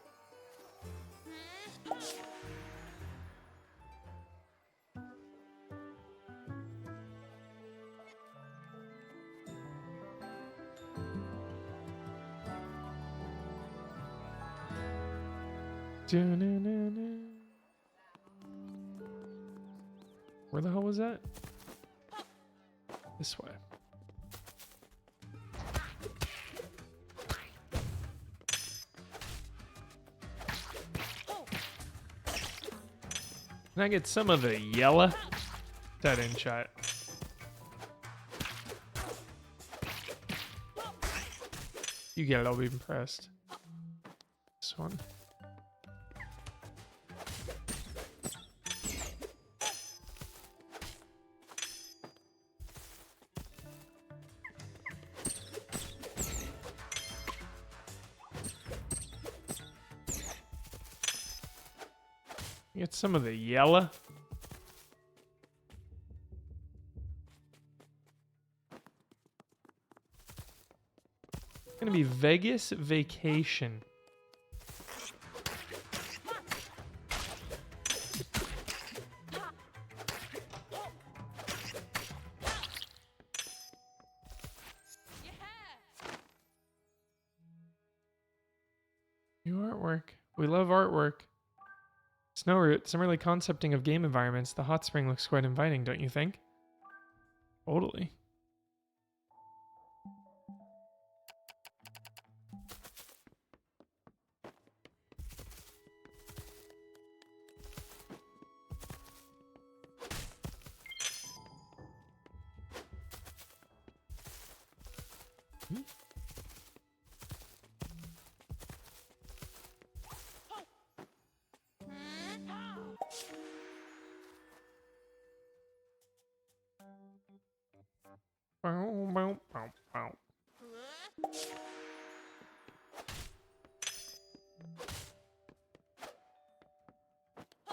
Where the hell was that? This way. Can I get some of the yellow? That in chat. You get it, I'll be impressed. This one. Get some of the yellow. It's gonna be Vegas vacation. New artwork. We love artwork. Snowroot, some early concepting of game environments. The hot spring looks quite inviting, don't you think? Totally. Bow, bow, bow, bow.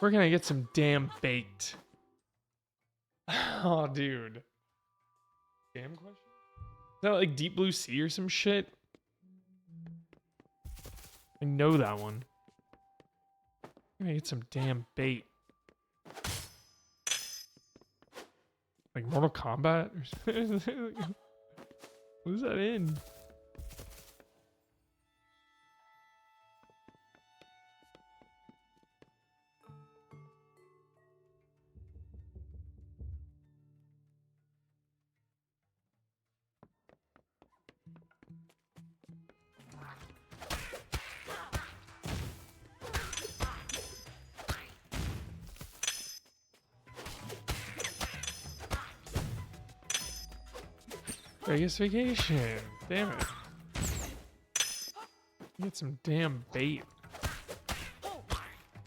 Where can I get some damn baked? Oh, dude. Damn question? Is that like Deep Blue Sea or some shit? I know that one. I'm gonna get some damn bait. Like Mortal Kombat or something? What is that in? Vegas vacation. Damn it. Get some damn bait.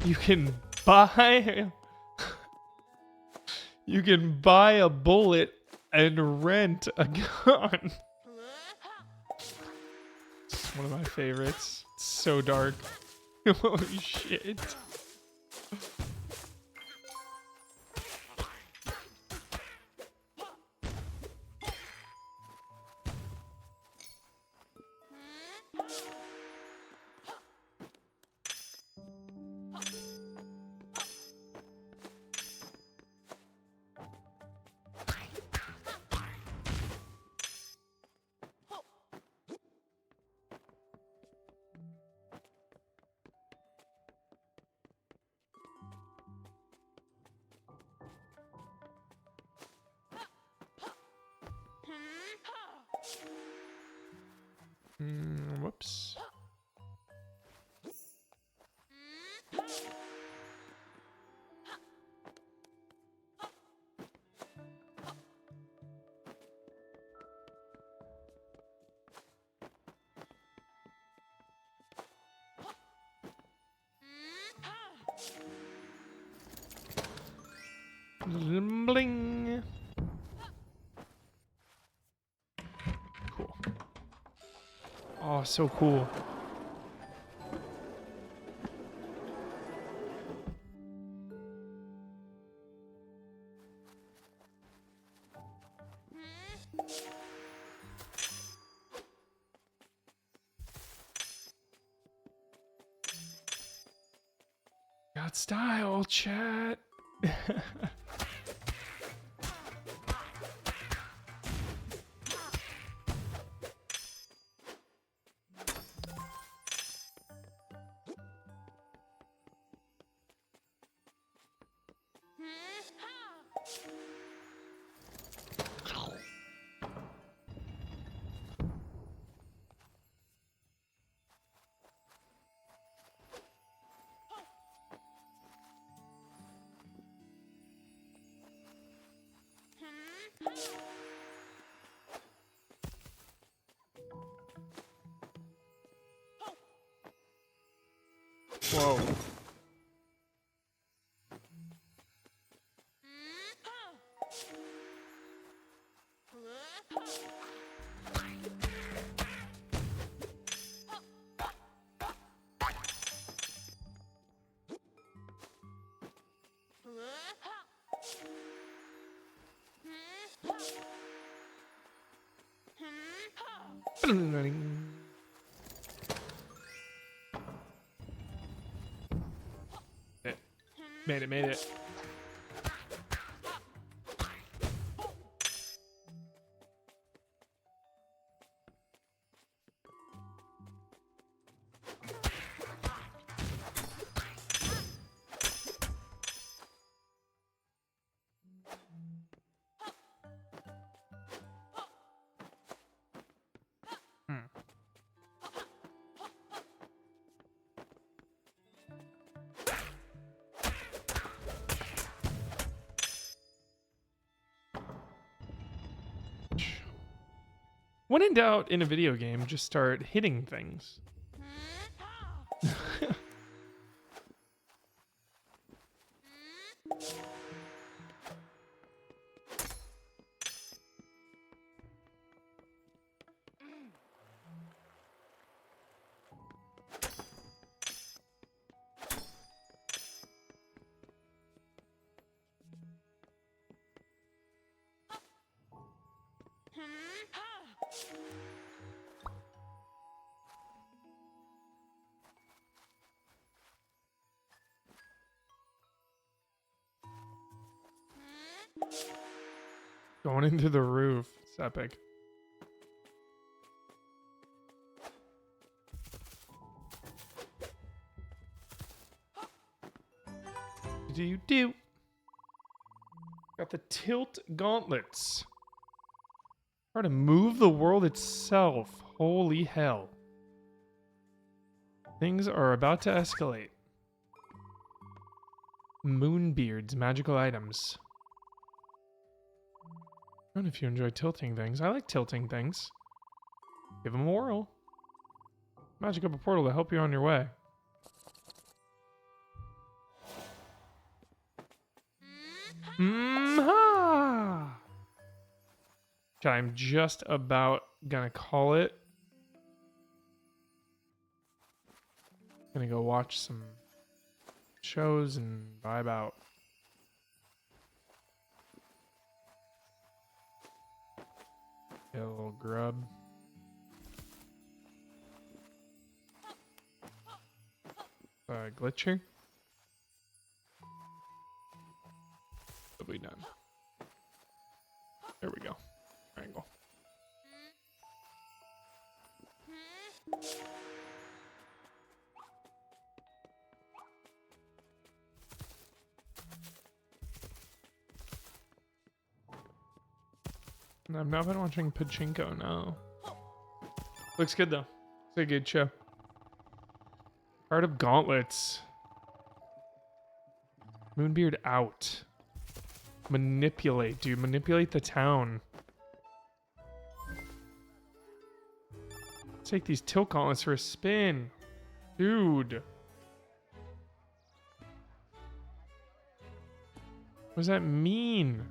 You can buy you can buy a bullet and rent a gun. It's one of my favorites. It's so dark. Holy shit. Whoops. Bling. Cool. Oh, so cool. Got style, chat. Whoa. Made it. When in doubt in a video game, just start hitting things. Going into the roof. It's epic. Do. Got the tilt gauntlets. Try to move the world itself. Holy hell. Things are about to escalate. Moonbeard's magical items. I don't know if you enjoy tilting things. I like tilting things. Give them a whirl. Magic up a portal to help you on your way. Mm-ha! Okay, I'm just about gonna call it. Gonna go watch some shows and vibe out. A little grub. glitcher. Probably done. There we go. Triangle. I've not been watching Pachinko, no. Looks good though. It's a good show. Heart of Gauntlets. Moonbeard out. Manipulate, dude. Manipulate the town. Take these tilt gauntlets for a spin. Dude. What does that mean?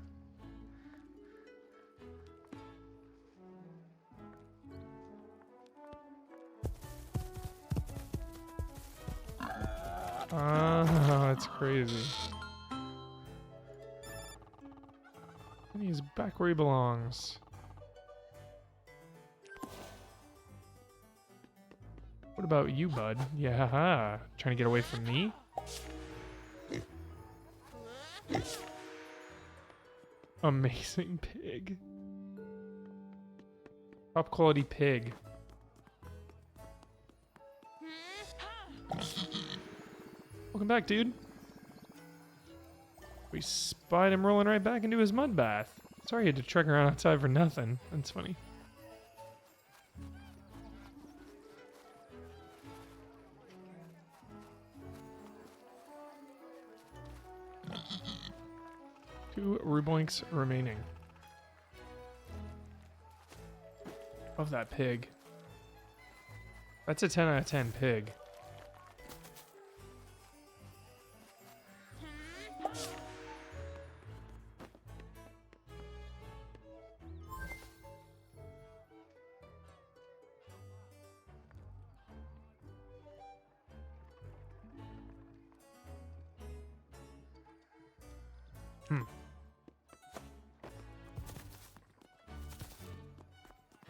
That's crazy. And he's back where he belongs. What about you, bud? Yeah, trying to get away from me? Amazing pig. Top quality pig. Welcome back, dude. We spied him rolling right back into his mud bath. Sorry you had to trek around outside for nothing. That's funny. Two ruboinks remaining. Love that pig. That's a 10 out of 10 pig.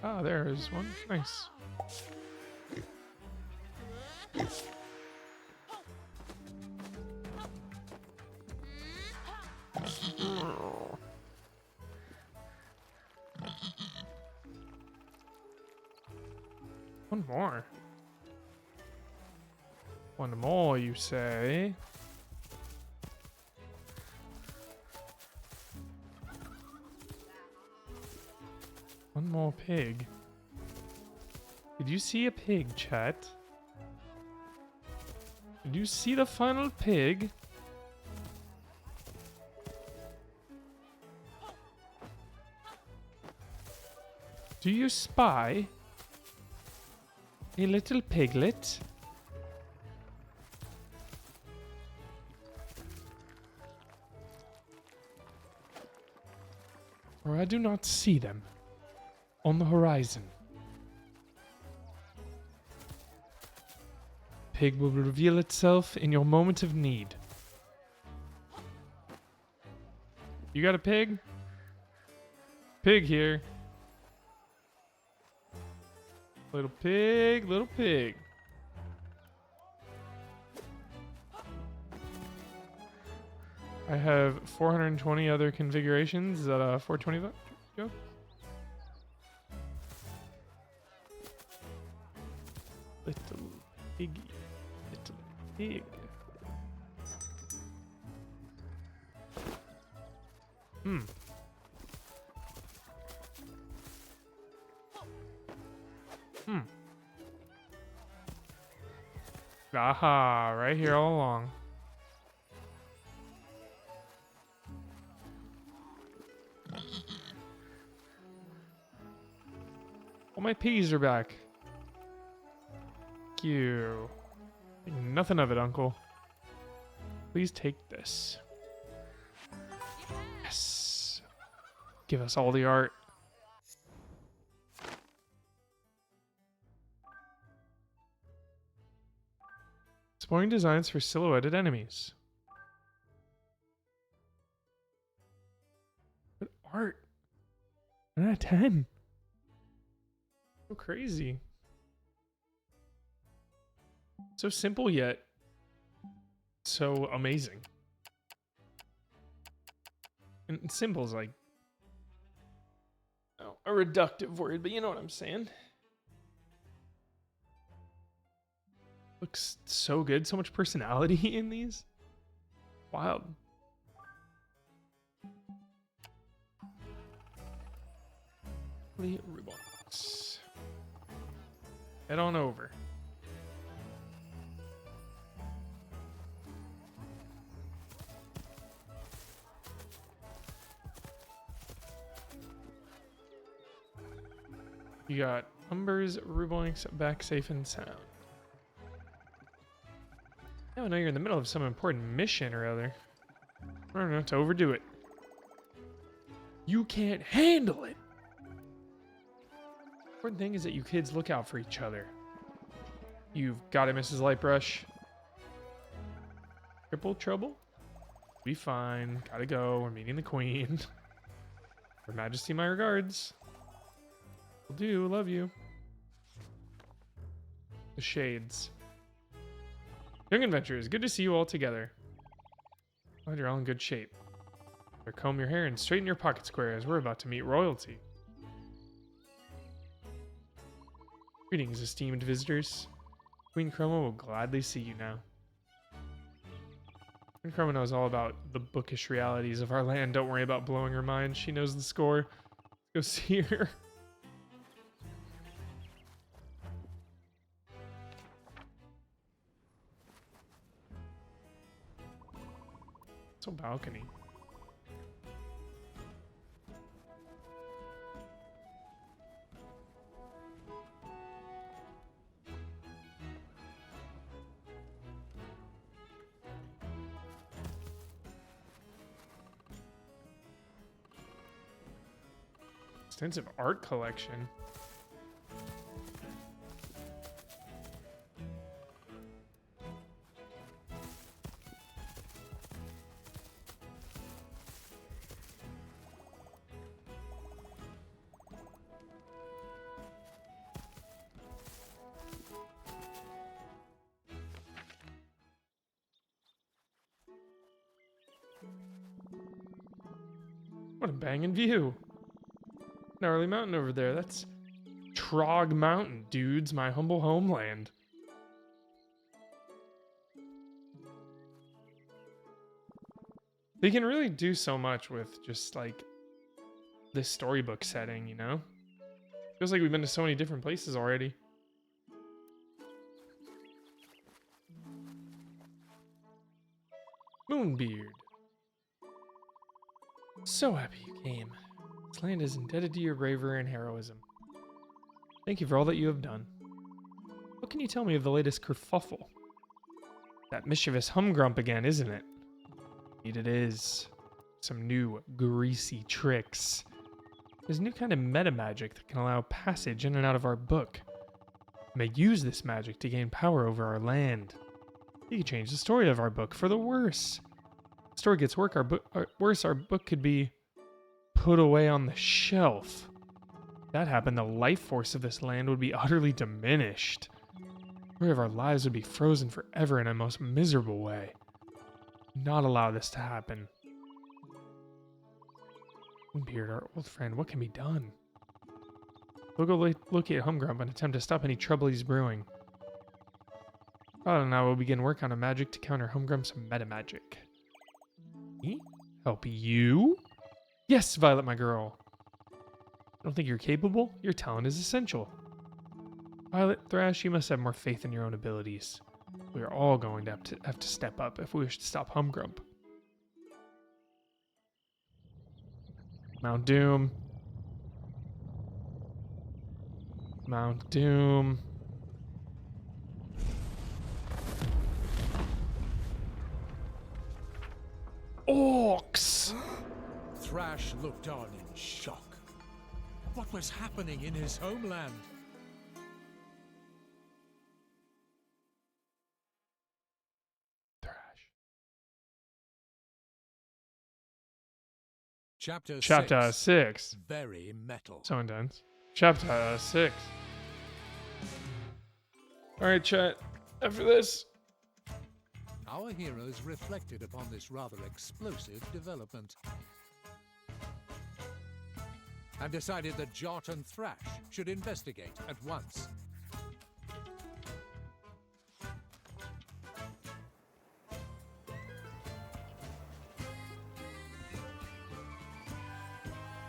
Ah, there's one. Nice. One more. One more, you say? One more pig. Did you see a pig, chat? Did you see the final pig? Do you spy a little piglet? Or I do not see them on the horizon. Pig will reveal itself in your moment of need. You got a pig? Pig here. Little pig, little pig. I have 420 other configurations. Is that a 420 joke? Little piggy. Little pig. Aha, right here all along. All my piggies are back. Thank you. Think nothing of it, Uncle. Please take this. Yes. Give us all the art. Exploring designs for silhouetted enemies. What art? 1 out of 10. So crazy. So simple yet So amazing. And symbol's like a reductive word, but you know what I'm saying. Looks so good. So much personality in these. Wild. Rubons. Head on over. You got Umber's Ruboinks back safe and sound. Now I know you're in the middle of some important mission or other. I don't know, to overdo it. You can't handle it! The important thing is that you kids look out for each other. You've got it, Mrs. Lightbrush. Triple trouble? Be fine. Gotta go. We're meeting the Queen. Her Majesty, my regards. Will do. Love you. The Shades. Young adventurers, good to see you all together. Glad you're all in good shape. Better comb your hair and straighten your pocket square as we're about to meet royalty. Greetings, esteemed visitors. Queen Chroma will gladly see you now. Queen Chroma knows all about the bookish realities of our land. Don't worry about blowing her mind. She knows the score. Go see her. It's a balcony. Extensive art collection. What a banging view. Gnarly mountain over there. That's Trog Mountain, dudes. My humble homeland. They can really do so much with just like this storybook setting, you know? Feels like we've been to so many different places already. Moonbeard. So happy you came. This land is indebted to your bravery and heroism. Thank you for all that you have done. What can you tell me of the latest kerfuffle? That mischievous Humgrump again, isn't it? Indeed it is. Some new greasy tricks. There's a new kind of meta magic that can allow passage in and out of our book. We may use this magic to gain power over our land. You can change the story of our book for the worse. If the story gets worse, our book could be put away on the shelf. If that happened, the life force of this land would be utterly diminished. The story of our lives would be frozen forever in a most miserable way. Do not allow this to happen. Beard, our old friend, what can be done? We'll go locate Humgrump and attempt to stop any trouble he's brewing. Violet and I will begin work on a magic to counter Humgrump's meta magic. Me? Help you? Yes, Violet, my girl. I don't think you're capable. Your talent is essential. Violet, Thrash, you must have more faith in your own abilities. We are all going to have to step up if we wish to stop Humgrump. Mount Doom. Mount Doom. Orcs! Thrash looked on in shock. What was happening in his homeland? Thrash. Chapter 6. Very metal. So intense. Chapter 6. Alright, chat. After this, our heroes reflected upon this rather explosive development and decided that Jot and Thrash should investigate at once.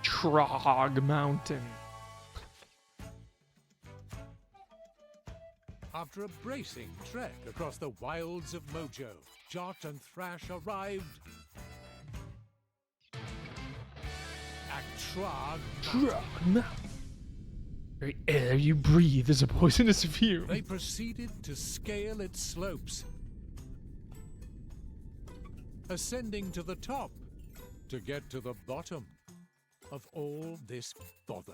Trog Mountain. After a bracing trek across the wilds of Mojo, Jot and Thrash arrived at Trog Mountain. Trog Mountain. Very air you breathe is a poisonous fume. They proceeded to scale its slopes, ascending to the top to get to the bottom of all this bother.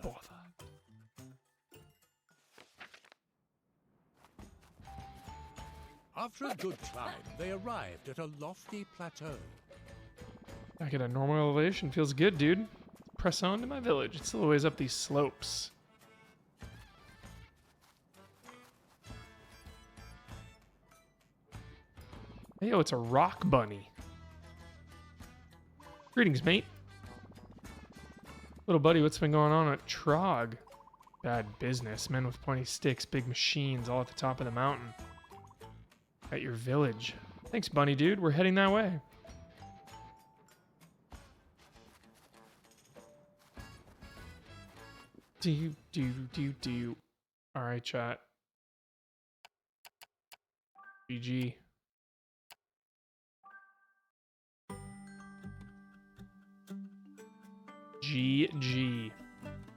After a good climb, they arrived at a lofty plateau. Back at a normal elevation. Feels good, dude. Press on to my village. It's still a ways up these slopes. Hey, yo, it's a rock bunny. Greetings, mate. Little buddy, what's been going on at Trog? Bad business. Men with pointy sticks, big machines, all at the top of the mountain. At your village. Thanks, bunny dude. We're heading that way. Do. Alright, chat. GG. GG.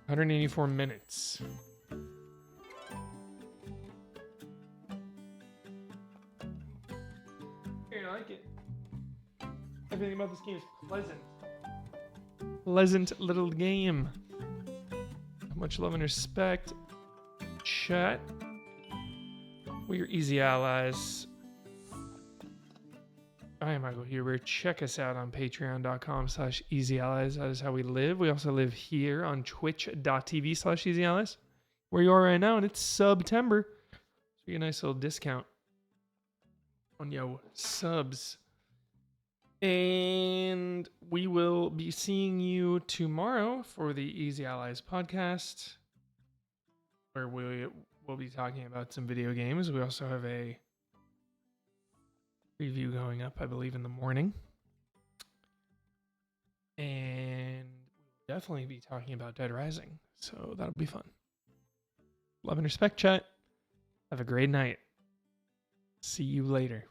184 minutes. I like it. Everything about this game is pleasant. Pleasant little game. Much love and respect. Chat. We're easy allies. I am Michael Huber. Check us out on patreon.com/easyallies. That is how we live. We also live here on twitch.tv/easyallies, where you are right now, and it's September. So you get a nice little discount on your subs. And we will be seeing you tomorrow for the Easy Allies podcast, where we will be talking about some video games. We also have a review going up, I believe, in the morning. And we'll definitely be talking about Dead Rising, so that'll be fun. Love and respect, chat. Have a great night. See you later.